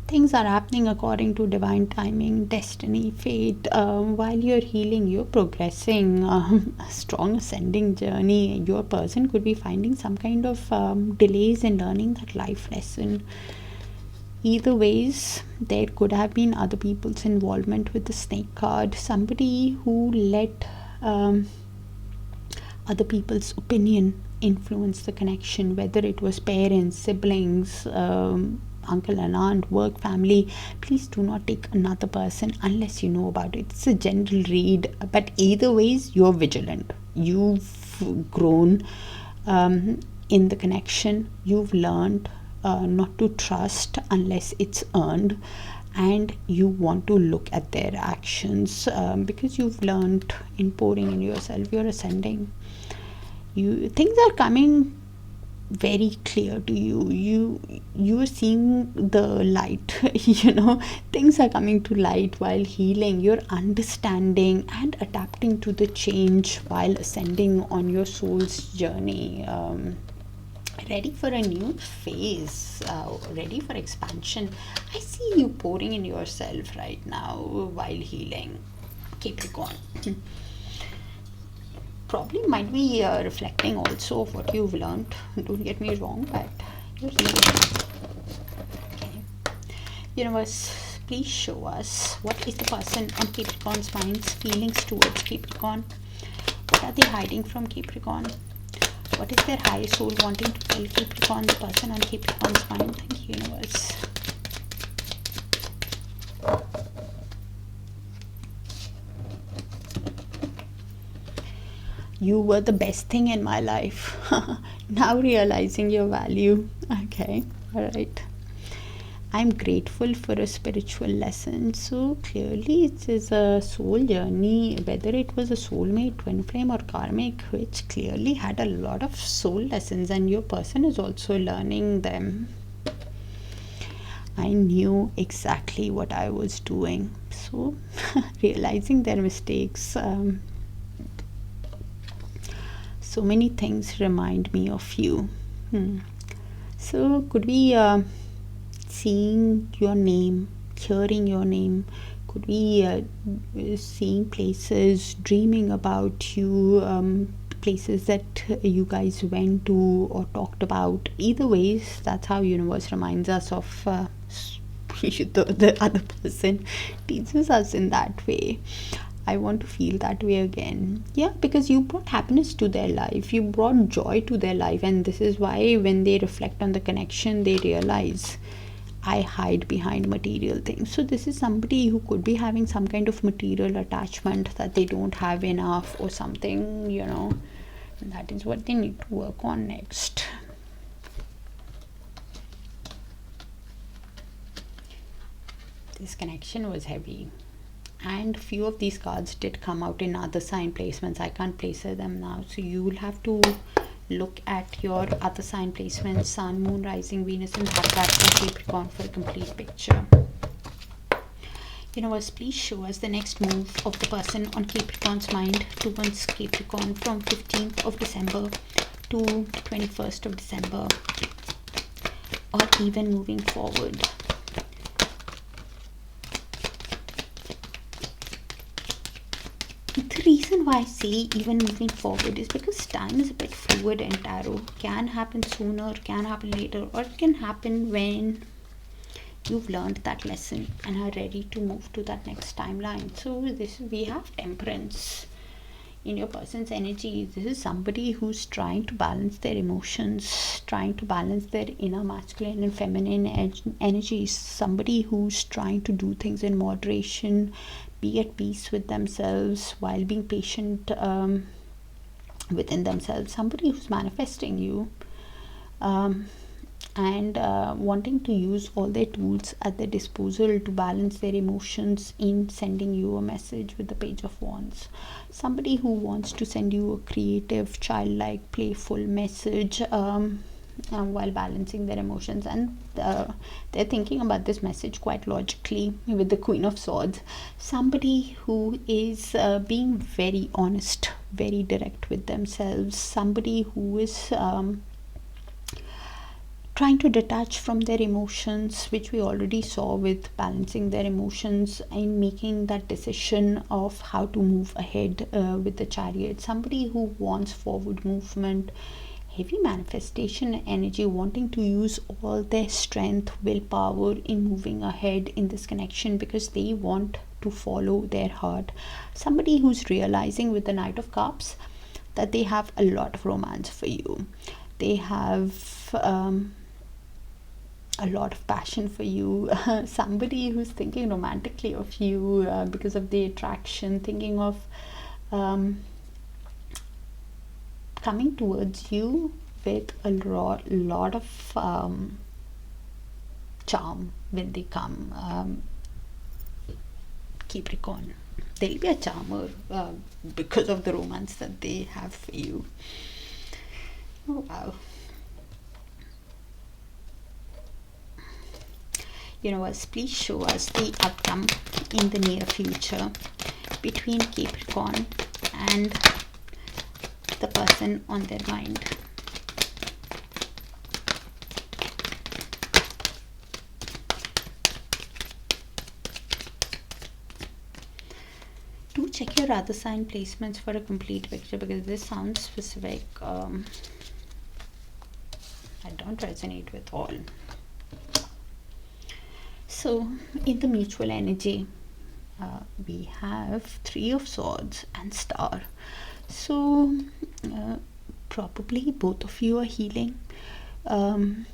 Things are happening according to divine timing, destiny, fate. While you're healing, you're progressing, a strong ascending journey. Your person could be finding some kind of delays in learning that life lesson. Either ways, there could have been other people's involvement with the snake card. Somebody who let other people's opinion influence the connection, whether it was parents, siblings, uncle and aunt, work, family. Please do not take another person unless you know about it. It's a general read, but either ways, you're vigilant. You've grown in the connection. You've learned not to trust unless it's earned, and you want to look at their actions because you've learned in pouring in yourself. You're ascending. Things are coming very clear to you are seeing the light. Things are coming to light while healing. You're understanding and adapting to the change while ascending on your soul's journey, ready for a new phase, ready for expansion. I see you pouring in yourself right now while healing, Capricorn. Probably might be reflecting also of what you've learned. Don't get me wrong, but you're healing. Okay. Universe, please show us what is the person on Capricorn's mind's feelings towards Capricorn. What are they hiding from Capricorn? What is their higher soul wanting to tell Capricorn, the person on Capricorn's mind? Thank you, Universe. You were the best thing in my life. Now realizing your value. Okay, all right. I'm grateful for a spiritual lesson. So clearly it is a soul journey, whether it was a soulmate, twin flame, or karmic, which clearly had a lot of soul lessons, and your person is also learning them. I knew exactly what I was doing. So realizing their mistakes, so many things remind me of you. So could be seeing your name, hearing your name, could be seeing places, dreaming about you, places that you guys went to or talked about. Either ways, that's how universe reminds us of the other person, teaches us in that way. I want to feel that way again. Yeah, because you brought happiness to their life, you brought joy to their life, and this is why when they reflect on the connection, they realize I hide behind material things. So this is somebody who could be having some kind of material attachment that they don't have enough or something, and that is what they need to work on next. This connection was heavy, and few of these cards did come out in other sign placements. I can't place them now, so you will have to look at your other sign placements, Sun, Moon, Rising, Venus, and Darakaraka, Capricorn for a complete picture. Universe, please show us the next move of the person on Capricorn's mind towards Capricorn from 15th of December to 21st of December, or even moving forward. The reason why I say even moving forward is because time is a bit fluid in tarot. Can happen sooner, can happen later, or it can happen when you've learned that lesson and are ready to move to that next timeline. So we have Temperance in your person's energy. This is somebody who's trying to balance their emotions, trying to balance their inner masculine and feminine energies. Somebody who's trying to do things in moderation, be at peace with themselves while being patient within themselves. Somebody who's manifesting you and wanting to use all their tools at their disposal to balance their emotions in sending you a message with the Page of Wands. Somebody who wants to send you a creative, childlike, playful message while balancing their emotions, and they're thinking about this message quite logically with the Queen of Swords. Somebody who is being very honest, very direct with themselves. Somebody who is trying to detach from their emotions, which we already saw with balancing their emotions and making that decision of how to move ahead with the Chariot. Somebody who wants forward movement, heavy manifestation energy, wanting to use all their strength, willpower in moving ahead in this connection because they want to follow their heart. Somebody who's realizing with the Knight of Cups that they have a lot of romance for you. They have a lot of passion for you. Somebody who's thinking romantically of you because of the attraction, thinking of coming towards you with a lot of charm when they come. Capricorn, they'll be a charmer because of the romance that they have for you. Oh wow. Universe, please show us the outcome in the near future between Capricorn and the person on their mind. Do check your other sign placements for a complete picture, because this sounds specific. I don't resonate with all. So in the mutual energy, we have Three of Swords and Star. So probably both of you are healing from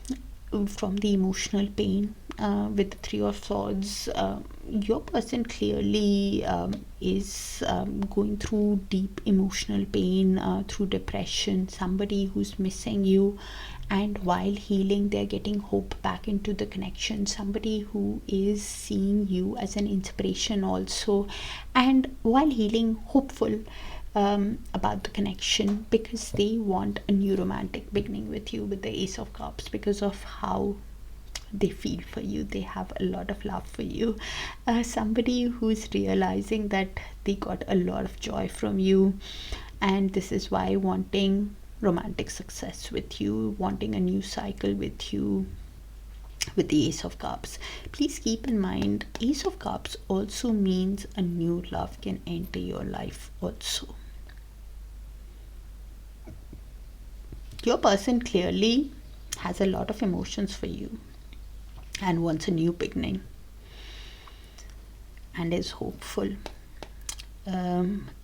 the emotional pain with the Three of Swords. Your person clearly is going through deep emotional pain, through depression. Somebody who's missing you, and while healing they're getting hope back into the connection. Somebody who is seeing you as an inspiration also, and while healing hopeful about the connection, because they want a new romantic beginning with you with the Ace of Cups, because of how they feel for you. They have a lot of love for you. Somebody who's realizing that they got a lot of joy from you, and this is why wanting romantic success with you, wanting a new cycle with you with the Ace of Cups. Please keep in mind, Ace of Cups also means a new love can enter your life also. Your person clearly has a lot of emotions for you and wants a new beginning and is hopeful.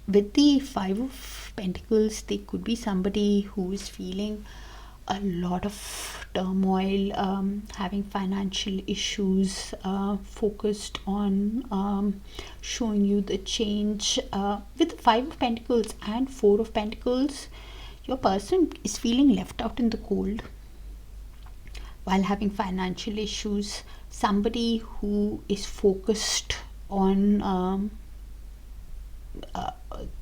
With the Five of Pentacles, they could be somebody who is feeling a lot of turmoil, having financial issues, focused on showing you the change. With the Five of Pentacles and Four of Pentacles, your person is feeling left out in the cold while having financial issues. Somebody who is focused on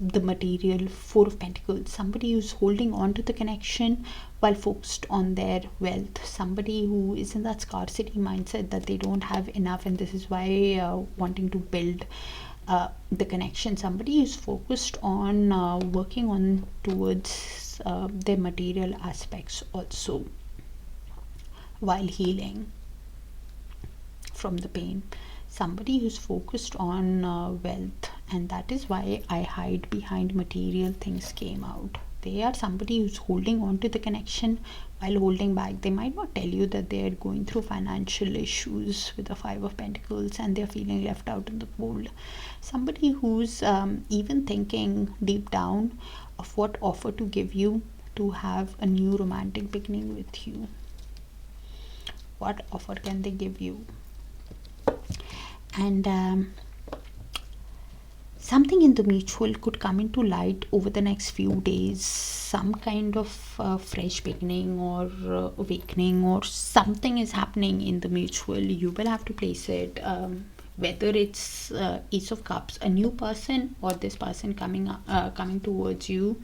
the material, Four of Pentacles. Somebody who's holding on to the connection while focused on their wealth. Somebody who is in that scarcity mindset that they don't have enough, and this is why wanting to build the connection. Somebody who's focused on working on towards their material aspects also, while healing from the pain. Somebody who's focused on wealth, and that is why I hide behind material things came out. They are somebody who's holding on to the connection while holding back. They might not tell you that they are going through financial issues with the Five of Pentacles and they're feeling left out in the cold. Somebody who's even thinking deep down of what offer to give you to have a new romantic beginning with you. What offer can they give you? And something in the mutual could come into light over the next few days. Some kind of fresh beginning or awakening, or something is happening in the mutual. You will have to place it, whether it's Ace of Cups, a new person, or this person coming towards you.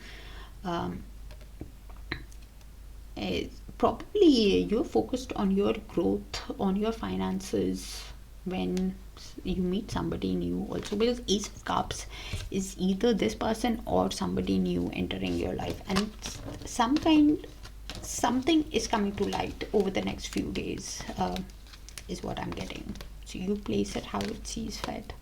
Probably you're focused on your growth, on your finances when you meet somebody new also, because Ace of Cups is either this person or somebody new entering your life, and something is coming to light over the next few days, is what I'm getting. So you place it how it sees fit.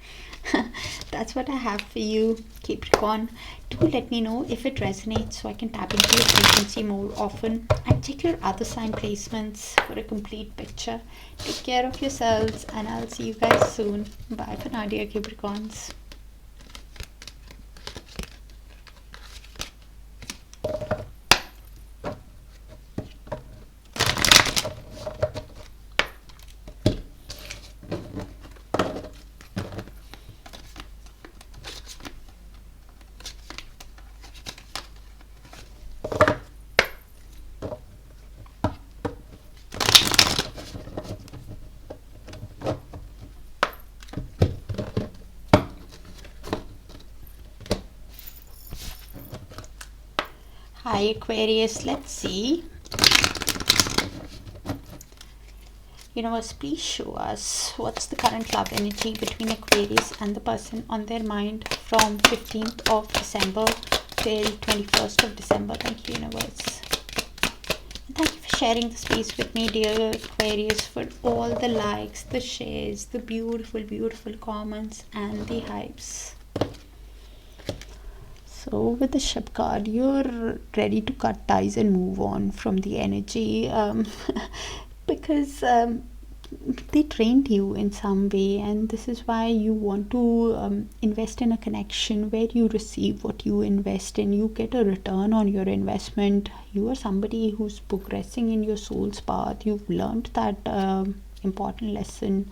That's what I have for you, Capricorn. Do let me know if it resonates so I can tap into your frequency more often, and check your other sign placements for a complete picture. Take care of yourselves, and I'll see you guys soon. Bye for now, dear Capricorns. Hi Aquarius, let's see. Universe, please show us what's the current love energy between Aquarius and the person on their mind from 15th of December till 21st of December. Thank you, Universe. And thank you for sharing the space with me, dear Aquarius, for all the likes, the shares, the beautiful, beautiful comments, and the hypes. So with the Ship card, you're ready to cut ties and move on from the energy, because they trained you in some way, and this is why you want to invest in a connection where you receive what you invest in. You get a return on your investment. You are somebody who's progressing in your soul's path. You've learned that important lesson.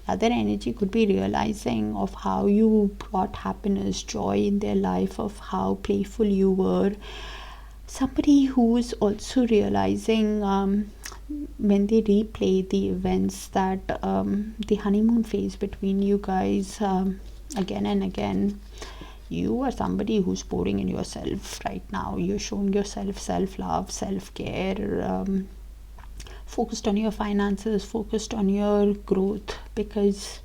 Other energy could be realizing of how you brought happiness, joy in their life, of how playful you were. Somebody who is also realizing when they replay the events that the honeymoon phase between you guys again and again. You are somebody who's pouring in yourself right now. You're showing yourself self-love, self-care, focused on your finances, focused on your growth, because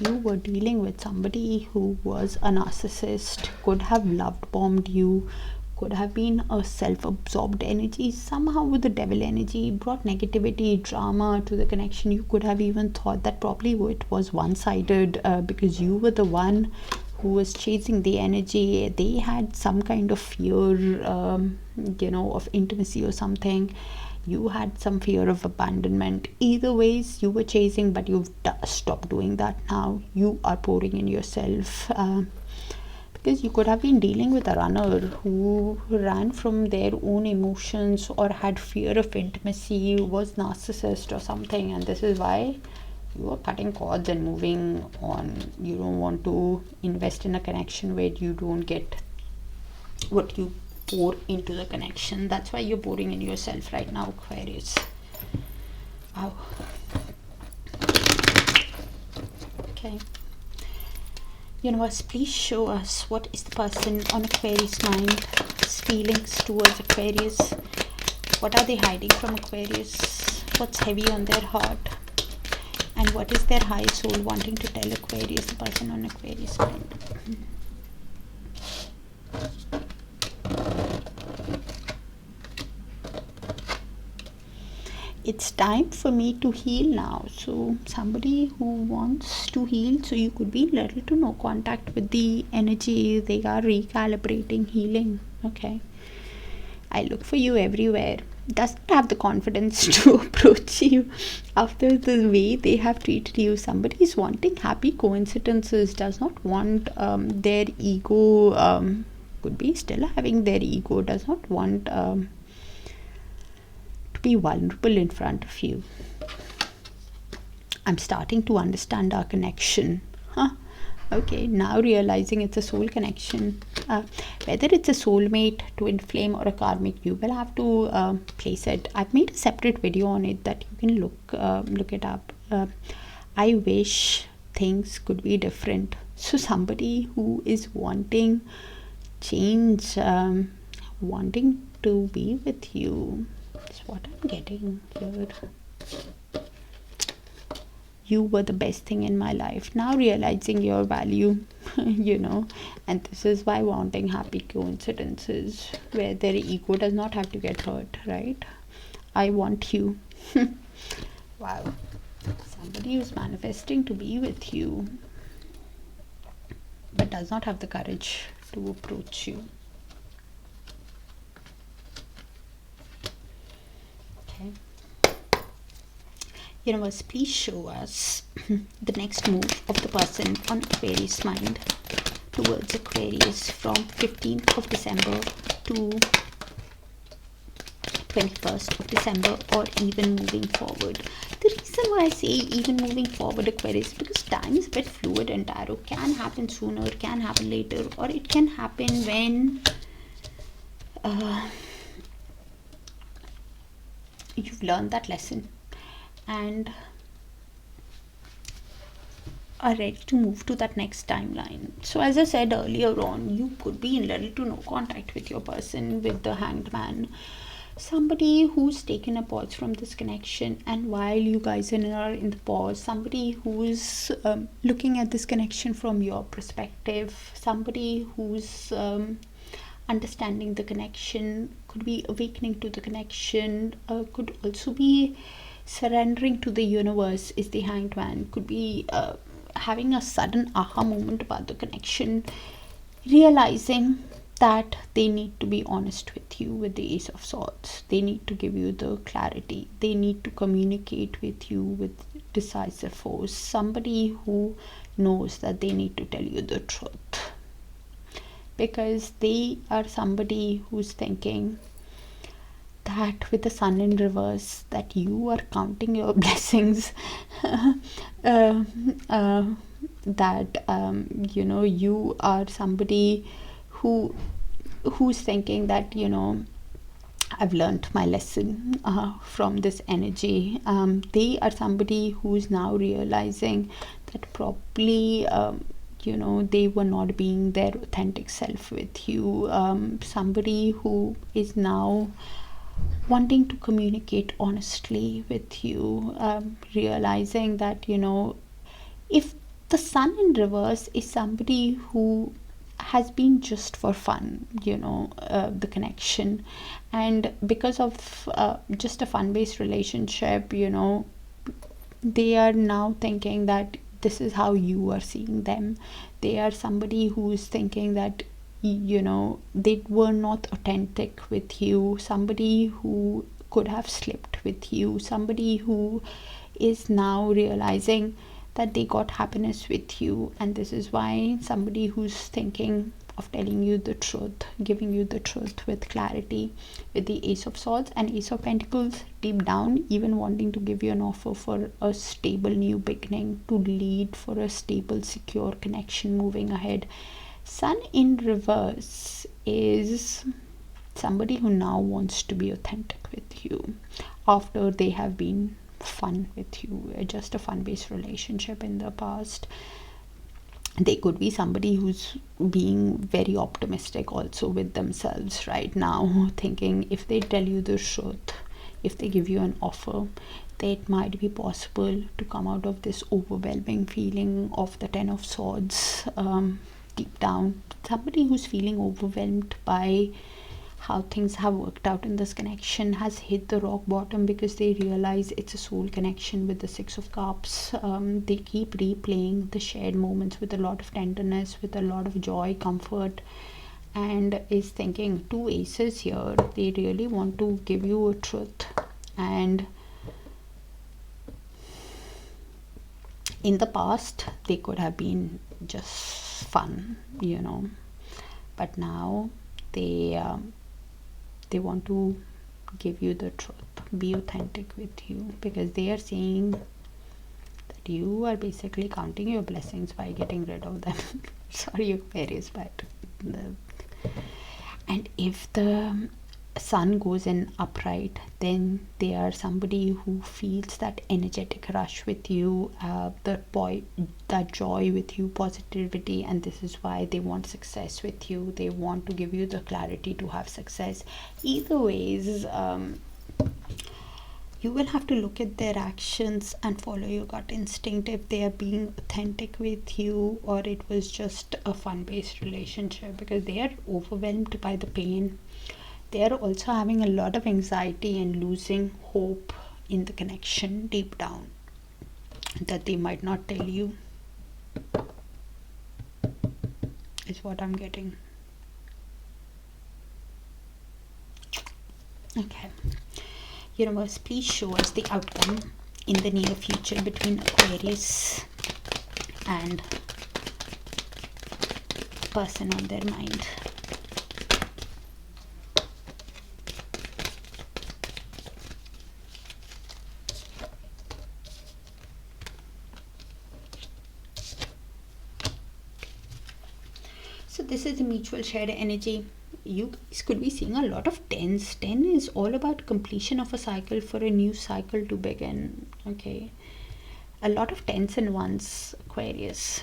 you were dealing with somebody who was a narcissist, could have loved bombed you, could have been a self-absorbed energy, somehow with the devil energy, brought negativity, drama to the connection. You could have even thought that probably it was one-sided, because you were the one who was chasing the energy. They had some kind of fear, of intimacy or something. You had some fear of abandonment. Either ways, you were chasing, but you've stopped doing that now. You are pouring in yourself, because you could have been dealing with a runner who ran from their own emotions or had fear of intimacy, was narcissist or something, and this is why you are cutting cords and moving on. You don't want to invest in a connection where you don't get what you pour into the connection. That's why you're pouring in yourself right now, Aquarius. Wow. Okay. Universe, please show us what is the person on Aquarius mind, his feelings towards Aquarius. What are they hiding from Aquarius? What's heavy on their heart? And what is their high soul wanting to tell Aquarius, the person on Aquarius mind? It's time for me to heal now. So somebody who wants to heal, so you could be in little to no contact with the energy. They are recalibrating, healing. Okay, I look for you everywhere. Doesn't have the confidence to approach you after the way they have treated you. Somebody is wanting happy coincidences, does not want their ego, could be still having their ego, does not want to be vulnerable in front of you. I'm starting to understand our connection. Okay, now realizing it's a soul connection. Whether it's a soulmate, twin flame, or a karmic, you will have to place it. I've made a separate video on it that you can look it up. I wish things could be different. So somebody who is wanting change, wanting to be with you, is what I'm getting here. You were the best thing in my life. Now realizing your value, and this is why wanting happy coincidences where their ego does not have to get hurt, right? I want you. Wow. Somebody who's manifesting to be with you but does not have the courage to approach you. Okay. Universe, please show us the next move of the person on Aquarius mind towards Aquarius from 15th of December to 21st of December, or even moving forward. The reason why I say even moving forward, Aquarius, because time is a bit fluid and tarot can happen sooner, it can happen later, or it can happen when you've learned that lesson and are ready to move to that next timeline. So as I said earlier on, you could be in little to no contact with your person, with the Hanged Man. Somebody who's taken a pause from this connection, and while you guys are in the pause, somebody who's looking at this connection from your perspective, somebody who's understanding the connection, could be awakening to the connection, could also be surrendering to the universe, is the Hanged Man, could be having a sudden aha moment about the connection, realizing that they need to be honest with you with the Ace of Swords. They need to give you the clarity. They need to communicate with you with decisive force. Somebody who knows that they need to tell you the truth, because they are somebody who's thinking that with the Sun in reverse, that you are counting your blessings, that you are somebody who's thinking that I've learned my lesson from this energy. They are somebody who's now realizing that probably they were not being their authentic self with you. Somebody who is now wanting to communicate honestly with you, realizing that if the Sun in reverse is somebody who has been just for fun, the connection, and because of just a fun-based relationship, they are now thinking that this is how you are seeing them. They are somebody who's thinking that they were not authentic with you, somebody who could have slipped with you, somebody who is now realizing that they got happiness with you, and this is why somebody who's thinking of telling you the truth, giving you the truth with clarity, with the Ace of Swords and Ace of Pentacles, deep down even wanting to give you an offer for a stable new beginning, to lead for a stable, secure connection moving ahead. Sun in reverse is somebody who now wants to be authentic with you after they have been fun with you, just a fun-based relationship in the past. They could be somebody who's being very optimistic also with themselves right now, thinking if they tell you the truth, if they give you an offer, that it might be possible to come out of this overwhelming feeling of the Ten of Swords. Deep down, somebody who's feeling overwhelmed by how things have worked out in this connection has hit the rock bottom, because they realize it's a soul connection with the Six of Cups. They keep replaying the shared moments with a lot of tenderness, with a lot of joy, comfort, and is thinking, two aces here, they really want to give you a truth. And in the past they could have been just fun, but now they want to give you the truth, be authentic with you, because they are seeing that you are basically counting your blessings by getting rid of them. Sorry, Aquarius, but and if the sun goes in upright, then they are somebody who feels that energetic rush with you, that joy with you, positivity, and this is why they want success with you. They want to give you the clarity to have success. Either ways, you will have to look at their actions and follow your gut instinct if they are being authentic with you, or it was just a fun-based relationship, because they are overwhelmed by the pain. They are also having a lot of anxiety and losing hope in the connection deep down that they might not tell you, is what I'm getting. Okay, universe, please show us the outcome in the near future between Aquarius and person on their mind. So this is the mutual shared energy. You guys could be seeing a lot of tens. 10 is all about completion of a cycle, for a new cycle to begin. Okay, a lot of tens and ones, Aquarius.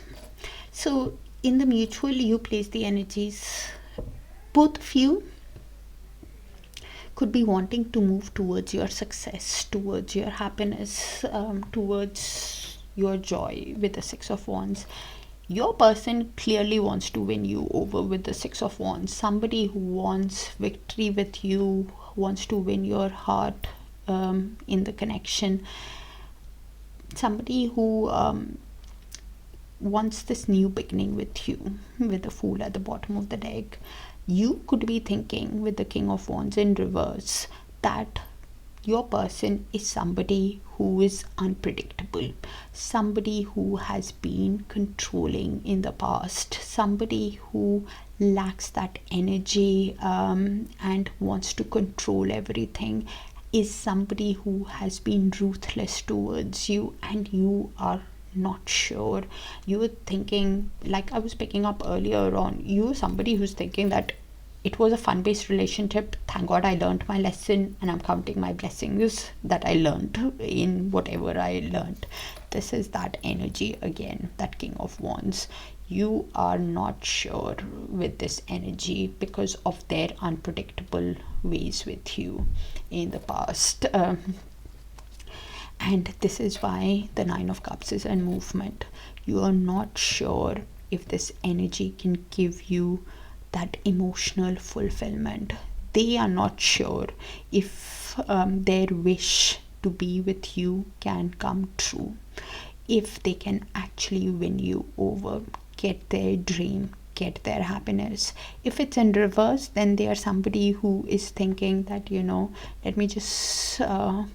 So in the mutual, you place the energies. Both of you could be wanting to move towards your success, towards your happiness, towards your joy with the Six of Wands. Your person clearly wants to win you over with the Six of Wands. Somebody who wants victory with you, wants to win your heart in the connection. Somebody who wants this new beginning with you, with the Fool at the bottom of the deck. You could be thinking with the King of Wands in reverse that your person is somebody who is unpredictable, somebody who has been controlling in the past, somebody who lacks that energy and wants to control everything, is somebody who has been ruthless towards you, and you are not sure. You were thinking, like I was picking up earlier on, you're somebody who's thinking that it was a fun-based relationship. Thank God I learned my lesson, and I'm counting my blessings that I learned in whatever I learned. This is that energy again, that King of Wands. You are not sure with this energy because of their unpredictable ways with you in the past. And this is why the Nine of Cups is in movement. You are not sure if this energy can give you that emotional fulfillment. They are not sure if their wish to be with you can come true, if they can actually win you over, get their dream, get their happiness. If it's in reverse, then they are somebody who is thinking that, let me just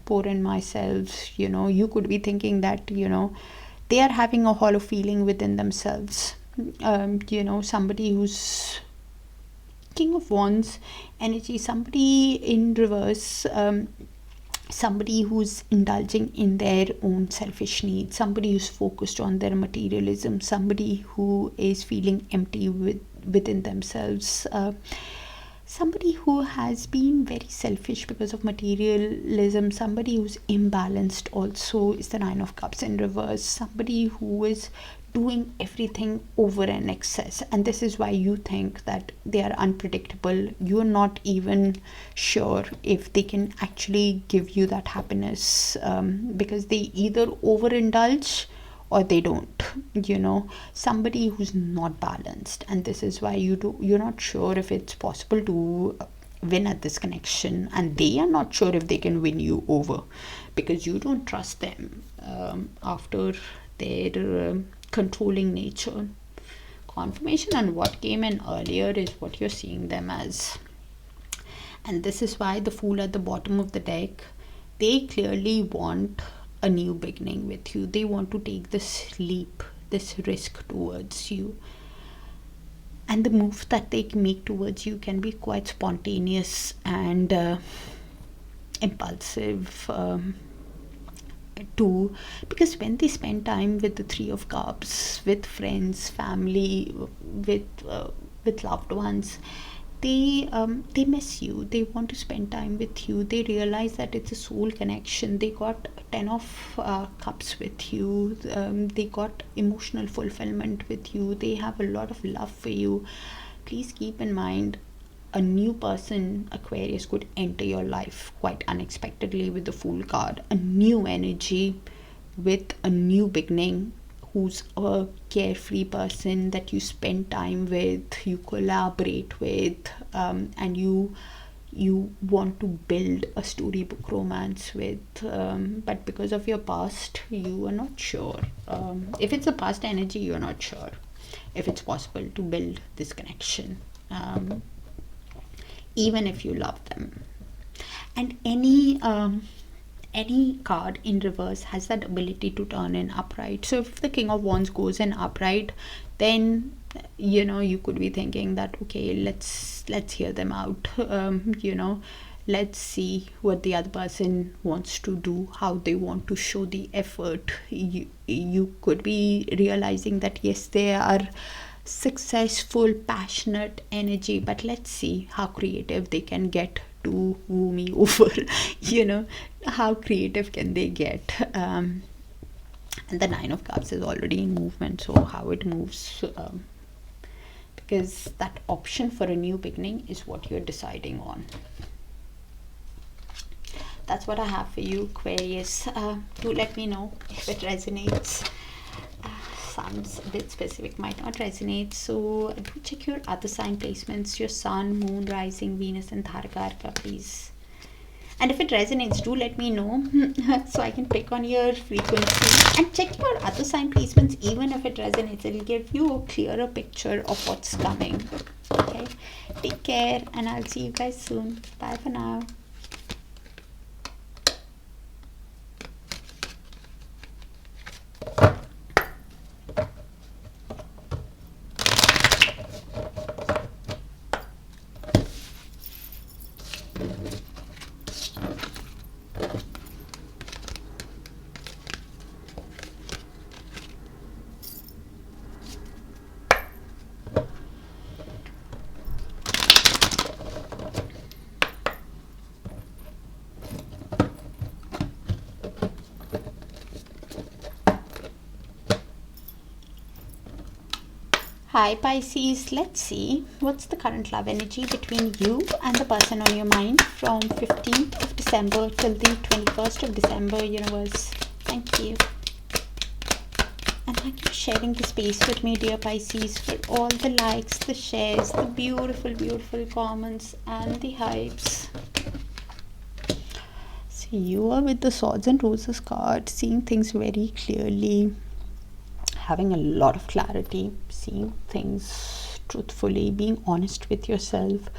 pour in myself. You could be thinking that, they are having a hollow feeling within themselves. Somebody who's King of Wands energy, somebody in reverse, somebody who's indulging in their own selfish needs, somebody who's focused on their materialism, somebody who is feeling empty within themselves, somebody who has been very selfish because of materialism, somebody who's imbalanced also is the Nine of Cups in reverse, somebody who is doing everything over an excess, and this is why you think that they are unpredictable. You're not even sure if they can actually give you that happiness, because they either overindulge or they don't, somebody who's not balanced. And this is why you're not sure if it's possible to win at this connection, and they are not sure if they can win you over, because you don't trust them after their controlling nature. Confirmation on what came in earlier is what you're seeing them as. And this is why the Fool at the bottom of the deck, they clearly want a new beginning with you. They want to take this leap, this risk towards you. And the moves that they make towards you can be quite spontaneous and impulsive too, because when they spend time with the Three of Cups, with friends, family, with loved ones, they miss you. They want to spend time with you. They realize that it's a soul connection. They got 10 of cups with you. They got emotional fulfillment with you. They have a lot of love for you. Please keep in mind, a new person, Aquarius, could enter your life quite unexpectedly with the Fool card. A new energy with a new beginning, who's a carefree person that you spend time with, you collaborate with, and you want to build a storybook romance with, but because of your past, you are not sure. If it's a past energy, you're not sure if it's possible to build this connection, even if you love them. And any card in reverse has that ability to turn in upright. So if the King of Wands goes in upright, then you could be thinking that, okay, let's hear them out. Let's see what the other person wants to do, how they want to show the effort. You could be realizing that yes, they are successful, passionate energy, but let's see how creative they can get to woo me over. How creative can they get? And the Nine of Cups is already in movement, so how it moves, because that option for a new beginning is what you're deciding on. That's what I have for you, Aquarius. Do let me know if it resonates. Sounds a bit specific, might not resonate, so do check your other sign placements, your Sun, Moon, Rising, Venus and Darakaraka, please. And if it resonates, do let me know so I can pick on your frequency. And check your other sign placements. Even if it resonates, it will give you a clearer picture of what's coming. Okay, take care, and I'll see you guys soon. Bye for now. Hi Pisces, let's see what's the current love energy between you and the person on your mind from 15th of December till the 21st of December, universe. Thank you. And thank you for sharing the space with me, dear Pisces, for all the likes, the shares, the beautiful, beautiful comments and the hypes. So you are with the Swords and Roses card, seeing things very clearly, having a lot of clarity, seeing things truthfully, being honest with yourself,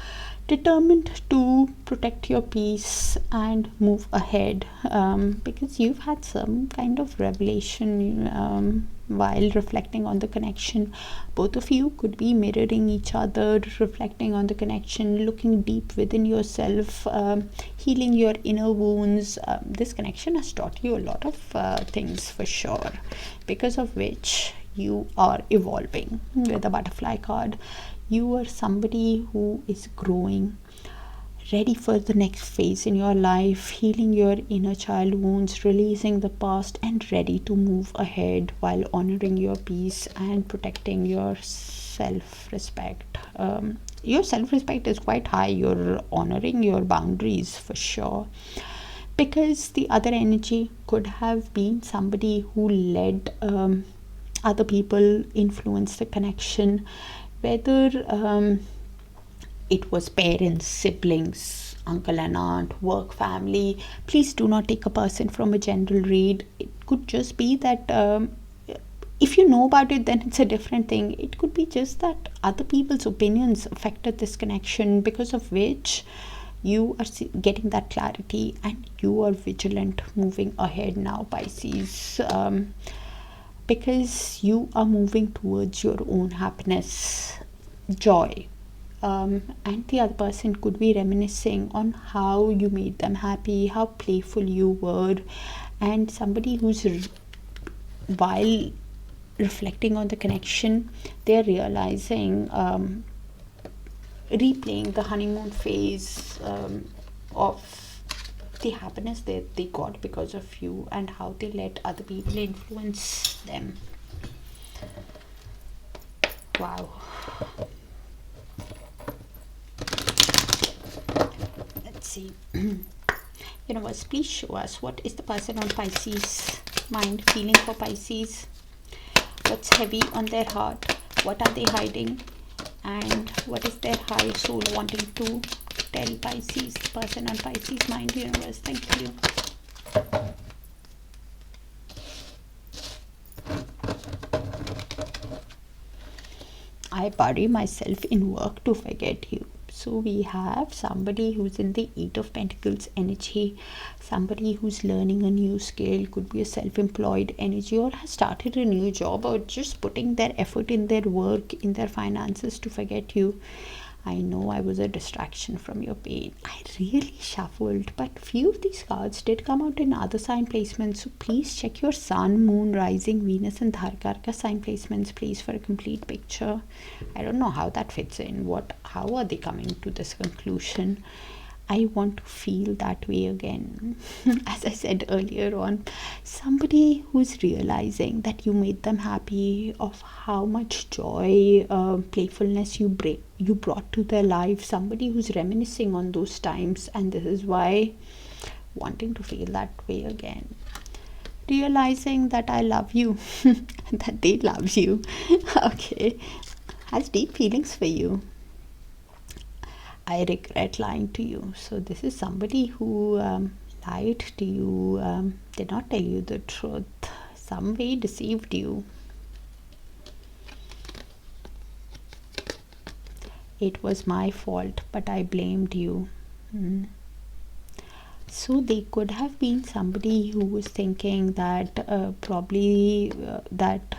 determined to protect your peace and move ahead, because you've had some kind of revelation while reflecting on the connection. Both of you could be mirroring each other, reflecting on the connection, looking deep within yourself, healing your inner wounds. This connection has taught you a lot of things for sure, because of which you are evolving. With the Butterfly card, you are somebody who is growing, ready for the next phase in your life, healing your inner child wounds, releasing the past, and ready to move ahead while honoring your peace and protecting your self-respect. Your self-respect is quite high. You're honoring your boundaries for sure, because the other energy could have been somebody who let other people influence the connection, whether it was parents, siblings, uncle and aunt, work, family. Please do not take a person from a general read. It could just be that if you know about it, then it's a different thing. It could be just that other people's opinions affected this connection, because of which you are getting that clarity and you are vigilant moving ahead now, Pisces, because you are moving towards your own happiness, joy. And the other person could be reminiscing on how you made them happy, how playful you were, and somebody who's while reflecting on the connection, they're realizing, replaying the honeymoon phase of the happiness that they got because of you, and how they let other people influence them. Wow. Let's see. Universe, please show us, what is the person on Pisces mind feeling for Pisces? What's heavy on their heart? What are they hiding? And what is their higher soul wanting to tell Pisces? The person on Pisces mind, universe. Thank you. I bury myself in work to forget you. So we have somebody who's in the Eight of Pentacles energy, somebody who's learning a new skill, could be a self-employed energy, or has started a new job, or just putting their effort in their work, in their finances to forget you. I know I was a distraction from your pain. I really shuffled, but few of these cards did come out in other sign placements. So please check your Sun, Moon, Rising, Venus and Darakaraka sign placements, please, for a complete picture. I don't know how that fits in. How are they coming to this conclusion? I want to feel that way again. As I said earlier on, somebody who's realizing that you made them happy, of how much joy, playfulness you brought to their life, somebody who's reminiscing on those times, and this is why wanting to feel that way again. Realizing that I love you, that they love you. Okay, has deep feelings for you. I regret lying to you. So this is somebody who lied to you, did not tell you the truth, some way deceived you. It was my fault, but I blamed you. So they could have been somebody who was thinking that probably that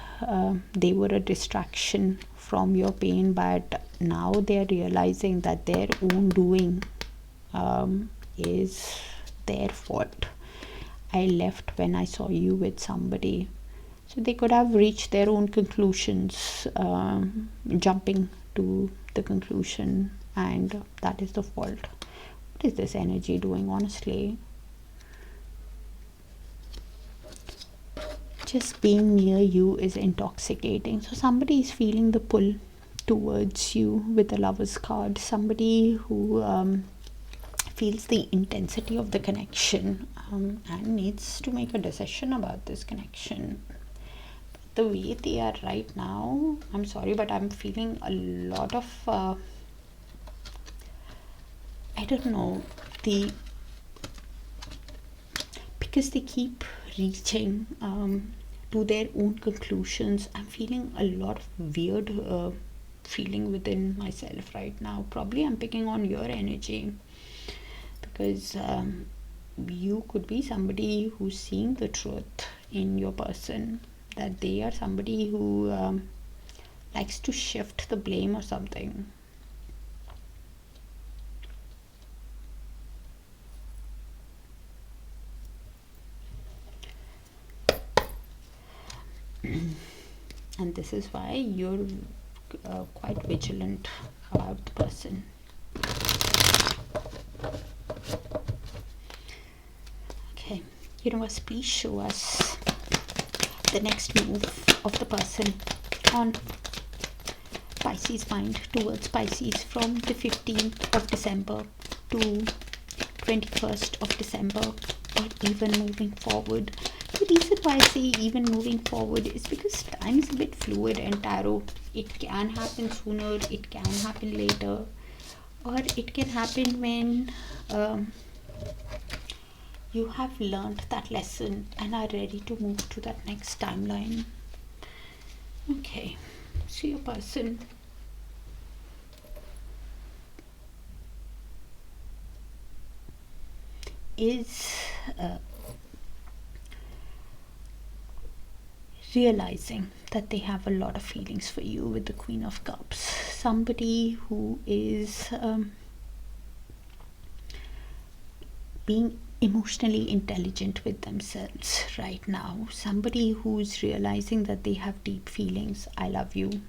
they were a distraction from your pain, but now they're realizing that their own doing is their fault. I left when I saw you with somebody. So they could have reached their own conclusions, jumping to the conclusion, and that is the fault. What is this energy doing, honestly? Just being near you is intoxicating. So somebody is feeling the pull towards you with the Lover's card. Somebody who feels the intensity of the connection and needs to make a decision about this connection. But the way they are right now, I'm sorry, but I'm feeling a lot of I don't know, because they keep reaching to their own conclusions. I'm feeling a lot of weird feeling within myself right now. Probably I'm picking on your energy, because you could be somebody who's seeing the truth in your person, that they are somebody who likes to shift the blame or something. And this is why you're quite vigilant about the person. Okay, universe, please show us the next move of the person on Pisces mind towards Pisces from the 15th of December to 21st of December, or even moving forward. The reason why I say even moving forward is because time is a bit fluid in tarot. It can happen sooner, it can happen later, or it can happen when you have learned that lesson and are ready to move to that next timeline. Okay, so your person is realizing that they have a lot of feelings for you with the Queen of Cups. Somebody who is being emotionally intelligent with themselves right now. Somebody who's realizing that they have deep feelings. I love you,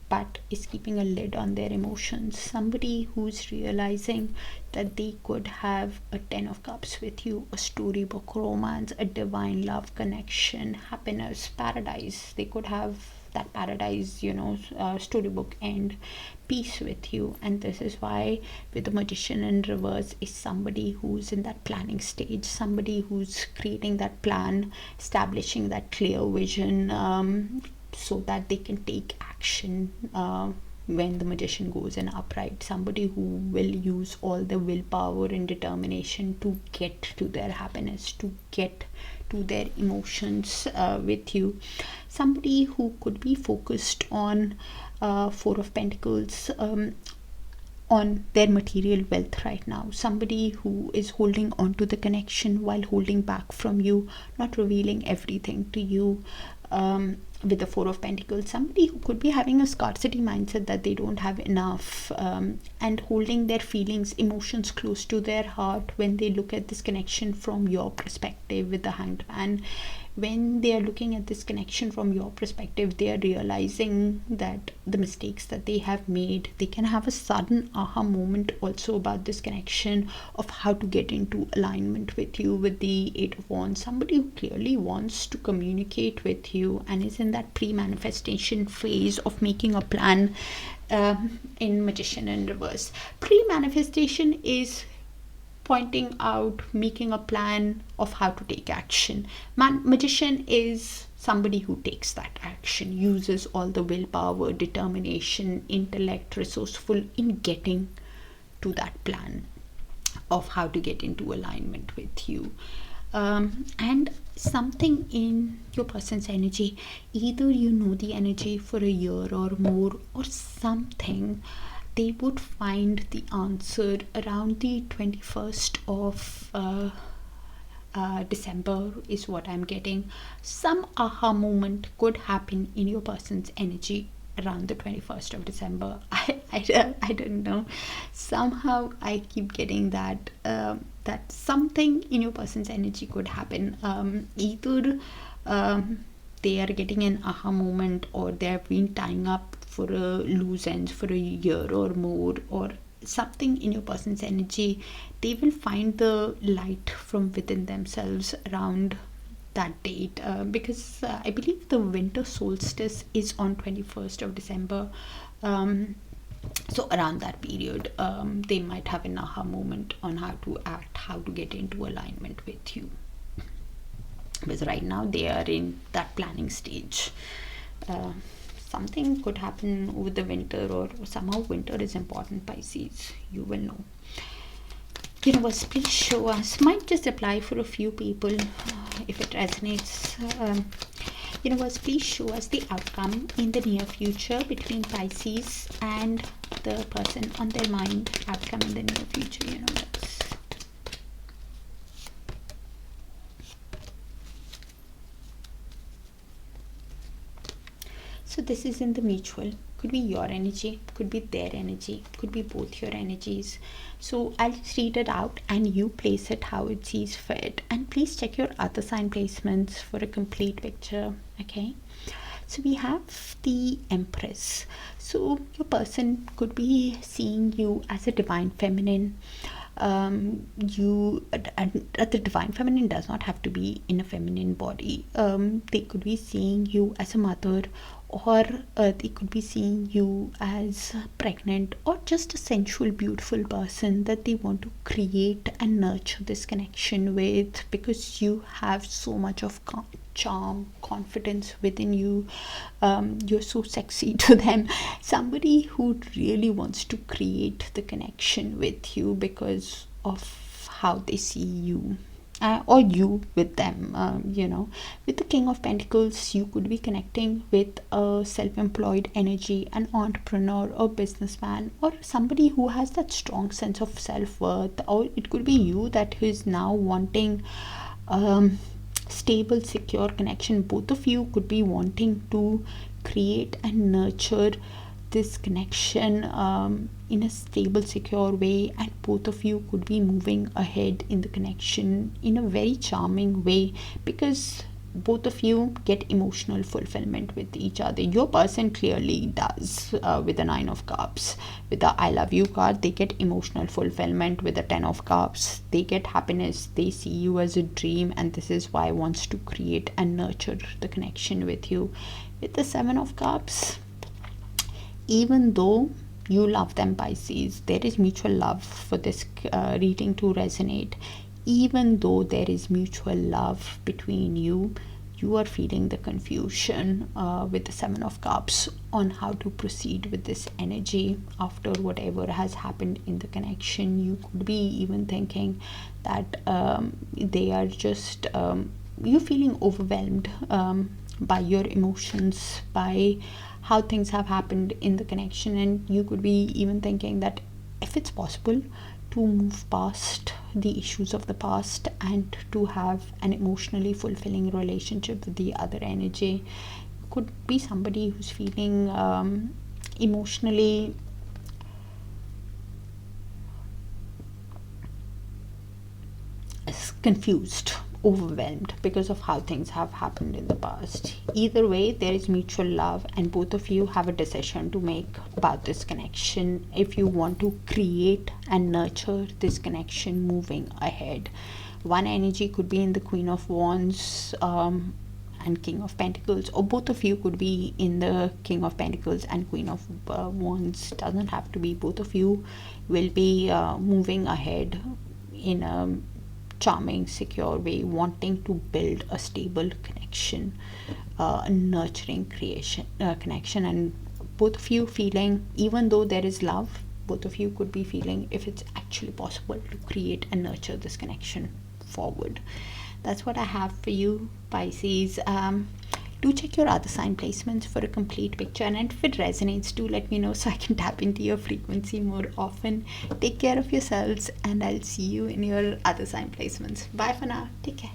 but is keeping a lid on their emotions. Somebody who's realizing that they could have a 10 of Cups with you, a storybook romance, a divine love connection, happiness, paradise. They could have that paradise, storybook end, peace with you. And this is why with the Magician in reverse is somebody who's in that planning stage, somebody who's creating that plan, establishing that clear vision, so that they can take action when the Magician goes in upright. Somebody who will use all the willpower and determination to get to their happiness, to get to their emotions with you. Somebody who could be focused on Four of Pentacles, on their material wealth right now. Somebody who is holding on to the connection while holding back from you, not revealing everything to you. With the Four of Pentacles, somebody who could be having a scarcity mindset, that they don't have enough, and holding their feelings, emotions close to their heart when they look at this connection from your perspective with the Hanged Man. When they are looking at this connection from your perspective, they are realizing that the mistakes that they have made. They can have a sudden aha moment also about this connection of how to get into alignment with you with the Eight of Wands. Somebody who clearly wants to communicate with you and is in that pre-manifestation phase of making a plan in Magician in reverse. Pre-manifestation is pointing out, making a plan of how to take action. Magician is somebody who takes that action, uses all the willpower, determination, intellect, resourceful in getting to that plan of how to get into alignment with you. And something in your person's energy, either you know the energy for a year or more, or something, they would find the answer around the 21st of December is what I'm getting. Some aha moment could happen in your person's energy around the 21st of December. I don't know. Somehow I keep getting that that something in your person's energy could happen. Either they are getting an aha moment, or they have been tying up for a loose ends for a year or more, or something in your person's energy. They will find the light from within themselves around that date, because I believe the winter solstice is on 21st of December. So around that period, they might have an aha moment on how to act, how to get into alignment with you. Because right now they are in that planning stage. Something could happen over the winter, or somehow winter is important, Pisces. You will know. Universe, please show us. Might just apply for a few people if it resonates. Universe, please show us the outcome in the near future between Pisces and the person on their mind. Outcome in the near future, universe. So this is in the mutual. Could be your energy, could be their energy, could be both your energies. So I'll just read it out and you place it how it sees fit. And please check your other sign placements for a complete picture. Okay. So we have the Empress. So your person could be seeing you as a divine feminine. The divine feminine does not have to be in a feminine body. They could be seeing you as a mother, or they could be seeing you as pregnant, or just a sensual, beautiful person that they want to create and nurture this connection with, because you have so much of charm, confidence within you. You're so sexy to them. Somebody who really wants to create the connection with you because of how they see you. Or you with them. With the King of Pentacles, you could be connecting with a self-employed energy, an entrepreneur or businessman, or somebody who has that strong sense of self-worth. Or it could be you that is now wanting stable, secure connection. Both of you could be wanting to create and nurture this connection in a stable, secure way, and both of you could be moving ahead in the connection in a very charming way, because both of you get emotional fulfillment with each other. Your person clearly does, with the Nine of Cups. With the I love you card, they get emotional fulfillment. With the Ten of Cups, they get happiness. They see you as a dream, and this is why wants to create and nurture the connection with you. With the Seven of Cups, even though you love them, Pisces, there is mutual love for this reading to resonate. Even though there is mutual love between you, you are feeling the confusion with the Seven of Cups on how to proceed with this energy after whatever has happened in the connection. You could be even thinking that they are just you're feeling overwhelmed by your emotions, by how things have happened in the connection, and you could be even thinking that if it's possible to move past the issues of the past and to have an emotionally fulfilling relationship with the other energy. Could be somebody who's feeling emotionally confused, overwhelmed because of how things have happened in the past. Either way, there is mutual love, and both of you have a decision to make about this connection if you want to create and nurture this connection moving ahead. One energy could be in the Queen of Wands and King of Pentacles, or both of you could be in the King of Pentacles and Queen of Wands. Doesn't have to be. Both of you will be moving ahead in a charming, secure way, wanting to build a stable connection, a nurturing connection, and both of you feeling, even though there is love, both of you could be feeling if it's actually possible to create and nurture this connection forward. That's what I have for you, Pisces. Do check your other sign placements for a complete picture, and if it resonates, do let me know so I can tap into your frequency more often. Take care of yourselves, and I'll see you in your other sign placements. Bye for now. Take care.